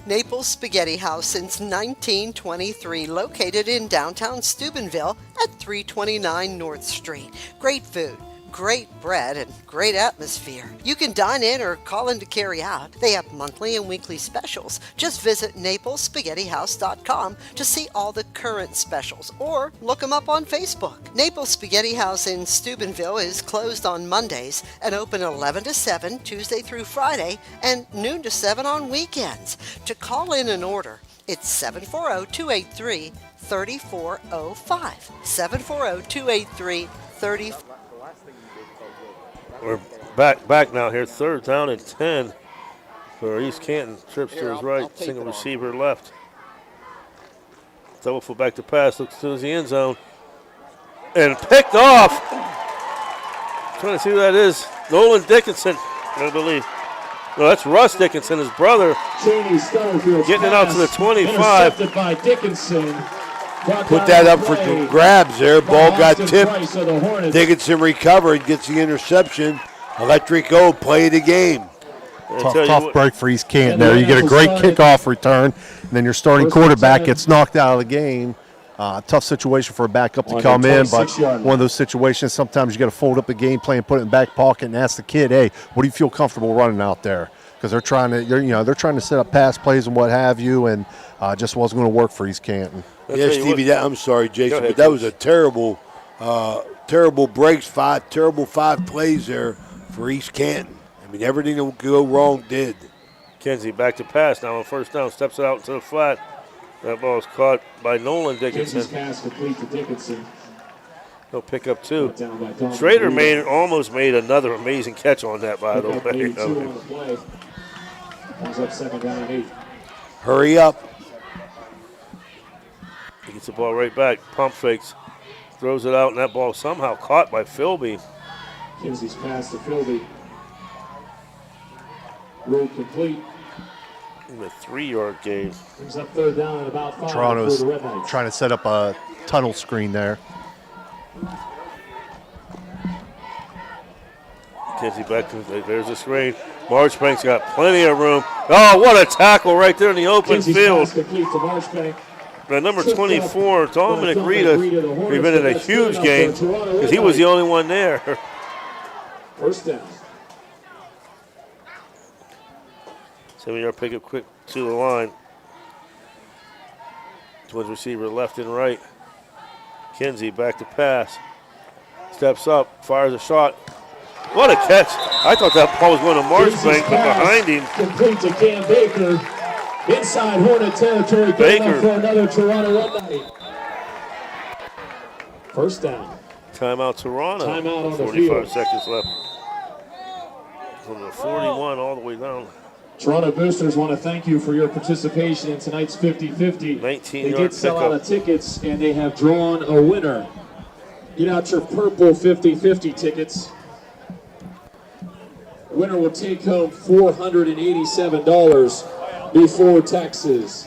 Speaker 1: Naples Spaghetti House since 1923, located in downtown Steubenville at 329 North Street. Great food, great bread, and great atmosphere. You can dine in or call in to carry out. They have monthly and weekly specials. Just visit NaplesSpaghettiHouse.com to see all the current specials, or look them up on Facebook. Naples Spaghetti House in Steubenville is closed on Mondays and open 11 to 7 Tuesday through Friday and noon to 7 on weekends. To call in an order, it's 740-283-3405. 740-283-3405.
Speaker 2: We're back now here. 3rd down and 10 for East Canton. Trips to his right. Single receiver left. Double full back to pass. Looks to the end zone. And picked off. Trying to see who that is. Nolan Dickinson, I believe. No, that's Russ Dickinson, his brother.
Speaker 7: Cheney Stubblefield's
Speaker 2: getting it out to the 25.
Speaker 7: Intercepted by Dickinson.
Speaker 3: Put that up for grabs there. Ball got tipped. Dickinson recovered, gets the interception. Electric O, play of the game.
Speaker 4: Tough break for East Canton there. You get a great kickoff return, and then your starting quarterback gets knocked out of the game. Tough situation for a backup to come in, but one of those situations, sometimes you got to fold up the game plan, put it in the back pocket, and ask the kid, hey, what do you feel comfortable running out there? Because they're trying to set up pass plays and what have you, and just wasn't going to work for East Canton.
Speaker 3: Yeah, Stevie, I'm sorry, Jason, but that was a terrible breaks, terrible 5 plays there for East Canton. I mean, everything that would go wrong did.
Speaker 2: Kenzie back to pass now on 1st down, steps it out into the flat. That ball is caught by Nolan Dickinson.
Speaker 7: Pass complete to Dickinson.
Speaker 2: He'll pick up 2. Schrader almost made another amazing catch on that, by the way.
Speaker 7: Comes up 2nd down and 8.
Speaker 3: Hurry up.
Speaker 2: He gets the ball right back. Pump fakes. Throws it out, and that ball somehow caught by Philby.
Speaker 7: Kenzie's pass to Philby. Road complete.
Speaker 2: A 3-yard gain.
Speaker 7: Brings up 3rd down and about 5
Speaker 4: Toronto's
Speaker 7: for the Red Knights.
Speaker 4: trying to set up a tunnel screen there.
Speaker 2: Kenzie back to there's the screen. Marchbank's got plenty of room. Oh, what a tackle right there in the open
Speaker 7: Kenzie's
Speaker 2: field.
Speaker 7: pass complete to Marchbank.
Speaker 2: But number 24, Dominic Rita, we've been in a huge game because he was the only one there.
Speaker 7: 1st down.
Speaker 2: 7-yard pickup quick to the line. Twins receiver left and right. Kenzie back to pass. Steps up, fires a shot. What a catch. I thought that ball was going to Marchbank, but behind him.
Speaker 7: Complete to Cam Baker. Inside Hornet territory. Baker for another Toronto Red Knight. 1st down.
Speaker 2: Timeout Toronto.
Speaker 7: Timeout on the
Speaker 2: 45
Speaker 7: field.
Speaker 2: seconds left. From the 41 all the way down.
Speaker 7: Toronto boosters want to thank you for your participation in tonight's 50-50.
Speaker 2: 19-yard
Speaker 7: They did sell out
Speaker 2: pickup.
Speaker 7: of tickets, and they have drawn a winner. Get out your purple 50-50 tickets. Winner will take home $487 before taxes.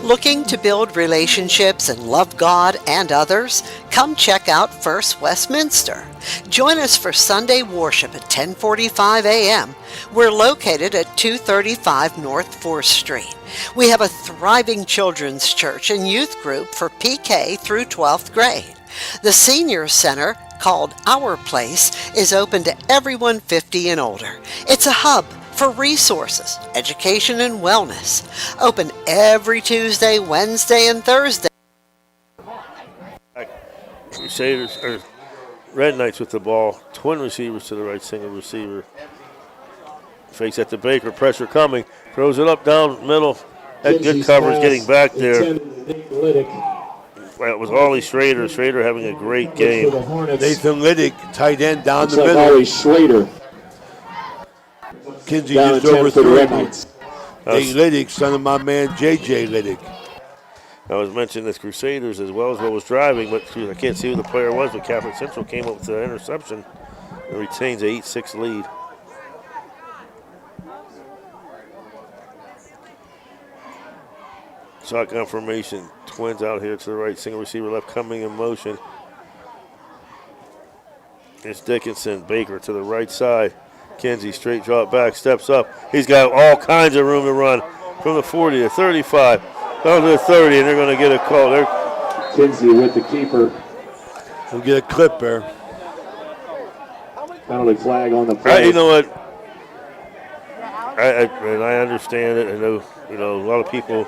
Speaker 1: Looking to build relationships and love God and others? Come check out First Westminster. Join us for Sunday worship at 10:45 a.m. We're located at 235 North 4th Street. We have a thriving children's church and youth group for PK through 12th grade. The Senior Center, called Our Place, is open to everyone 50 and older. It's a hub for resources, education, and wellness. Open every Tuesday, Wednesday, and Thursday.
Speaker 2: Crusaders, or Red Knights with the ball. Twin receivers to the right, single receiver. Fakes at the Baker, pressure coming. Throws it up down middle. That good coverage getting back there. That was Ollie Schrader. Schrader having a great game.
Speaker 3: Nathan Liddick, tight end down the middle.
Speaker 7: Ollie Schrader.
Speaker 3: Kinsey
Speaker 7: Down
Speaker 3: just
Speaker 7: at 10
Speaker 3: over
Speaker 7: for the Red
Speaker 3: 3.
Speaker 7: Knights.
Speaker 3: Nate Liddick, son of my man J.J. Liddick.
Speaker 2: I was mentioning this Crusaders as well as what was driving, but I can't see who the player was, but Catholic Central came up with the interception and retains an 8-6 lead. Shotgun formation, Twins out here to the right, single receiver left coming in motion. It's Dickinson, Baker to the right side. Kinsey straight drop back, steps up. He's got all kinds of room to run from the 40 to 35, down to the 30, and they're going to get a call.
Speaker 7: Kinsey with the keeper.
Speaker 3: We'll get a clip there.
Speaker 7: Penalty flag on the play.
Speaker 2: You know what? I understand it. I know, a lot of people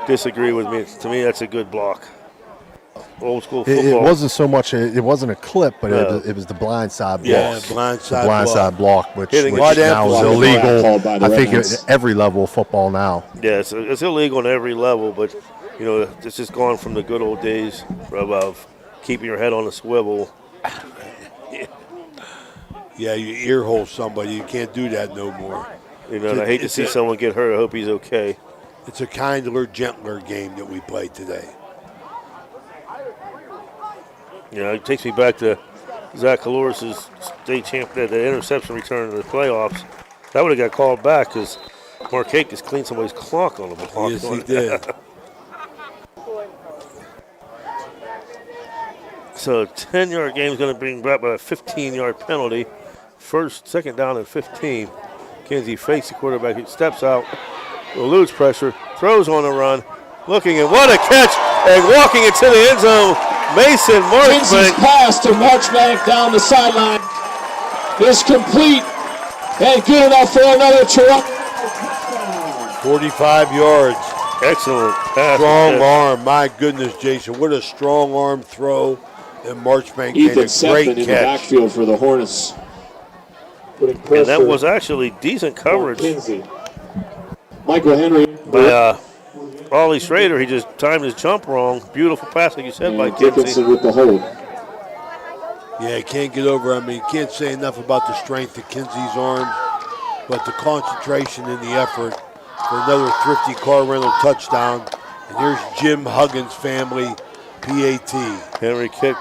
Speaker 2: disagree with me. To me, that's a good block. Old school football.
Speaker 4: It wasn't so much. It wasn't a clip, but it was the blind side block.
Speaker 3: Yeah, blind
Speaker 4: side block, which now is illegal. I think at every level of football now.
Speaker 2: Yeah, it's illegal on every level, but it's just gone from the good old days of keeping your head on a swivel.
Speaker 3: Yeah, you ear hole somebody. You can't do that no more.
Speaker 2: And I hate to see someone get hurt. I hope he's okay.
Speaker 3: It's a kinder, gentler game that we play today.
Speaker 2: It takes me back to Zach Caloris' state champion, the interception return in the playoffs. That would have got called back because Marquette just cleaned somebody's clock on the block.
Speaker 3: Yes, he did.
Speaker 2: So a 10-yard game is going to bring back by a 15-yard penalty. Second down and 15. Kinsey fakes the quarterback. He steps out, will lose pressure, throws on the run, looking, and what a catch, and walking into the end zone. Mason
Speaker 7: Kinsey's
Speaker 2: Marchbank.
Speaker 7: pass to Marchbank down the sideline is complete and good enough for another Toronto.
Speaker 3: 45 yards.
Speaker 2: Excellent pass.
Speaker 3: Strong arm. My goodness, Jason. What a strong arm throw. And Marchbank made
Speaker 7: Ethan
Speaker 3: a
Speaker 7: Sefton
Speaker 3: great
Speaker 7: in the
Speaker 3: catch.
Speaker 7: backfield for the Hornets.
Speaker 2: And that was actually decent coverage
Speaker 7: Kinsey. Michael Henry.
Speaker 2: by Ollie Schrader. He just timed his jump wrong. Beautiful pass, like you said, by Kinsey.
Speaker 7: Dickinson with the hold.
Speaker 3: Yeah, can't get over. I mean, can't say enough about the strength of Kinsey's arms, but the concentration and the effort for another thrifty car rental touchdown. And here's Jim Huggins' family, PAT.
Speaker 2: Henry kick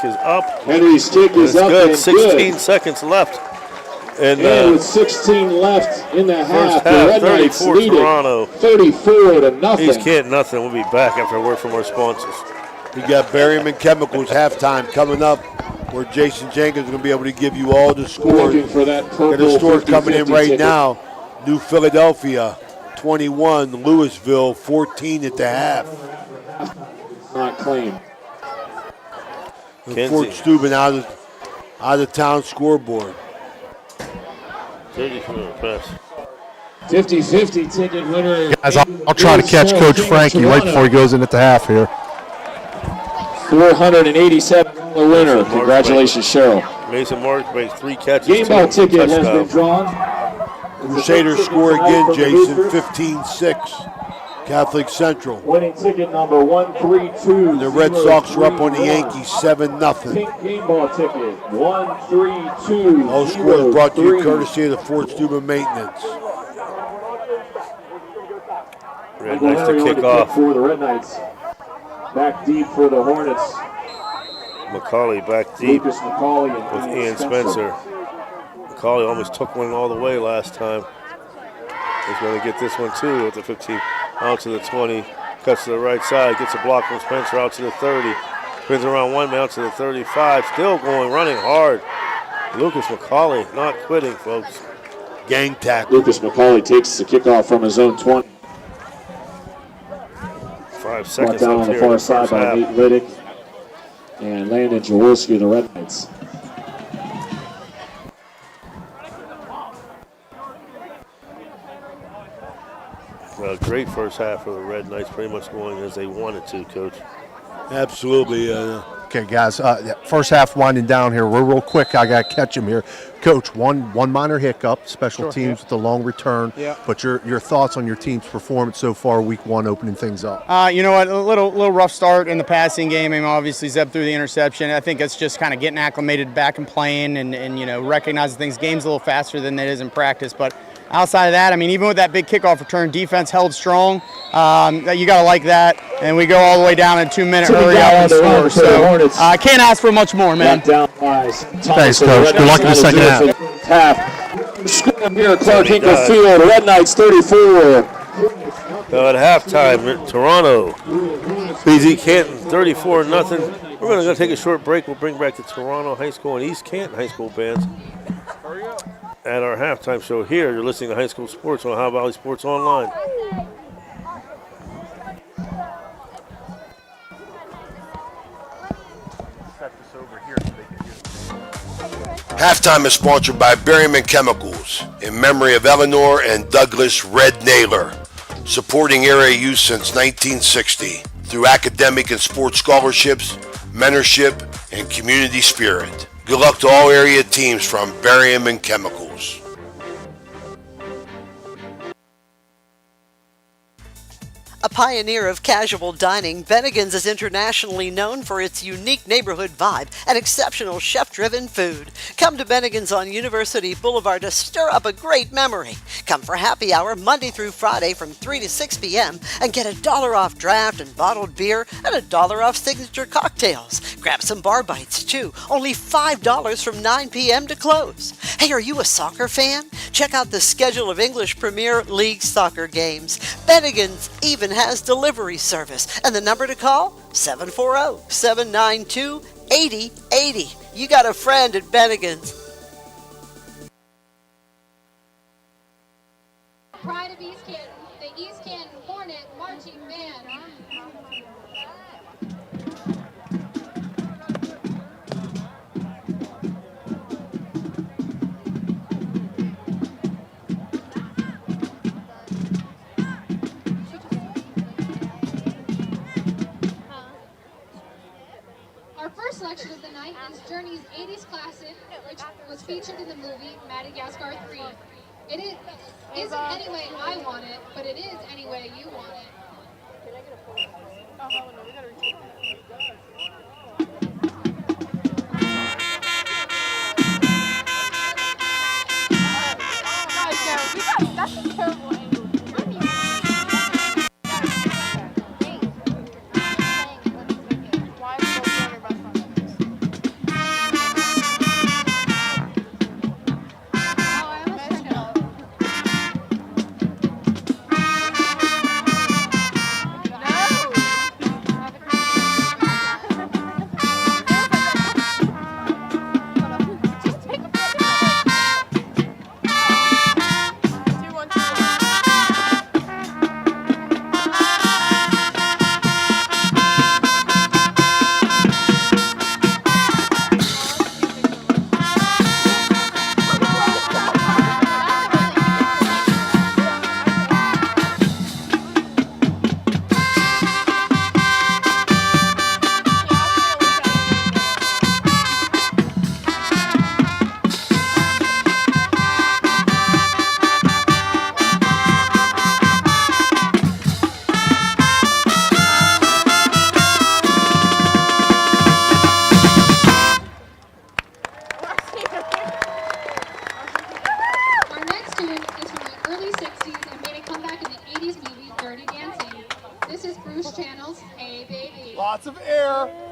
Speaker 2: is up.
Speaker 7: Henry's kick is up
Speaker 2: good.
Speaker 7: and
Speaker 2: 16
Speaker 7: good.
Speaker 2: seconds left. And
Speaker 7: with 16 left in the half, the
Speaker 2: half,
Speaker 7: Red Knights
Speaker 2: 34
Speaker 7: lead
Speaker 2: Toronto.
Speaker 7: 34-0.
Speaker 2: He's can't nothing. We'll be back after a word from our sponsors.
Speaker 3: We got Berryman Chemicals halftime coming up, where Jason Jenkins is going to be able to give you all the scores.
Speaker 7: Looking for that purple
Speaker 3: Got a score coming in
Speaker 7: 50-50
Speaker 3: right
Speaker 7: ticket.
Speaker 3: now. New Philadelphia 21, Louisville 14 at the half.
Speaker 7: Not claimed.
Speaker 3: And Fort Steuben out of town scoreboard.
Speaker 7: 50-50 ticket winner.
Speaker 4: Guys, I'll try to catch Coach Frankie right before he goes in at the half here.
Speaker 7: $487 winner. Congratulations, Cheryl.
Speaker 2: Mason Marchbank, 3 catches.
Speaker 7: Game ball ticket has been drawn.
Speaker 3: Crusaders score again, Jason, 15-6. Catholic Central.
Speaker 7: Winning ticket number 132.
Speaker 3: The Red Sox are up on the Yankees 7-0.
Speaker 7: Pink game ball ticket 132.
Speaker 3: All scores brought to you courtesy of the Fort Steuben Maintenance.
Speaker 2: Red Knights to kick off.
Speaker 7: For the Red Knights. Back deep for the Hornets.
Speaker 2: McCauley back deep
Speaker 7: Lucas McCauley
Speaker 2: with
Speaker 7: and
Speaker 2: Ian Spencer. McCauley almost took one all the way last time. He's going to get this one too at the 15, out to the 20, cuts to the right side, gets a block from Spencer out to the 30, spins around one man out to the 35, still going, running hard. Lucas McCauley not quitting, folks.
Speaker 3: Gang tackle.
Speaker 7: Lucas McCauley takes the kickoff from his own 20.
Speaker 2: 5 seconds
Speaker 7: Brought down
Speaker 2: up
Speaker 7: on the
Speaker 2: here
Speaker 7: far
Speaker 2: in the
Speaker 7: side
Speaker 2: first
Speaker 7: by
Speaker 2: half.
Speaker 7: Nate Riddick and Landon Jaworski of the Red Knights.
Speaker 2: Well, great first half for the Red Knights, pretty much going as they wanted to, Coach.
Speaker 3: Absolutely.
Speaker 4: Okay, guys, first half winding down here. We're real quick. I got to catch him here. Coach, one minor hiccup, special teams with the long return.
Speaker 6: Yeah.
Speaker 4: But your thoughts on your team's performance so far, week one, opening things up?
Speaker 6: You know what? A little rough start in the passing game. I mean, obviously, Zeb threw the interception. I think it's just kind of getting acclimated back and playing and recognizing things. Game's a little faster than it is in practice. But outside of that, I mean, even with that big kickoff return, defense held strong. You got to like that. And we go all the way down in 2-minute hurry up and score. So I can't ask for much more, man.
Speaker 7: Down by
Speaker 4: Thanks, Coach. Good luck in the second
Speaker 7: half. Score here at Clark Hinkle Field. Red Knights 34.
Speaker 2: Now at halftime, Toronto BZ Canton 34-0. We're going to take a short break. We'll bring back the Toronto High School and East Canton High School bands at our halftime show here. You're listening to High School Sports on Ohio Valley Sports Online.
Speaker 3: Halftime is sponsored by Berryman Chemicals in memory of Eleanor and Douglas Red Naylor, supporting area youth since 1960 through academic and sports scholarships, mentorship, and community spirit. Good luck to all area teams from Berryman Chemicals.
Speaker 1: A pioneer of casual dining, Bennigan's is internationally known for its unique neighborhood vibe and exceptional chef-driven food. Come to Bennigan's on University Boulevard to stir up a great memory. Come for happy hour Monday through Friday from 3 to 6 p.m. and get $1 off draft and bottled beer and $1 off signature cocktails. Grab some bar bites too, only $5 from 9 p.m. to close. Hey, are you a soccer fan? Check out the schedule of English Premier League soccer games. Bennigan's even has delivery service, and the number to call, 740-792-8080. You got a friend at Bennigan's.
Speaker 13: Pride of East Canton, the East Canton Hornet Marching Band. Our first selection of the night is Journey's 80s classic, which was featured in the movie Madagascar 3. It isn't any way I want it, but it is any way you want it. Can I get a photo? Oh, no, we gotta retake that. That's a terrible angle.
Speaker 4: Lots of air.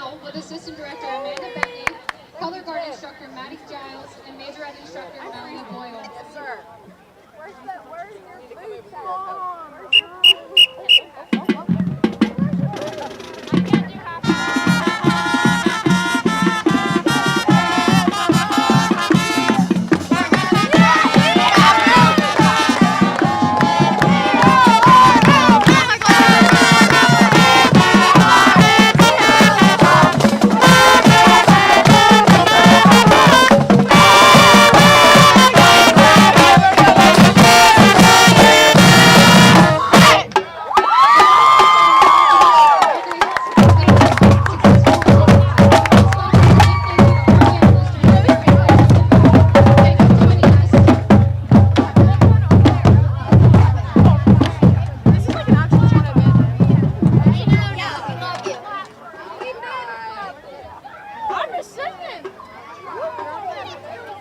Speaker 13: now with Assistant Director Amanda Bentley, Color Guard Instructor Maddie Giles, and Majorette Instructor Melanie Boyle. Yes, sir. Where's your food Mom?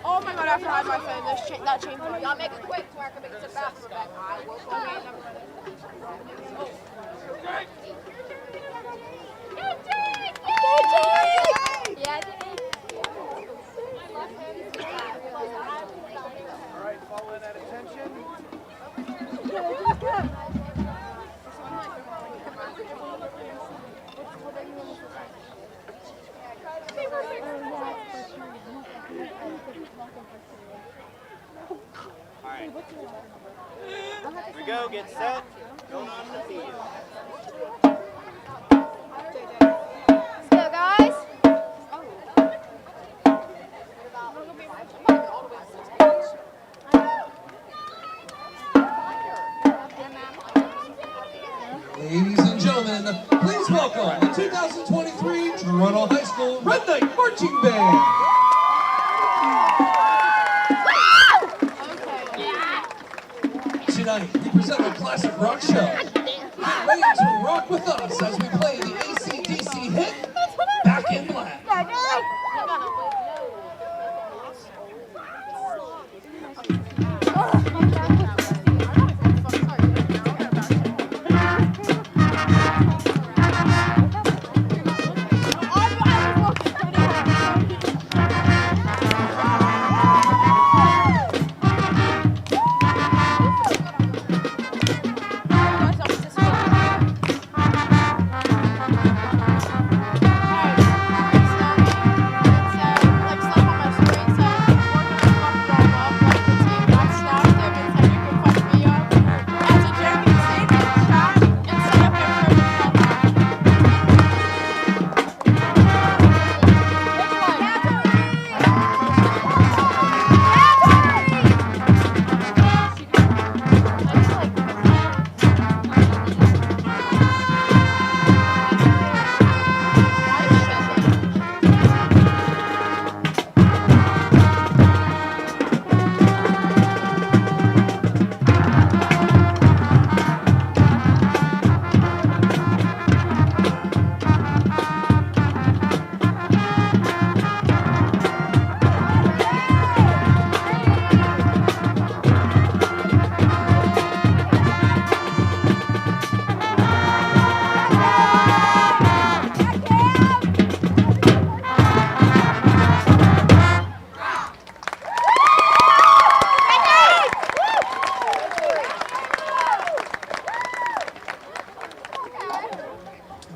Speaker 14: Oh my god, after I had my phone, that chain for y'all make it quick so I can make it fast. I will show you.
Speaker 15: Alright, follow that attention. Alright. Here we go, get set. Going on the field.
Speaker 14: Let's go, guys.
Speaker 16: Ladies and gentlemen, please welcome the 2023 Toronto High School Red Knight Marching Band. Tonight, we present a classic rock show. Get ready to rock with us as we play the AC/DC hit, Back in Black.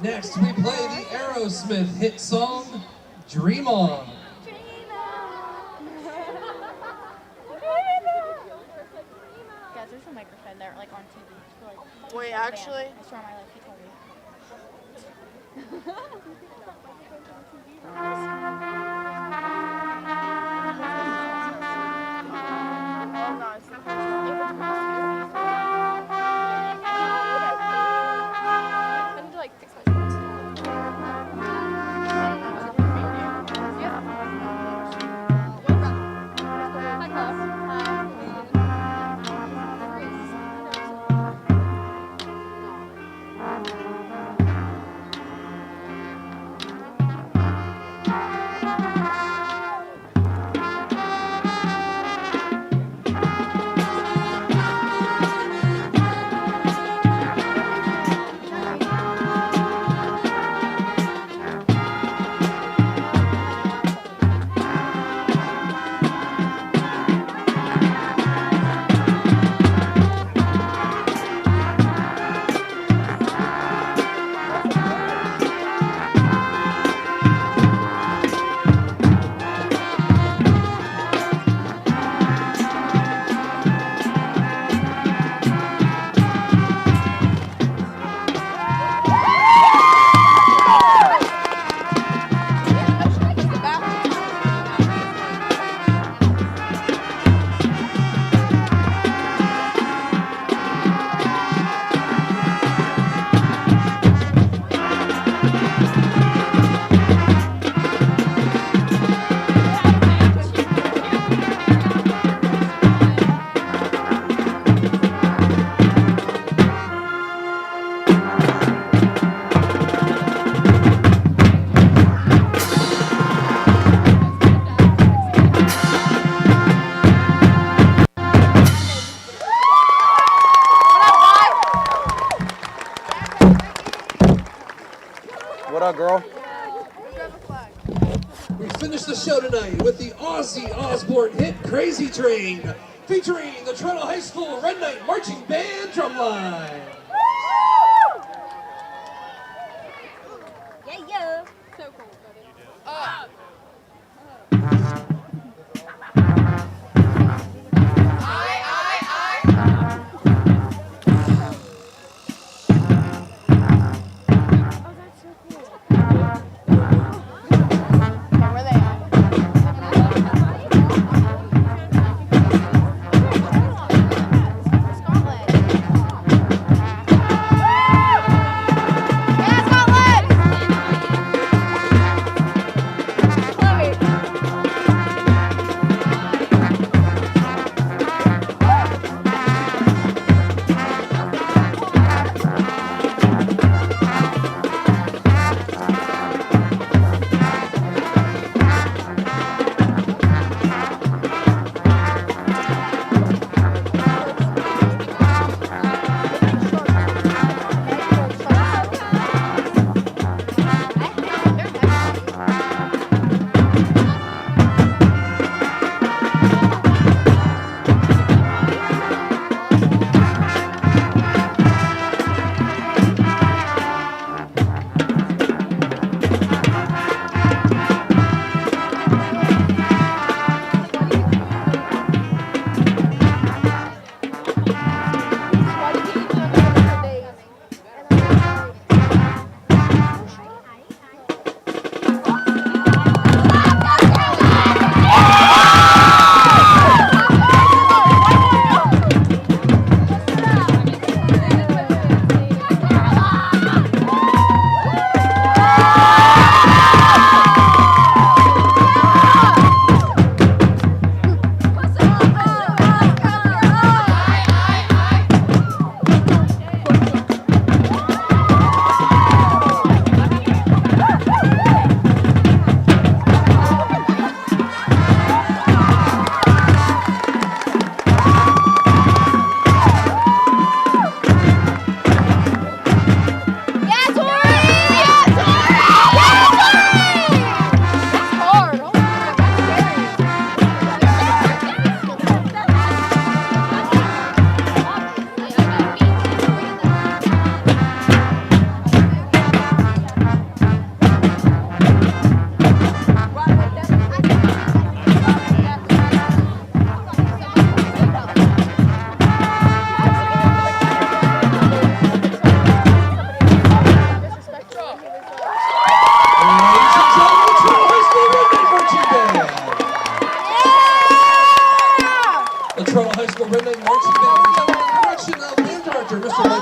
Speaker 16: Next, we play the Aerosmith hit song, Dream On.
Speaker 14: Guys, there's a microphone there, like on TV.
Speaker 15: Wait, actually?
Speaker 14: I swear on my life, he told
Speaker 16: finish the show tonight with the Ozzy Osbourne hit Crazy Train, featuring the Toronto High School Red Knight Marching Band Drumline.
Speaker 14: Yeah. So cool, buddy.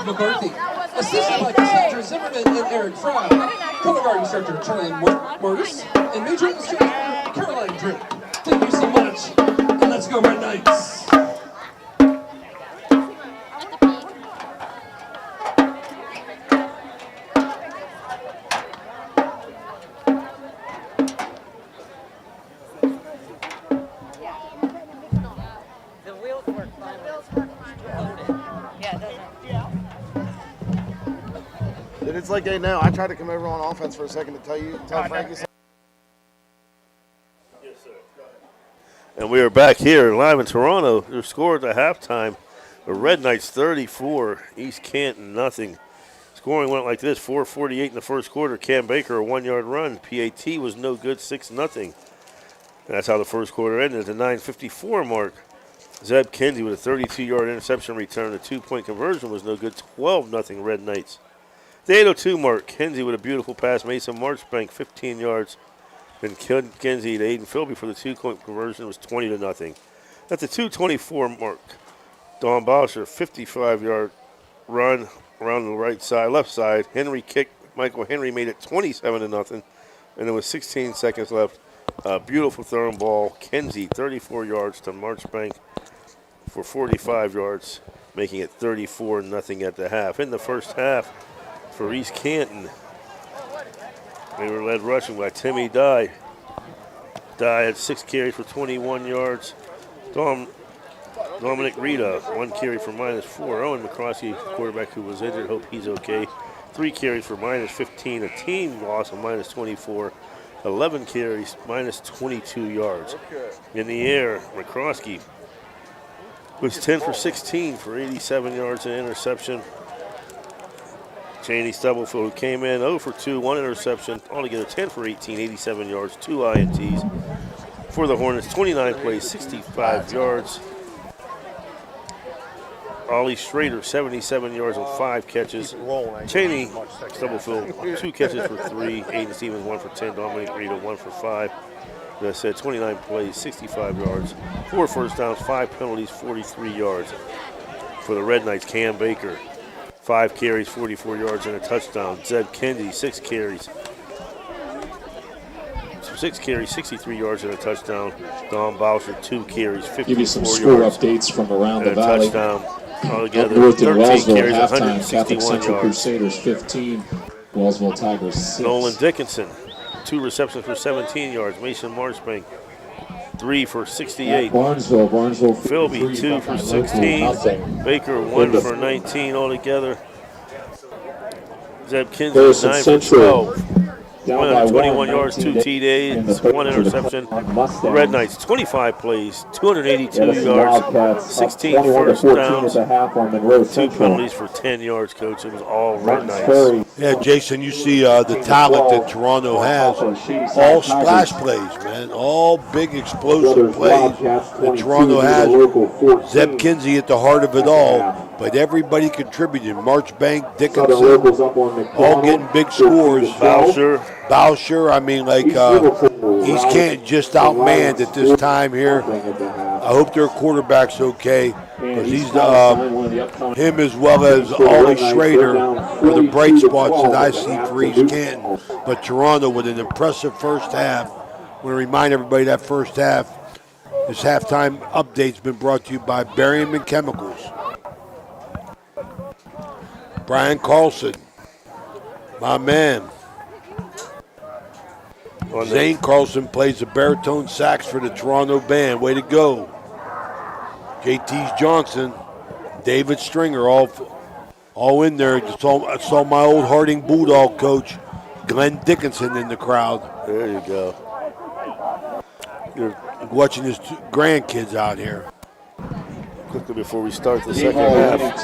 Speaker 16: McCarthy. Assisted by Cassandra Zimmerman and Eric Fry. Color guard instructor Charlie Morris. And major instructor Caroline Drake. Thank you so much. And let's go Red Knights.
Speaker 17: It's like they know. I tried to come over on offense for a second to tell Frankie.
Speaker 2: And we are back here live in Toronto. Their score at the halftime, the Red Knights 34, East Canton nothing. Scoring went like this: 4:48 in the first quarter. Cam Baker a 1-yard run. PAT was no good, 6-0. That's how the first quarter ended. At the 9:54 mark, Zeb Kinsey with a 32-yard interception return. The 2-point conversion was no good, 12-0 Red Knights. The 8:02 mark, Kinsey with a beautiful pass. Mason Marchbank 15 yards. And Kinsey to Aiden Philby for the 2-point conversion was 20-0. At the 2:24 mark, Don Bosher 55-yard run around the left side. Henry kicked. Michael Henry made it 27-0. And there was 16 seconds left. Beautiful thrown ball. Kinsey 34 yards to Marchbank for 45 yards, making it 34-0 at the half. In the first half, for East Canton, they were led rushing by Timmy Dye. Dye had 6 carries for 21 yards. Dominic Rita, 1 carry for -4. Owen McCroskey, quarterback who was injured, hope he's okay. 3 carries for -15. A team loss of -24. 11 carries, minus 22 yards. In the air, McCroskey was 10 for 16 for 87 yards and interception. Cheney Stubblefield, who came in 0 for 2, 1 interception, altogether 10 for 18, 87 yards, 2 INTs. For the Hornets, 29 plays, 65 yards. Ollie Schrader, 77 yards on 5 catches. Cheney Stubblefield, 2 catches for 3. Aiden Stevens, 1 for 10. Dominic Rita, 1 for 5. As I said, 29 plays, 65 yards. 4 first downs, 5 penalties, 43 yards. For the Red Knights, Cam Baker, 5 carries, 44 yards, and a touchdown. Zeb Kendi, 6 carries. 6 carries, 63 yards, and a touchdown. Don Boucher, 2 carries, 54
Speaker 7: Give you some
Speaker 2: yards.
Speaker 7: score updates from around the
Speaker 2: and a
Speaker 7: valley.
Speaker 2: touchdown.
Speaker 7: Up
Speaker 2: Altogether,
Speaker 7: north in
Speaker 2: 13
Speaker 7: Wellsville,
Speaker 2: carries,
Speaker 7: halftime,
Speaker 2: 161
Speaker 7: Catholic Central
Speaker 2: yards.
Speaker 7: Crusaders 15, Wellsville Tigers 6.
Speaker 2: Nolan Dickinson, 2 receptions for 17 yards. Mason Marchbank, 3 for 68.
Speaker 7: Barnesville
Speaker 2: Philby, 2 for 16. Baker, 1 for 19 altogether. Zeb Kinsey,
Speaker 7: Harrison
Speaker 2: 9 for
Speaker 7: Central
Speaker 2: 12.
Speaker 7: down by
Speaker 2: 21
Speaker 7: one,
Speaker 2: yards, 2
Speaker 7: 19
Speaker 2: TDs, 1 interception. The Red Knights, 25 plays, 282 yards, 16 first downs, 2 penalties for 10 yards, Coach. It was all Red Knights.
Speaker 3: Yeah, Jason, you see the talent that Toronto has. All splash plays, man. All big explosive plays that Toronto has. Zeb Kinsey at the heart of it all, but everybody contributed. Marchbank, Dickinson, all getting big scores. Boucher, I mean, like, he's can't just outmanned at this time here. I hope their quarterback's okay, because he's him as well as Ollie Schrader are the bright spots that I see for East Canton. But Toronto with an impressive first half. I want to remind everybody that first half, this halftime update's been brought to you by Berryman Chemicals. Brian Carlson, my man. Zane Carlson plays the baritone sax for the Toronto band. Way to go. JT Johnson, David Stringer, all in there. I saw my old Harding Bulldog coach, Glenn Dickinson, in the crowd.
Speaker 2: There you go.
Speaker 3: You're watching his grandkids out here.
Speaker 2: Quickly before we start the second half,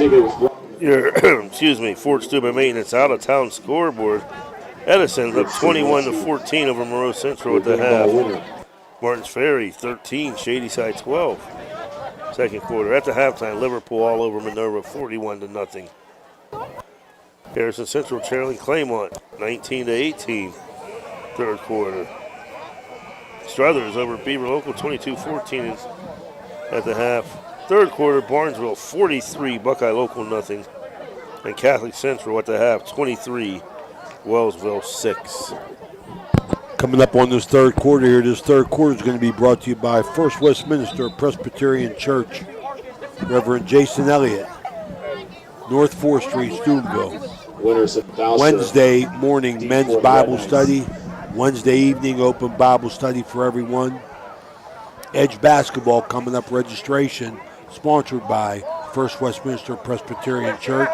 Speaker 2: your Fort Steuben Maintenance out of town scoreboard. Edison up 21-14 over Monroe Central at the half. Martins Ferry 13, Shadyside 12. Second quarter. At the halftime, Liverpool all over Minerva 41-0. Harrison Central trailing Claymont 19-18. Third quarter. Struthers over Beaver Local 22-14 at the half. Third quarter, Barnesville 43, Buckeye Local 0. And Catholic Central at the half 23, Wellsville 6.
Speaker 3: Coming up on this third quarter here, this third quarter is going to be brought to you by First Westminster Presbyterian Church, Reverend Jason Elliott, North 4th Street, Steubenville. Wednesday morning, men's Bible study. Wednesday evening, open Bible study for everyone. Edge basketball coming up, registration, sponsored by First Westminster Presbyterian Church.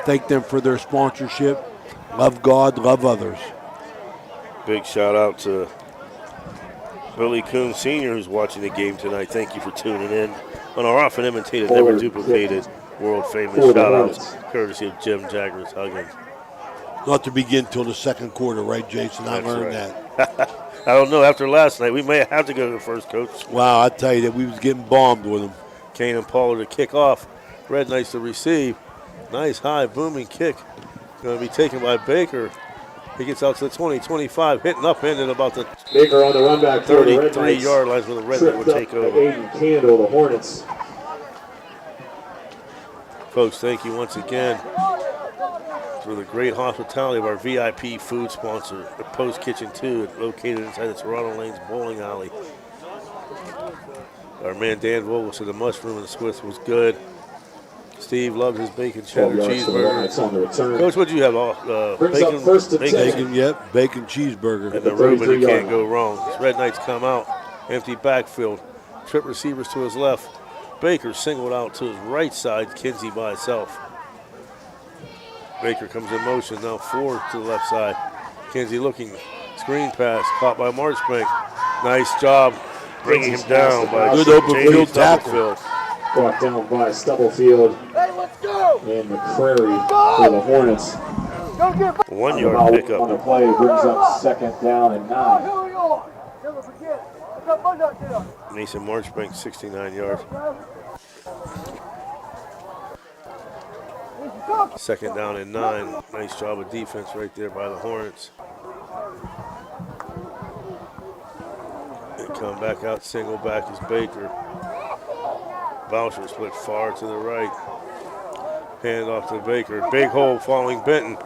Speaker 3: Thank them for their sponsorship. Love God, love others.
Speaker 2: Big shout out to Billy Coon Sr., who's watching the game tonight. Thank you for tuning in on our often imitated, never duplicated, world famous shout outs, courtesy of Jim Jaggers Huggins.
Speaker 3: Not to begin till the second quarter, right, Jason? I learned that.
Speaker 2: I don't know. After last night, we may have to go to the first, Coach.
Speaker 3: Wow, I tell you that we was getting bombed with them.
Speaker 2: Kane and Pollard to kick off. Red Knights to receive. Nice high booming kick. Going to be taken by Baker. He gets out to the 20, 25, hitting upended about the
Speaker 7: Baker on the run back
Speaker 2: 33-yard line where the Red Knight will take over.
Speaker 7: Aiden Candle, the Hornets.
Speaker 2: Folks, thank you once again for the great hospitality of our VIP food sponsor, the Post Kitchen 2, located inside the Toronto Lanes Bowling Alley. Our man Dan Vogel said the mushroom and the Swiss was good. Steve loved his bacon cheddar cheeseburger. Coach, what'd you have?
Speaker 3: Bacon, yep, bacon cheeseburger.
Speaker 2: And the Reuben, you can't go wrong. Red Knights come out, empty backfield, trip receivers to his left. Baker singled out to his right side, Kinsey by himself. Baker comes in motion, now 4 to the left side. Kinsey looking, Screen pass caught by Marchbank. Nice job bringing him down by
Speaker 3: good open field tackle.
Speaker 2: Stubblefield.
Speaker 7: Brought down by Stubblefield and McCrary for the Hornets.
Speaker 2: 1 yard pickup.
Speaker 7: On the play brings up 2nd down and 9.
Speaker 2: Mason Marchbank, 69 yards. 2nd down and 9. Nice job of defense right there by the Hornets. They come back out, single back is Baker. Boucher split far to the right. Hand off to Baker. Big hole following Benton.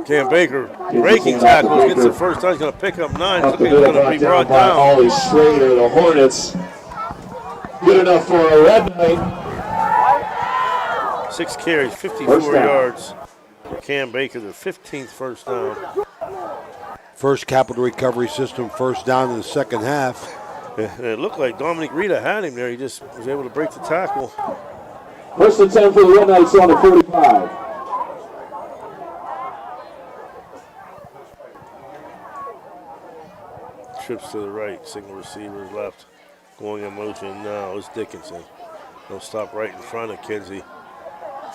Speaker 2: Cam Baker breaking tackles, gets the first time. He's going to pick up 9. He's going to be brought down.
Speaker 7: Ollie Schrader, the Hornets. Good enough for a red knight.
Speaker 2: 6 carries, 54 yards. Cam Baker, the 15th first down.
Speaker 3: First Capital Recovery System first down in the second half.
Speaker 2: It looked like Dominic Rita had him there. He just was able to break the tackle.
Speaker 7: 1st and 10 for the Red Knights on the 45.
Speaker 2: Trips to the right, single receivers left. Going in motion now is Dickinson. He'll stop right in front of Kinsey.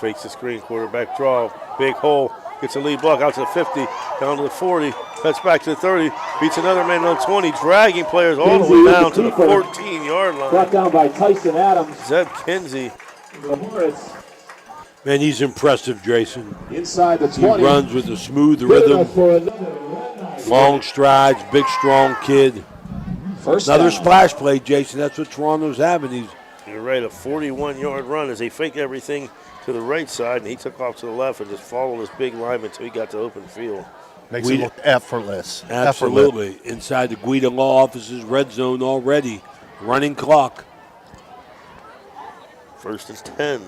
Speaker 2: Fakes the screen, quarterback draw. Big hole, gets a lead block out to the 50, down to the 40, cuts back to the 30, beats another man on 20, dragging players all the way down to the 14-yard line.
Speaker 7: Brought down by Tyson Adams.
Speaker 2: Zeb Kinsey.
Speaker 7: The Hornets.
Speaker 3: Man, he's impressive, Jason.
Speaker 7: Inside the
Speaker 3: He
Speaker 7: 20.
Speaker 3: runs with a smooth rhythm, long strides, big, strong kid. Another splash play, Jason. That's what Toronto's having.
Speaker 2: You're right, a 41-yard run as they fake everything to the right side, and he took off to the left and just followed this big lineman until he got to open field.
Speaker 4: Makes it look effortless.
Speaker 3: Absolutely. Inside the Guida Law Office's red zone already. Running clock.
Speaker 2: 1st and 10.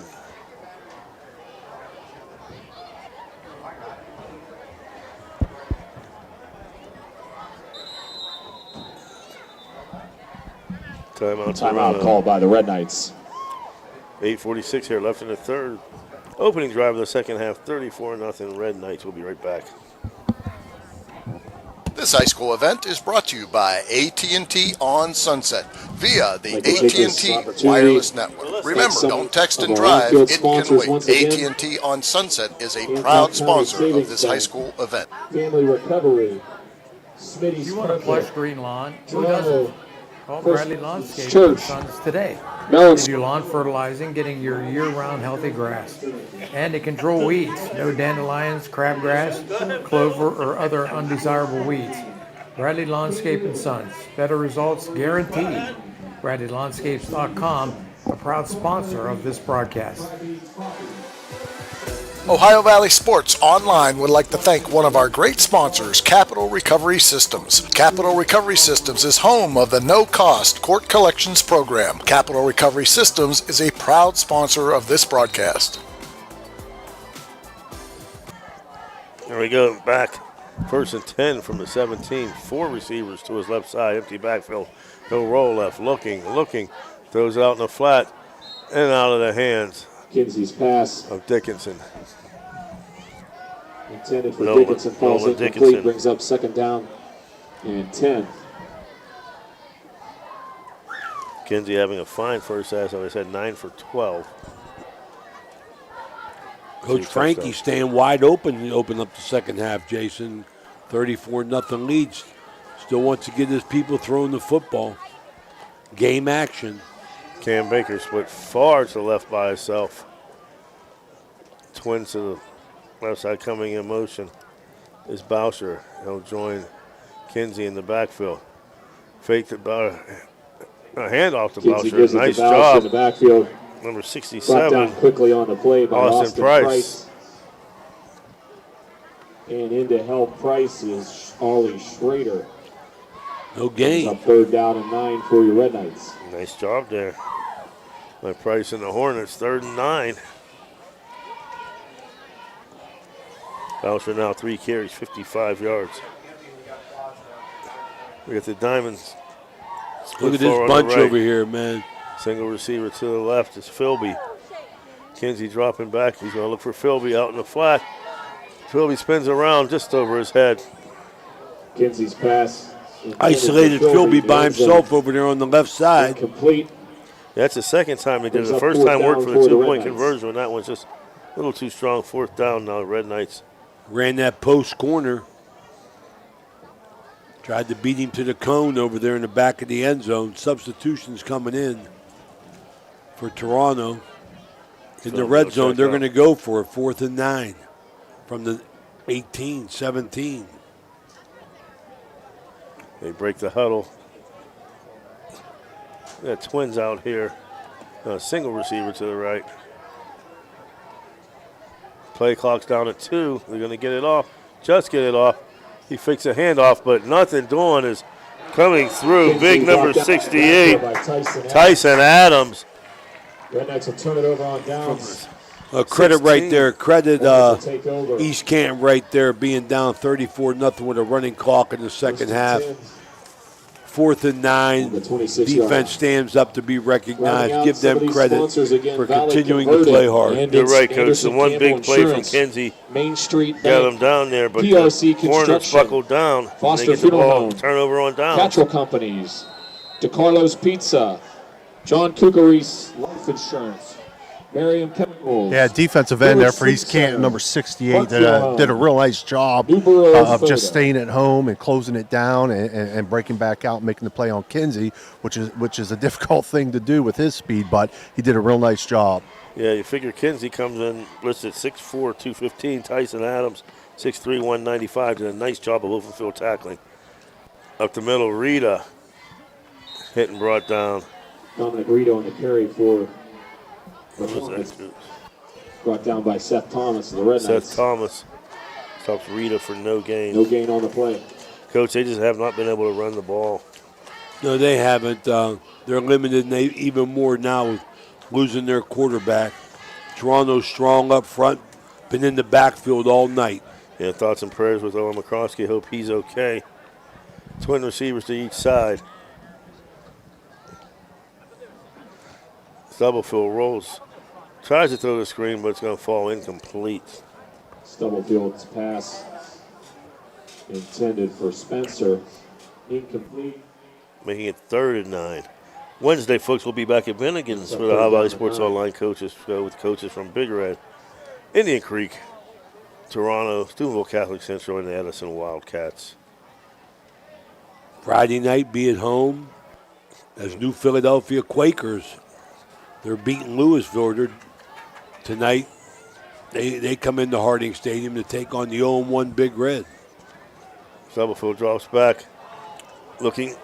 Speaker 7: Timeout called by the Red Knights.
Speaker 2: 8:46 here left in the third. Opening drive of the second half, 34-0 Red Knights. We'll be right back.
Speaker 8: This high school event is brought to you by AT&T on Sunset via the AT&T Wireless Network. Remember, don't text and drive, it can wait. AT&T on Sunset is a proud sponsor of this high school event.
Speaker 7: Family Recovery. Smitty's
Speaker 18: You want a plush green lawn? Who doesn't? Call Bradley Landscape
Speaker 7: Church.
Speaker 18: Sons today.
Speaker 7: Melons.
Speaker 18: They do lawn fertilizing, getting your year-round healthy grass. And they control weeds. No dandelions, crabgrass, clover, or other undesirable weeds. Bradley Landscape and Sons. Better results guaranteed. BradleyLandscapes.com, a proud sponsor of this broadcast.
Speaker 8: Ohio Valley Sports Online would like to thank one of our great sponsors, Capital Recovery Systems. Capital Recovery Systems is home of the no-cost court collections program. Capital Recovery Systems is a proud sponsor of this broadcast.
Speaker 2: There we go, back. 1st and 10 from the 17. 4 receivers to his left side, empty backfield. No roll left, looking, throws it out in the flat and out of the hands
Speaker 7: Kinsey's pass
Speaker 2: of Dickinson.
Speaker 7: Intended for Dickinson, falls incomplete, brings up 2nd down and 10.
Speaker 2: Kinsey having a fine first half, as I said, 9 for 12.
Speaker 3: Coach Frankie staying wide open to open up the second half, Jason. 34-0 leads. Still wants to get his people throwing the football. Game action.
Speaker 2: Cam Baker split far to the left by himself. Twins to the left side coming in motion is Boucher. He'll join Kinsey in the backfield. Faked it, a handoff to Boucher. Nice job.
Speaker 7: In the backfield.
Speaker 2: Number 67.
Speaker 7: Brought down quickly on the play by Austin Price. And in to help Price is Ollie Schrader.
Speaker 3: No gain.
Speaker 7: Up 3rd down and 9 for your Red Knights.
Speaker 2: Nice job there by Price and the Hornets. 3rd and 9. Boucher now 3 carries, 55 yards. We got the Diamonds.
Speaker 3: Look at this bunch over here, man.
Speaker 2: Single receiver to the left is Philby. Kinsey dropping back. He's going to look for Philby out in the flat. Philby spins around just over his head.
Speaker 7: Kinsey's pass.
Speaker 3: Isolated Philby by himself over there on the left side.
Speaker 7: Complete.
Speaker 2: That's the second time they did it. The first time worked for the 2-point conversion, and that one's just a little too strong. Fourth down now, Red Knights.
Speaker 3: Ran that post corner. Tried to beat him to the cone over there in the back of the end zone. Substitutions coming in for Toronto. In the red zone, they're going to go for a 4th and 9 from the 18, 17.
Speaker 2: They break the huddle. Got twins out here. Single receiver to the right. Play clock's down at 2. They're going to get it off. Just get it off. He fakes a handoff, but nothing doing is coming through. Big number 68, Tyson Adams.
Speaker 7: Red Knights will turn it over on downs.
Speaker 3: Credit right there. Credit East Canton right there being down 34-0 with a running clock in the second half. 4th and 9. Defense stands up to be recognized. Give them credit for continuing to play hard.
Speaker 2: You're right, Coach. The one big play from Kinsey
Speaker 7: Main Street
Speaker 2: got them down there, but
Speaker 7: PRC
Speaker 2: the corners
Speaker 7: Construction,
Speaker 2: buckled down.
Speaker 7: Foster
Speaker 2: They get the
Speaker 7: Funeral
Speaker 2: ball,
Speaker 7: Home,
Speaker 2: turnover on down.
Speaker 7: Cattrall Companies, DeCarlo's Pizza, John Kukaris Life Insurance, Merriam Chemicals.
Speaker 4: Yeah, defensive end there for East Canton, number 68, did a real nice job of just staying at home and closing it down and breaking back out and making the play on Kinsey, which is a difficult thing to do with his speed, but he did a real nice job.
Speaker 2: Yeah, you figure Kinsey comes in listed 6'4", 215. Tyson Adams, 6'3", 195. Did a nice job of open field tackling. Up the middle, Rita hit and brought down.
Speaker 7: Dominic Rita on the carry for brought down by Seth Thomas of the Red Knights.
Speaker 2: Seth Thomas stops Rita for no gain.
Speaker 7: No gain on the play.
Speaker 2: Coach, they just have not been able to run the ball.
Speaker 3: No, they haven't. They're limited even more now with losing their quarterback. Toronto's strong up front, been in the backfield all night.
Speaker 2: Yeah, thoughts and prayers with Owen McCroskey. Hope he's okay. Twin receivers to each side. Stubblefield rolls. Tries to throw the screen, but it's going to fall incomplete.
Speaker 7: Stubblefield's pass intended for Spencer. Incomplete.
Speaker 2: Making it 3rd and 9. Wednesday, folks, we'll be back at Bennigan's for the Ohio Valley Sports Online coaches with coaches from Big Red, Indian Creek, Toronto, Steubenville Catholic Central, and the Edison Wildcats.
Speaker 3: Friday night, be at home as New Philadelphia Quakers. They're beating Louisville tonight. They come into Harding Stadium to take on the 0-1 Big Red.
Speaker 2: Stubblefield drops back, looking,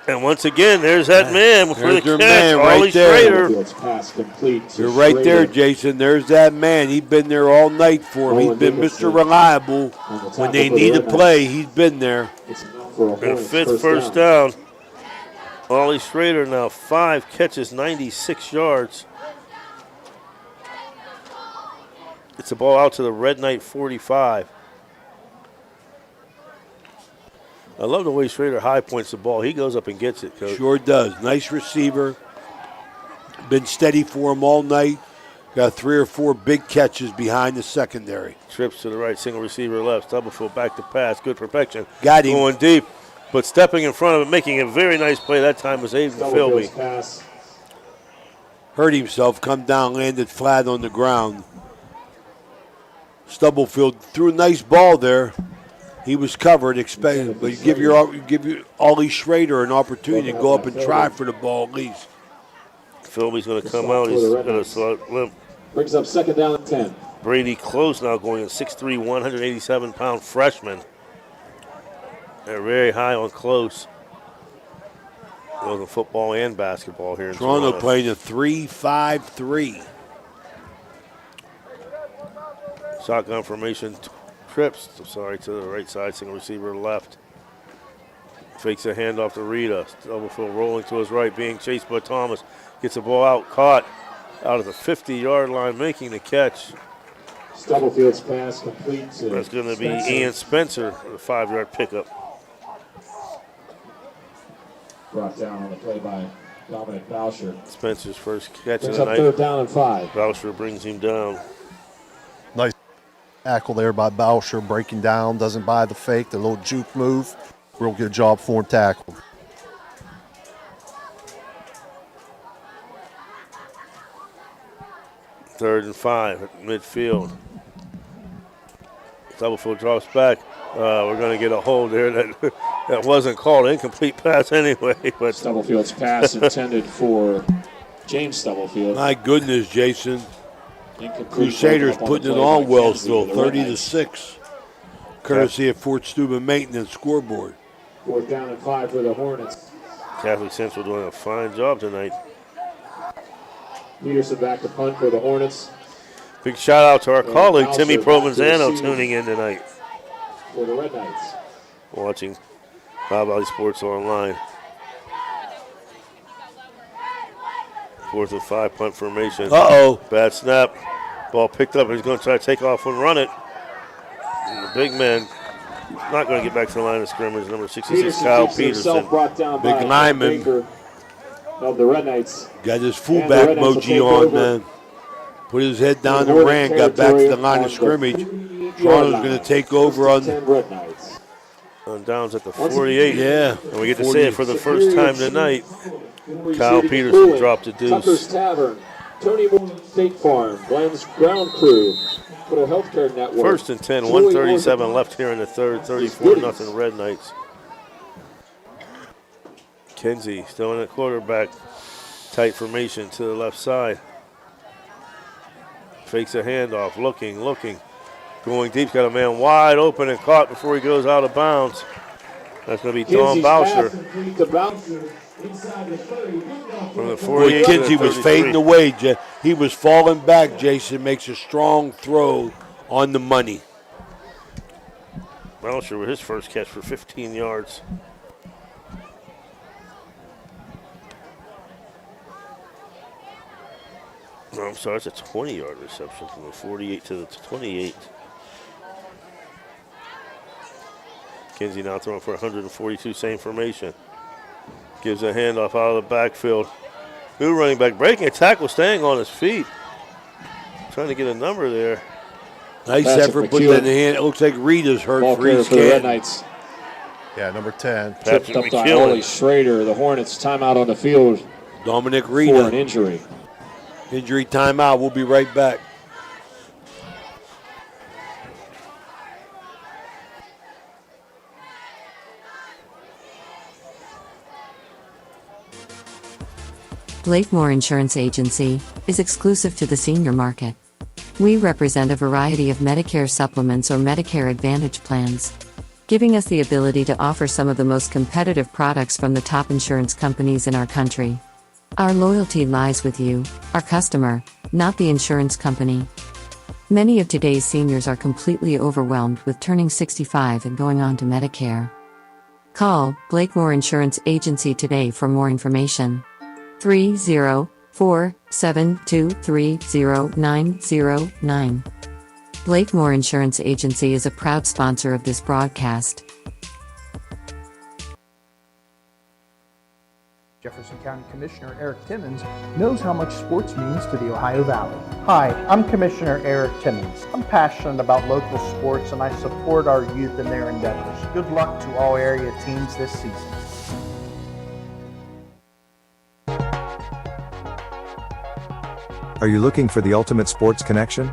Speaker 2: and once again, there's that man for the catch.
Speaker 3: Man right there. You're right there, Jason. There's that man. He's been there all night for him. He's been Mr. Reliable. When they need a play, he's been there.
Speaker 2: And 5th first down. Ollie Schrader now 5 catches, 96 yards. It's a ball out to the Red Knight 45. I love the way Schrader high points the ball. He goes up and gets it, Coach.
Speaker 3: Sure does. Nice receiver. Been steady for him all night. Got 3 or 4 big catches behind the secondary.
Speaker 2: Trips to the right, single receiver left. Stubblefield back to pass. Good protection.
Speaker 3: Got him.
Speaker 2: Going deep, but stepping in front of it, making a very nice play. That time was Aiden Philby.
Speaker 3: Hurt himself, come down, landed flat on the ground. Stubblefield threw a nice ball there. He was covered, but you give your Ollie Schrader an opportunity to go up and try for the ball at least.
Speaker 2: Philby's going to come out. He's got a slight limp.
Speaker 7: Brings up 2nd down and 10.
Speaker 2: Brady Close now going at 6'3", 187-pound freshman. They're very high on Close. Both football and basketball here in
Speaker 3: Toronto playing a 3-5-3.
Speaker 2: Shotgun formation. Trips, to the right side, single receiver left. Fakes a handoff to Rita. Stubblefield rolling to his right, being chased by Thomas. Gets the ball out, caught out of the 50-yard line, making the catch.
Speaker 7: Stubblefield's pass complete.
Speaker 2: That's going to be Ian Spencer, a 5-yard pickup.
Speaker 7: Brought down on the play by Dominic Boucher.
Speaker 2: Spencer's first catch of
Speaker 7: Brings
Speaker 2: the
Speaker 7: up
Speaker 2: night.
Speaker 7: 3rd down and 5.
Speaker 2: Boucher brings him down.
Speaker 4: Nice Tackle there by Boucher, breaking down, doesn't buy the fake, the little juke move. Real good job for him tackled.
Speaker 2: Third and 5 at midfield. Stubblefield drops back. We're going to get a hold there that wasn't called. Incomplete pass anyway. But
Speaker 7: Stubblefield's pass intended for James Stubblefield.
Speaker 3: My goodness, Jason.
Speaker 7: Incomplete.
Speaker 3: Crusaders
Speaker 7: Broken up
Speaker 3: putting it
Speaker 7: the play
Speaker 3: on
Speaker 7: by
Speaker 3: Wellsville,
Speaker 7: Kenzie for the Red
Speaker 3: 30-6. Courtesy of Fort Steuben Maintenance scoreboard.
Speaker 7: 4th down and 5 for the Hornets.
Speaker 2: Catholic Central doing a fine job tonight.
Speaker 7: Peterson back to punt for the Hornets.
Speaker 2: Big shout out to our colleague
Speaker 7: Bowser
Speaker 2: Timmy
Speaker 7: back to
Speaker 2: Provenzano
Speaker 7: receive
Speaker 2: tuning in tonight.
Speaker 7: For the Red Knights.
Speaker 2: Watching Bob Valley Sports Online. 4th and 5 punt formation.
Speaker 3: Uh-oh.
Speaker 2: Bad snap. Ball picked up. He's going to try to take off and run it. And the big man not going to get back to the line of scrimmage. Number 66, Kyle Peterson.
Speaker 7: Brought down
Speaker 3: Big
Speaker 7: by
Speaker 3: lineman.
Speaker 7: Baker of the Red Knights.
Speaker 3: Got his
Speaker 7: And
Speaker 3: fullback
Speaker 7: the Red Knights will
Speaker 3: emoji
Speaker 7: take
Speaker 3: on,
Speaker 7: over
Speaker 3: man. Put his head down
Speaker 7: the
Speaker 3: and
Speaker 7: Hornet
Speaker 3: ran, got back to the
Speaker 7: territory
Speaker 3: line
Speaker 7: on
Speaker 3: of
Speaker 7: the
Speaker 3: scrimmage.
Speaker 7: 3-yard
Speaker 3: Toronto's
Speaker 7: line.
Speaker 3: going to take over on
Speaker 7: 10 Red Knights.
Speaker 2: On downs at the 48.
Speaker 3: Yeah.
Speaker 2: And we get to say it for the first time tonight. Kyle
Speaker 7: Receiving
Speaker 2: Peterson
Speaker 7: Cooling,
Speaker 2: dropped a deuce.
Speaker 7: Tucker's Tavern, Tony Moore State Farm, Glenn's Ground Crew, Little Healthcare Network.
Speaker 2: First and 10,
Speaker 7: Joey
Speaker 2: 137
Speaker 7: Ortho-
Speaker 2: left here in the third, 34-0 Red Knights. Kenzie still in the quarterback. Tight formation to the left side. Fakes a handoff, looking. Going deep, got a man wide open and caught before he goes out of bounds. That's going to be Don
Speaker 7: Kenzie's
Speaker 2: Boucher
Speaker 7: pass complete to Boucher inside the 30.
Speaker 2: from the
Speaker 3: Boy,
Speaker 2: 48 to the
Speaker 3: Kinsey was
Speaker 2: 33.
Speaker 3: fading away. He was falling back, Jason. Makes a strong throw on the money.
Speaker 2: Boucher with his first catch for 15 yards. No, I'm sorry, it's a 20-yard reception from the 48 to the 28. Kinsey now throwing for 142, same formation. Gives a handoff out of the backfield. New running back breaking a tackle, staying on his feet. Trying to get a number there.
Speaker 3: Nice
Speaker 7: Patrick
Speaker 3: effort, put that in the
Speaker 7: McEwen.
Speaker 3: hand. It looks like Rita's hurt
Speaker 7: Ball
Speaker 3: for
Speaker 7: carrier
Speaker 3: his
Speaker 7: for the Red
Speaker 3: kid.
Speaker 7: Knights.
Speaker 4: Yeah, number 10.
Speaker 7: Tripped
Speaker 2: Patrick
Speaker 7: up by Ollie
Speaker 2: McEwen.
Speaker 7: Schrader. The Hornets timeout on the field
Speaker 3: Dominic
Speaker 7: for an
Speaker 3: Rita.
Speaker 7: injury.
Speaker 3: Injury timeout. We'll be right back.
Speaker 5: Blakemore Insurance Agency is exclusive to the senior market. We represent a variety of Medicare supplements or Medicare Advantage plans, giving us the ability to offer some of the most competitive products from the top insurance companies in our country. Our loyalty lies with you, our customer, not the insurance company. Many of today's seniors are completely overwhelmed with turning 65 and going on to Medicare. Call Blakemore Insurance Agency today for more information. 304-723-0909. Blakemore Insurance Agency is a proud sponsor of this broadcast.
Speaker 19: Jefferson County Commissioner Eric Timmons knows how much sports means to the Ohio Valley. Hi, I'm Commissioner Eric Timmons. I'm passionate about local sports and I support our youth in their endeavors. Good luck to all area teams this season.
Speaker 12: Are you looking for the ultimate sports connection?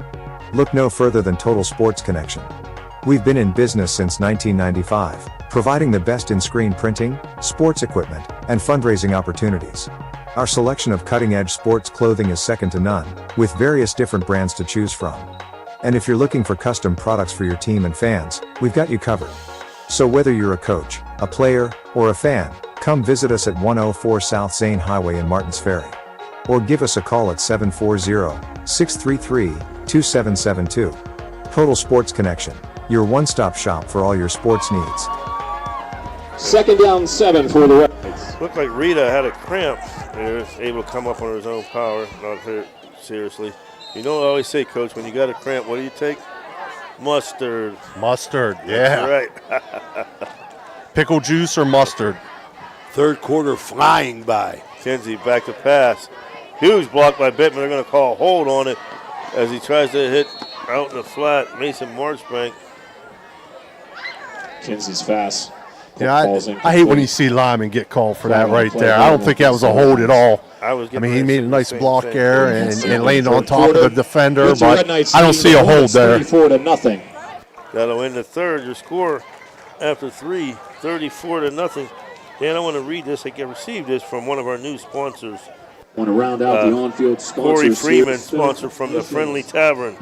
Speaker 12: Look no further than Total Sports Connection. We've been in business since 1995, providing the best in screen printing, sports equipment, and fundraising opportunities. Our selection of cutting-edge sports clothing is second to none, with various different brands to choose from. And if you're looking for custom products for your team and fans, we've got you covered. So whether you're a coach, a player, or a fan, come visit us at 104 South Zane Highway in Martins Ferry. Or give us a call at 740-633-2772. Total Sports Connection, your one-stop shop for all your sports needs.
Speaker 7: 2nd down 7 for the Red Knights.
Speaker 2: Looked like Rita had a cramp. He was able to come up on his own power, not hurt seriously. You know what I always say, Coach, when you got a cramp, what do you take? Mustard.
Speaker 4: Mustard, yeah.
Speaker 2: Right.
Speaker 4: Pickle juice or mustard.
Speaker 3: Third quarter flying by.
Speaker 2: Kenzie back to pass. Huge block by Bittman. They're going to call a hold on it as he tries to hit out in the flat. Mason Marchbank.
Speaker 7: Kinsey's fast.
Speaker 4: Yeah, I hate when you see Lyman get called for that right there. I don't think that was a hold at all. I mean, he made a nice block there and landed on top of the defender, but I don't see a hold there.
Speaker 7: 34-0.
Speaker 2: That'll end the third. Your score after 3, 34-0. Dan, I want to read this. I received this from one of our new sponsors.
Speaker 7: Want to round out the on-field sponsors.
Speaker 2: Corey Freeman, sponsor from the Friendly Tavern.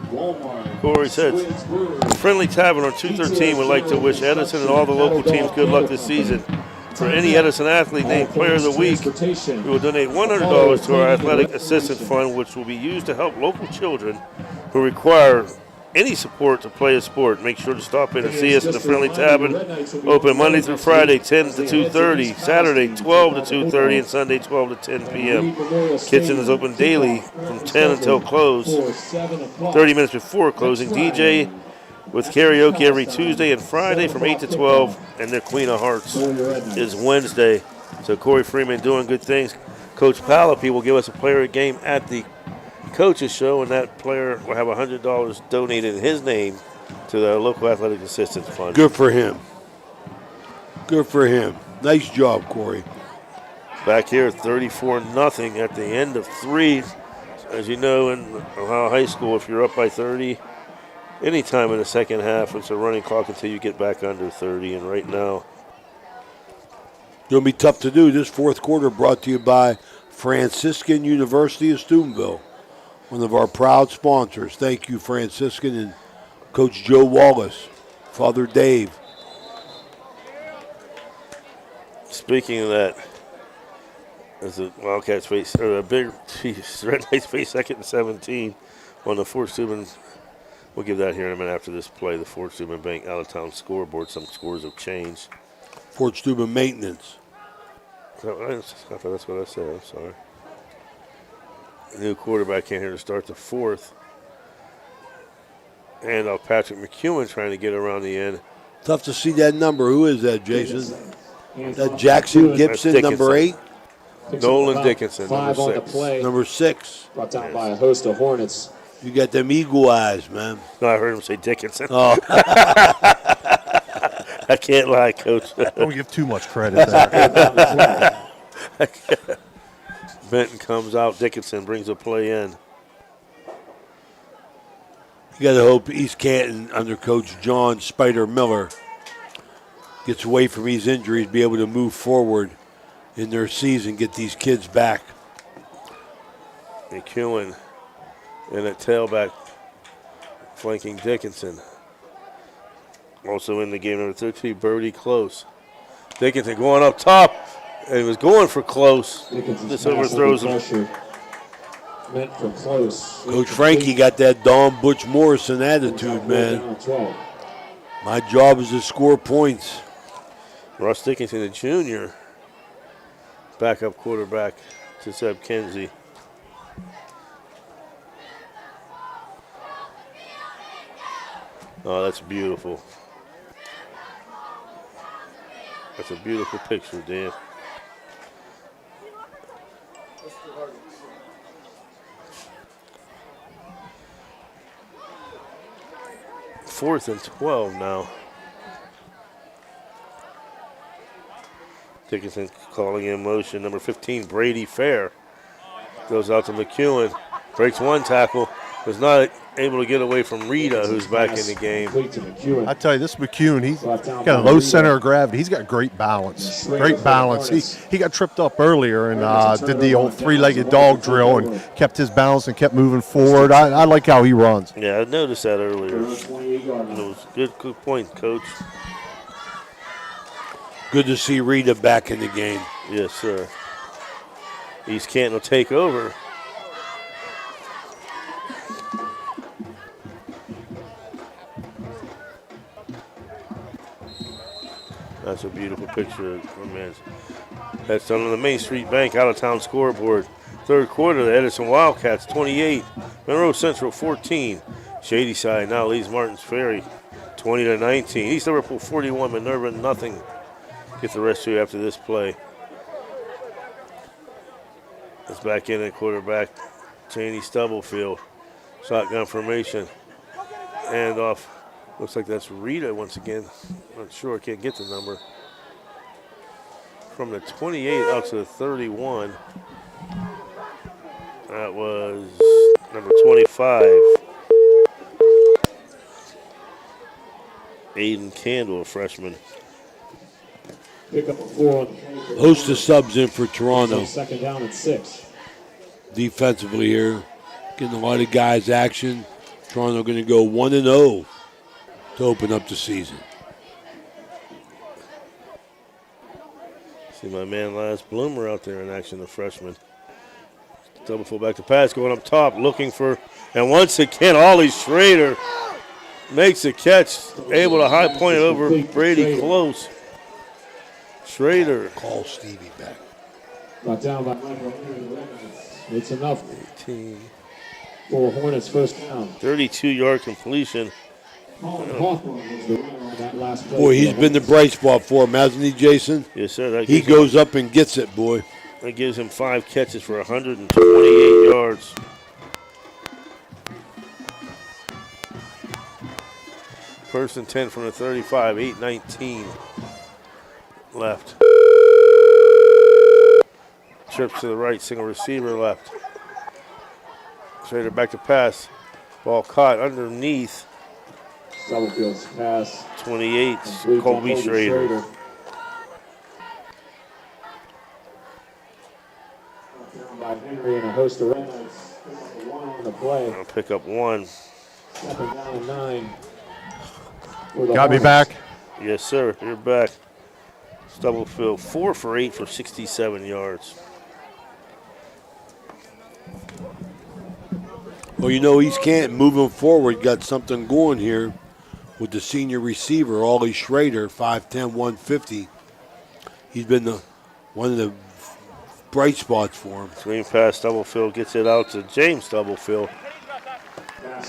Speaker 2: Corey says, the Friendly Tavern on 213 would like to wish Edison and all the local teams good luck this season. For any Edison athlete named Player of the Week, we will donate $100 to our Athletic Assistance Fund, which will be used to help local children who require any support to play a sport. Make sure to stop in and see us at the Friendly Tavern. Open Monday through Friday, 10 to 2:30, Saturday, 12 to 2:30, and Sunday, 12 to 10 p.m. Kitchen is open daily from 10 until close. 30 minutes before closing, DJ with karaoke every Tuesday and Friday from 8 to 12, and their Queen of Hearts is Wednesday. So Corey Freeman doing good things. Coach Palapi will give us a player game at the coaches show, and that player will have $100 donated in his name to the local athletic assistance fund.
Speaker 3: Good for him. Good for him. Nice job, Corey.
Speaker 2: Back here, 34-0 at the end of 3. As you know, in Ohio High School, if you're up by 30, anytime in the second half, it's a running clock until you get back under 30. And right now,
Speaker 3: Going to be tough to do. This fourth quarter brought to you by Franciscan University of Steubenville, one of our proud sponsors. Thank you, Franciscan, and Coach Joe Wallace, Father Dave.
Speaker 2: Speaking of that, as a Wildcats face, or a big Red Knights face second and 17 on the Fort Steuben. We'll give that here in a minute after this play. The Fort Steuben Bank out-of-town scoreboard. Some scores have changed.
Speaker 3: Fort Steuben maintenance.
Speaker 2: That's what I said. I'm sorry. New quarterback in here to start the fourth. And Patrick McEwen trying to get around the end.
Speaker 3: Tough to see that number. Who is that, Jason? That Jackson Gibson, number 8?
Speaker 2: Nolan Dickinson, number 6.
Speaker 7: On the play.
Speaker 3: Number 6.
Speaker 7: Brought down by a host of Hornets.
Speaker 3: You got them eagle eyes, man.
Speaker 2: No, I heard him say Dickinson.
Speaker 3: Oh.
Speaker 2: I can't lie, Coach.
Speaker 4: Don't give too much credit there.
Speaker 2: Benton comes out. Dickinson brings a play in.
Speaker 3: You got to hope East Canton, under Coach John Spider Miller, gets away from these injuries, be able to move forward in their season, get these kids back.
Speaker 2: McEwen and a tailback flanking Dickinson. Also in the game, number 13, Birdie Close. Dickinson going up top, and he was going for Close. This overthrows him.
Speaker 7: Meant for Close.
Speaker 3: Coach Frankie got that Don Butch Morrison attitude, man. My job is to score points.
Speaker 2: Ross Dickinson, the junior, backup quarterback to Seb Kinsey. Oh, that's beautiful. That's a beautiful picture, Dan. Fourth and 12 now. Dickinson calling in motion. Number 15, Brady Fair. Goes out to McEwen. Breaks one tackle. Was not able to get away from Rita, who's back in the game.
Speaker 4: I tell you, this McEwen, he's got a low center of gravity. He's got great balance. Great balance. He got tripped up earlier and did the old three-legged dog drill and kept his balance and kept moving forward. I like how he runs.
Speaker 2: Yeah, I noticed that earlier. It was good point, Coach.
Speaker 3: Good to see Rita back in the game.
Speaker 2: Yes, sir. East Canton will take over. That's a beautiful picture, man. That's done on the Main Street Bank out-of-town scoreboard. Third quarter, the Edison Wildcats 28, Monroe Central 14. Shady Side now leads Martins Ferry 20-19. East Liverpool 41, Minerva nothing. Get the rest two after this play. It's back in at quarterback, Cheney Stubblefield. Shotgun formation. And off. Looks like that's Rita once again. Not sure. I can't get the number. From the 28 out to the 31. That was number 25. Aiden Candle, a freshman.
Speaker 7: Pick up a 4 on the
Speaker 3: Host of subs in for Toronto.
Speaker 7: second down and 6.
Speaker 3: Defensively here, getting a lot of guys action. Toronto going to go 1-0 to open up the season.
Speaker 2: See my man Laz Bloomer out there in action, the freshman. Double fullback to pass, going up top, looking for, and once again, Ollie Schrader makes a catch, able to high point it over Brady Close. Schrader.
Speaker 3: Call Stevie back.
Speaker 7: Brought down by Michael. It's enough
Speaker 2: 18.
Speaker 7: for Hornets first down.
Speaker 2: 32-yard completion.
Speaker 7: Colin Hawthorne was the runner on that last play.
Speaker 3: Boy, he's been the bright spot for him, hasn't he, Jason?
Speaker 2: Yes, sir.
Speaker 3: He goes up and gets it, boy.
Speaker 2: That gives him 5 catches for 128 yards. First and 10 from the 35, 8:19 left. Trips to the right, single receiver left. Schrader back to pass. Ball caught underneath.
Speaker 7: Summerfield's pass.
Speaker 2: 28, Colby Schrader.
Speaker 7: By Henry and a host of Redknights. One on the play.
Speaker 2: I'll pick up 1.
Speaker 7: Second down and 9.
Speaker 4: Got me back.
Speaker 2: Yes, sir. You're back. Stubblefield 4 for 8 for 67 yards.
Speaker 3: Well, you know, East Canton moving forward got something going here with the senior receiver, Ollie Schrader, 5'10", 150. He's been one of the bright spots for him.
Speaker 2: Screen pass, Stubblefield gets it out to James Stubblefield.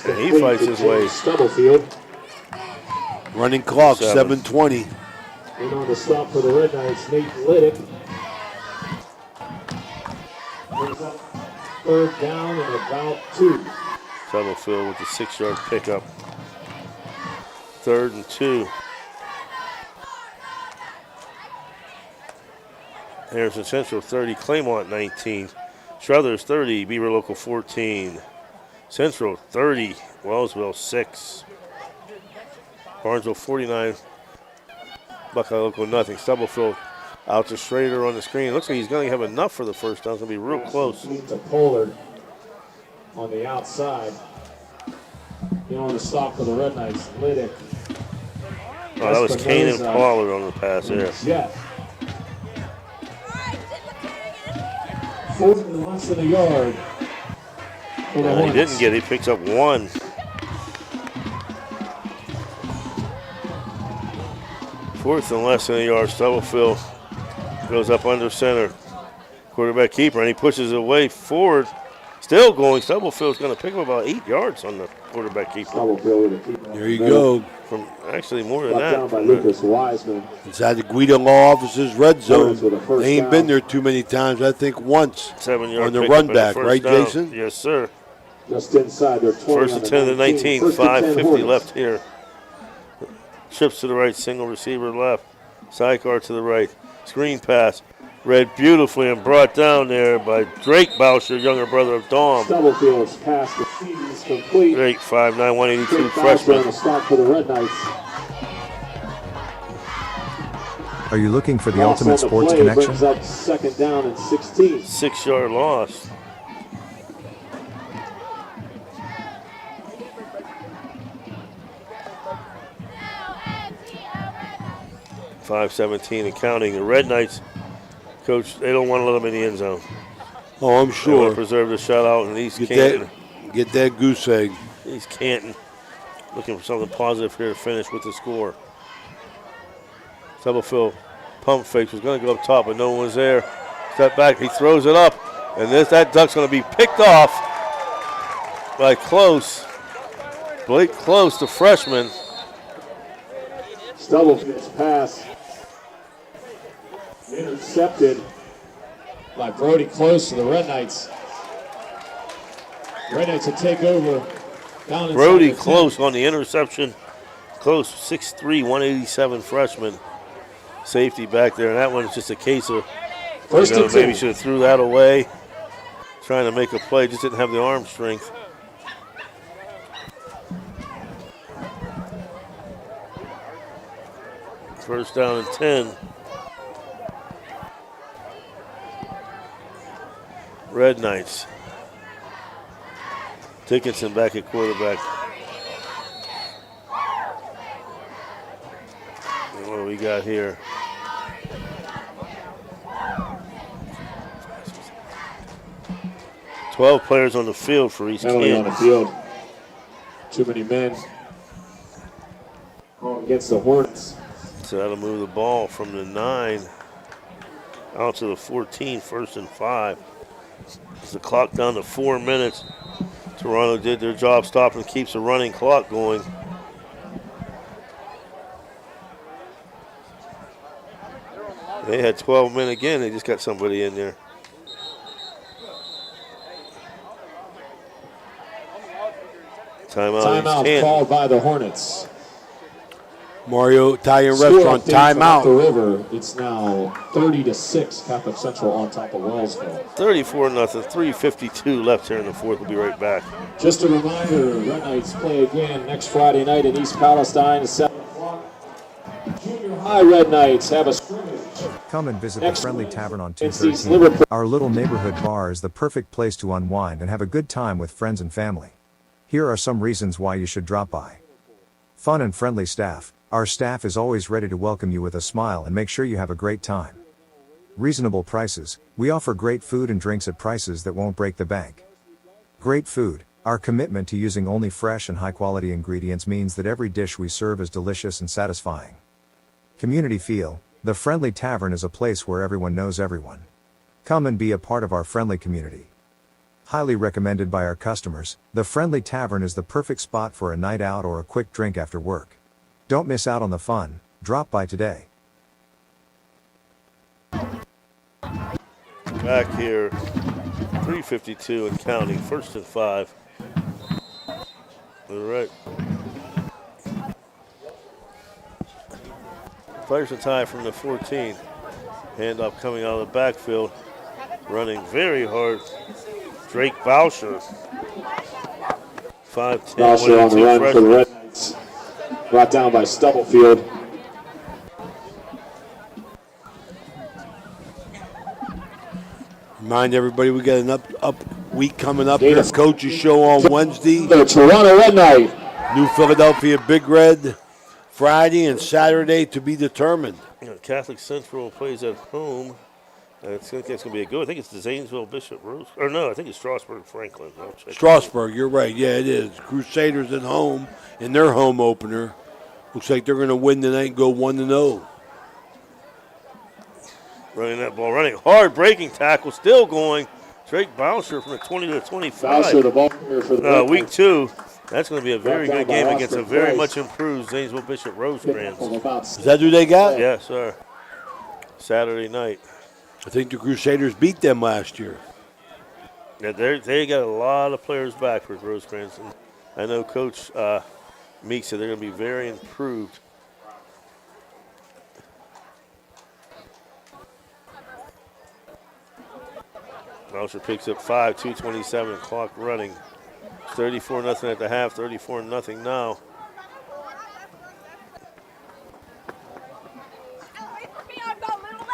Speaker 2: And he fights his way.
Speaker 7: Stubblefield.
Speaker 3: Running clock, 7:20.
Speaker 7: In on the stop for the Red Knights, Nate Liddick. Brings up third down and about 2.
Speaker 2: Stubblefield with the 6-yard pickup. 3rd and 2. Harrison Central 30, Claymont 19. Struthers 30, Beaver Local 14. Central 30, Wellsville 6. Barnesville 49, Buckeye Local nothing. Stubblefield out to Schrader on the screen. Looks like he's going to have enough for the first down. It's going to be real close.
Speaker 7: To Pollard on the outside. You know, on the stop for the Red Knights, Liddick.
Speaker 2: Oh, that was Kanan Pollard on the pass there.
Speaker 7: Jet. 4th and less than a yard. For the
Speaker 2: He didn't get it. He picks up 1. Fourth and less than a yard. Stubblefield goes up under center. Quarterback keeper, and he pushes it away forward. Still going. Stubblefield's going to pick up about 8 yards on the quarterback keeper.
Speaker 3: There you go.
Speaker 2: From actually more than
Speaker 7: Brought
Speaker 2: that.
Speaker 7: down by Lucas Wiseman.
Speaker 3: Inside the Guido Law Office's red zone.
Speaker 7: Hornets with a first
Speaker 3: They ain't
Speaker 7: down.
Speaker 3: been there too many times. I think once
Speaker 2: 7-yard
Speaker 3: on the
Speaker 2: pickup
Speaker 3: run
Speaker 2: and a
Speaker 3: back,
Speaker 2: first
Speaker 3: right,
Speaker 2: down.
Speaker 3: Jason?
Speaker 2: Yes, sir.
Speaker 7: Just inside their 20.
Speaker 2: First
Speaker 7: on
Speaker 2: and
Speaker 7: the
Speaker 2: 10 to 19,
Speaker 7: First and 10
Speaker 2: 5:50
Speaker 7: Hornets.
Speaker 2: left here. Trips to the right, single receiver left. Sidecar to the right. Screen pass. Read beautifully and brought down there by Drake Boucher, younger brother of Dawn.
Speaker 7: Stubblefield's pass to Stevens is complete.
Speaker 2: Drake, 5'9", 182,
Speaker 7: Drake Boucher on
Speaker 2: freshman.
Speaker 7: the stop for the Red Knights.
Speaker 12: Are you looking for the
Speaker 7: Loss
Speaker 12: ultimate
Speaker 7: on the
Speaker 12: sports
Speaker 7: play
Speaker 12: connection?
Speaker 7: brings up second down and 16.
Speaker 2: 6-yard loss. .517 and counting. The Red Knights, coach, they don't want to let them in the end zone.
Speaker 3: Oh, I'm
Speaker 2: They want
Speaker 3: sure.
Speaker 2: to preserve the shutout in East
Speaker 3: Get
Speaker 2: Canton.
Speaker 3: Get that goose egg.
Speaker 2: East Canton looking for something positive here to finish with the score. Stubblefield pump fakes, was going to go up top, but no one was there. Step back, he throws it up, and that duck's going to be picked off by Close. Blake Close, the freshman.
Speaker 7: Stubblefield's pass intercepted by Brody Close to the Red Knights. Red Knights will take over Down
Speaker 2: Brody
Speaker 7: inside the
Speaker 2: close
Speaker 7: 10.
Speaker 2: on the interception. Close, 6'3", 187 freshman. Safety back there, and that one's just a case of,
Speaker 7: First and
Speaker 2: maybe
Speaker 7: 2.
Speaker 2: should have threw that away. Trying to make a play, just didn't have the arm strength. First down and 10. Red Knights. Dickinson back at quarterback. And what do we got here? "12 players on the field for East
Speaker 7: Penalty on the
Speaker 2: Canton."
Speaker 7: field. Too many men. Going against the Hornets.
Speaker 2: So that'll move the ball from the 9 out to the 14, 1st and 5. As the clock down to 4 minutes. Toronto did their job stopping, keeps the running clock going. They had 12 men again, they just got somebody in there. Timeout, East
Speaker 7: Timeout
Speaker 2: Canton.
Speaker 7: called by the Hornets.
Speaker 3: Mario Italian
Speaker 7: Score
Speaker 3: Restaurant
Speaker 7: update from up the
Speaker 3: timeout.
Speaker 7: river. It's now 30-6. Catholic Central on top of Wellsville.
Speaker 2: 34-0, 3:52 left here in the fourth. We'll be right back.
Speaker 7: Just a reminder, Red Knights play again next Friday night in East Palestine at 7 o'clock. Junior High Red Knights have a scrimmage.
Speaker 12: Come and visit the
Speaker 7: Next
Speaker 12: Friendly
Speaker 7: week,
Speaker 12: Tavern on
Speaker 7: it's East
Speaker 12: 213.
Speaker 7: Liverpool.
Speaker 12: Our little neighborhood bar is the perfect place to unwind and have a good time with friends and family. Here are some reasons why you should drop by. Fun and friendly staff. Our staff is always ready to welcome you with a smile and make sure you have a great time. Reasonable prices. We offer great food and drinks at prices that won't break the bank. Great food. Our commitment to using only fresh and high-quality ingredients means that every dish we serve is delicious and satisfying. Community feel. The Friendly Tavern is a place where everyone knows everyone. Come and be a part of our friendly community. Highly recommended by our customers, the Friendly Tavern is the perfect spot for a night out or a quick drink after work. Don't miss out on the fun. Drop by today.
Speaker 2: Back here, 3:52 and counting, 1st and 5. All right. Players are tied from the 14. Handoff coming out of the backfield, running very hard. Drake Bauscher. 5'10",
Speaker 7: Bauscher on the run for the Red Knights. Brought down by Stubblefield.
Speaker 3: Remind everybody we got an up week coming up here. Coaches show on Wednesday.
Speaker 7: The Toronto Red Knight.
Speaker 3: New Philadelphia Big Red Friday and Saturday to be determined.
Speaker 2: Catholic Central plays at home. I think that's going to be a good. I think it's the Zanesville Bishop Rose. Or no, I think it's Strasburg Franklin. I'll check.
Speaker 3: Strasburg, you're right. Yeah, it is. Crusaders at home in their home opener. Looks like they're going to win tonight and go 1-0.
Speaker 2: Running that ball, running hard, breaking tackle, still going. Drake Bauscher from the 20 to the 25.
Speaker 7: Bauscher, the ball player for the Red
Speaker 2: Week
Speaker 7: Knights.
Speaker 2: 2. That's going to be a very
Speaker 7: Brought
Speaker 2: good
Speaker 7: down
Speaker 2: game
Speaker 7: by
Speaker 2: against a
Speaker 7: Oscar
Speaker 2: very
Speaker 7: Price.
Speaker 2: much improved Zanesville Bishop Rosecrans.
Speaker 3: Is that who they got?
Speaker 2: Yes, sir. Saturday night.
Speaker 3: I think the Crusaders beat them last year.
Speaker 2: Yeah, they got a lot of players back for Rosecrans. And I know Coach Meek said they're going to be very improved. Bauscher picks up 5, 2:27 clock running. 34-0 at the half, 34-0 now.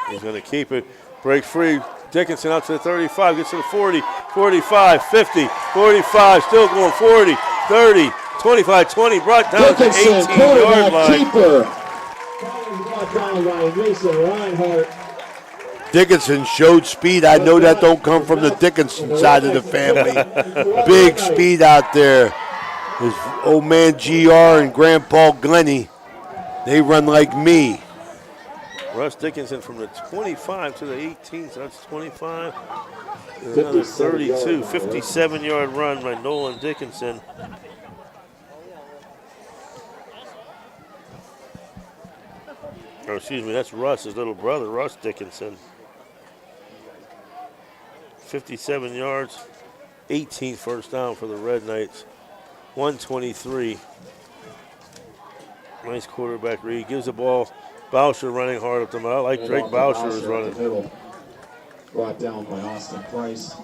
Speaker 2: He's going to keep it. Break free. Dickinson out to the 35, gets to the 40, 45, 50, 45, still going 40, 30, 25, 20, brought down to the
Speaker 7: Dickinson,
Speaker 2: 18-yard line.
Speaker 7: keeper. Brought down by Mason Reinhardt.
Speaker 3: Dickinson showed speed. I know that don't come from the Dickinson side of the family. Big speed out there. His old man GR and Grandpa Glenny, they run like me.
Speaker 2: Russ Dickinson from the 25 to the 18, so that's 25. Another 32, 57-yard run by Nolan Dickinson. Or excuse me, that's Russ, his little brother, Russ Dickinson. 57 yards, 18 first down for the Red Knights. 123. Nice quarterback read. Gives the ball. Boucher running hard up the middle. I like Drake Boucher is running.
Speaker 7: Brought down by Austin Price.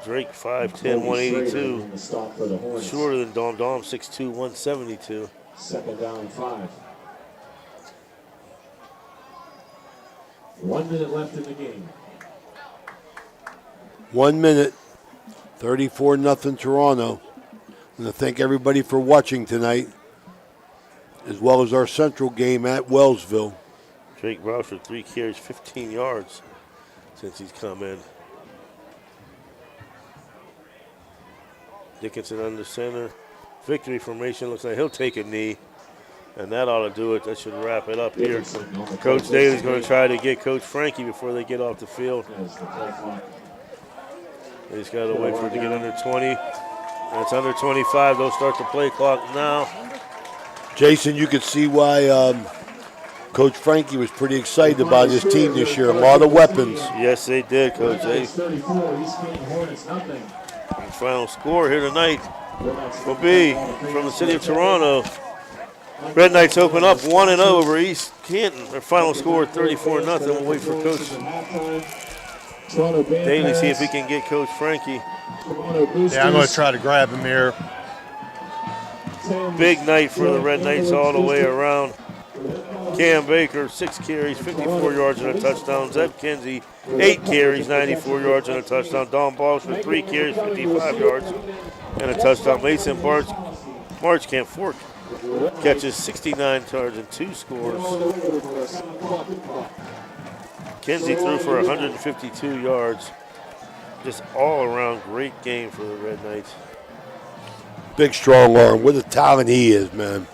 Speaker 2: Drake 5'10", 182. Shorter than Dom. Dom 6'2", 172.
Speaker 7: Second down and 5. 1 minute left in the game.
Speaker 3: 1 minute. 34-0 Toronto. I want to thank everybody for watching tonight, as well as our central game at Wellsville.
Speaker 2: Drake Boucher, 3 carries, 15 yards since he's come in. Dickinson under center. Victory formation. Looks like he'll take a knee, and that ought to do it. That should wrap it up here. Coach Daly's going to try to get Coach Frankie before they get off the field. They just got to wait for it to get under 20. And it's under 25. They'll start the play clock now.
Speaker 3: Jason, you could see why Coach Frankie was pretty excited about his team this year. A lot of weapons.
Speaker 2: Yes, they did, Coach. The final score here tonight will be from the city of Toronto. Red Knights open up 1-0 over East Canton. Their final score 34-0. We'll wait for Coach Daly, see if we can get Coach Frankie.
Speaker 4: Yeah, I'm going to try to grab him here.
Speaker 2: Big night for the Red Knights all the way around. Cam Baker, 6 carries, 54 yards and a touchdown. Zeb Kinsey, 8 carries, 94 yards and a touchdown. Don Bosher, 3 carries, 55 yards and a touchdown. Mason Marchkamp, 4 catches, 69 yards and 2 scores. Kinsey threw for 152 yards. Just all around great game for the Red Knights.
Speaker 3: Big strong arm. What a talent he is, man.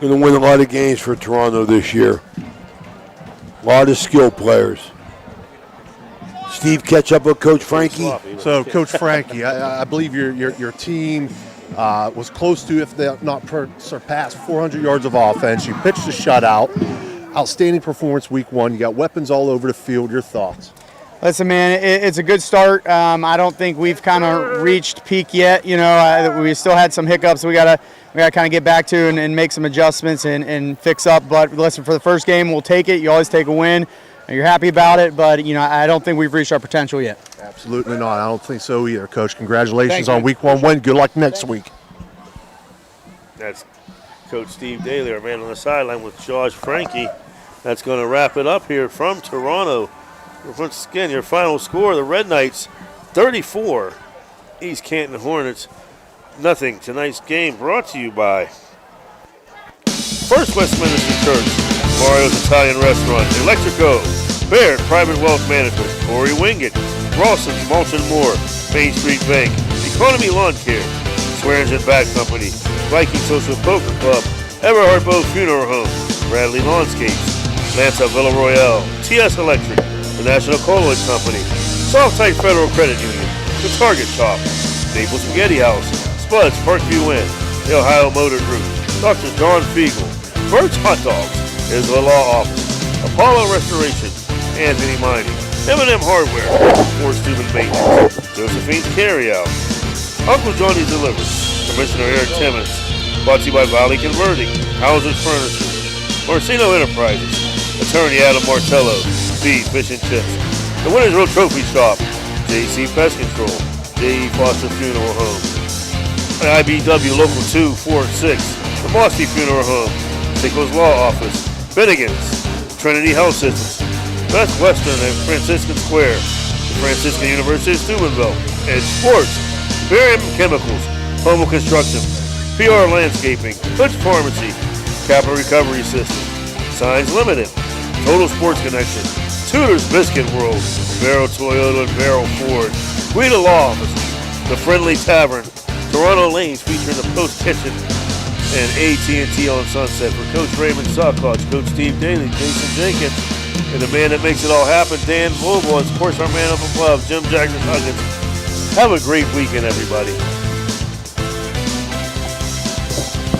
Speaker 3: Going to win a lot of games for Toronto this year. A lot of skill players. Steve, catch up with Coach Frankie.
Speaker 4: So, Coach Frankie, I believe your team was close to, if not surpassed, 400 yards of offense. You pitched a shutout. Outstanding performance week 1. You got weapons all over the field. Your thoughts?
Speaker 6: Listen, man, it's a good start. I don't think we've kind of reached peak yet. You know, we still had some hiccups we gotta kind of get back to and make some adjustments and fix up. But listen, for the first game, we'll take it. You always take a win. You're happy about it, but you know, I don't think we've reached our potential yet.
Speaker 4: Absolutely not. I don't think so either, Coach. Congratulations on week 1 win. Good luck next week.
Speaker 2: That's Coach Steve Daly, our man on the sideline, with Josh Frankie. That's going to wrap it up here from Toronto. Once again, your final score, the Red Knights 34, East Canton Hornets nothing. Tonight's game brought to you by First Westminster Church, Mario's Italian Restaurant, Electrico, Baird Private Wealth Management, Corey Wingate, Rawson's Mulch and More, Main Street Bank, Economy Lawn Care, Swearings and Bat Company, Viking Social Poker Club, Everhard Bow Funeral Home, Bradley Lawnscapes, Lanza Villa Royale, TS Electric, the National Colloid Company, Soft-Tite Federal Credit Union, the Target Shop, Naples Spaghetti House, Spuds Parkview Inn, the Ohio Motor Group, Dr. John Fiegel, Bert's Hot Dogs, Isla Law Office, Apollo Restoration, Anthony Mining, M&M Hardware, Force Tube and Maintenance, Josephine's Carryout, Uncle Johnny's Delivery, Commissioner Eric Timmons, brought to you by Valley Converting, Houses Furniture, Orsino Enterprises, Attorney Adam Martello, Beef, Fish and Chips, the Winners Road Trophy Shop, JC Pest Control, J.E. Foster Funeral Home, and IBW Local 246, the Mossy Funeral Home, Sickles Law Office, Finnegan's, Trinity Health Systems, Best Western and Franciscan Square, the Franciscan University of Steubenville, Edge Sports, Barium Chemicals, Homo Construction, PR Landscaping, Butch Pharmacy, Capital Recovery System, Signs Limited, Total Sports Connection, Tudor's Biscuit World, Barrow Toyota and Barrow Ford, Guida Law Office, The Friendly Tavern, Toronto Lanes featuring the Post Kitchen, and AT&T on Sunset. For Coach Raymond Sawcoach, Coach Steve Daly, Jason Jenkins, and the man that makes it all happen, Dan Vogel, and of course our man up above, Jim Jackson Huggins. Have a great weekend, everybody.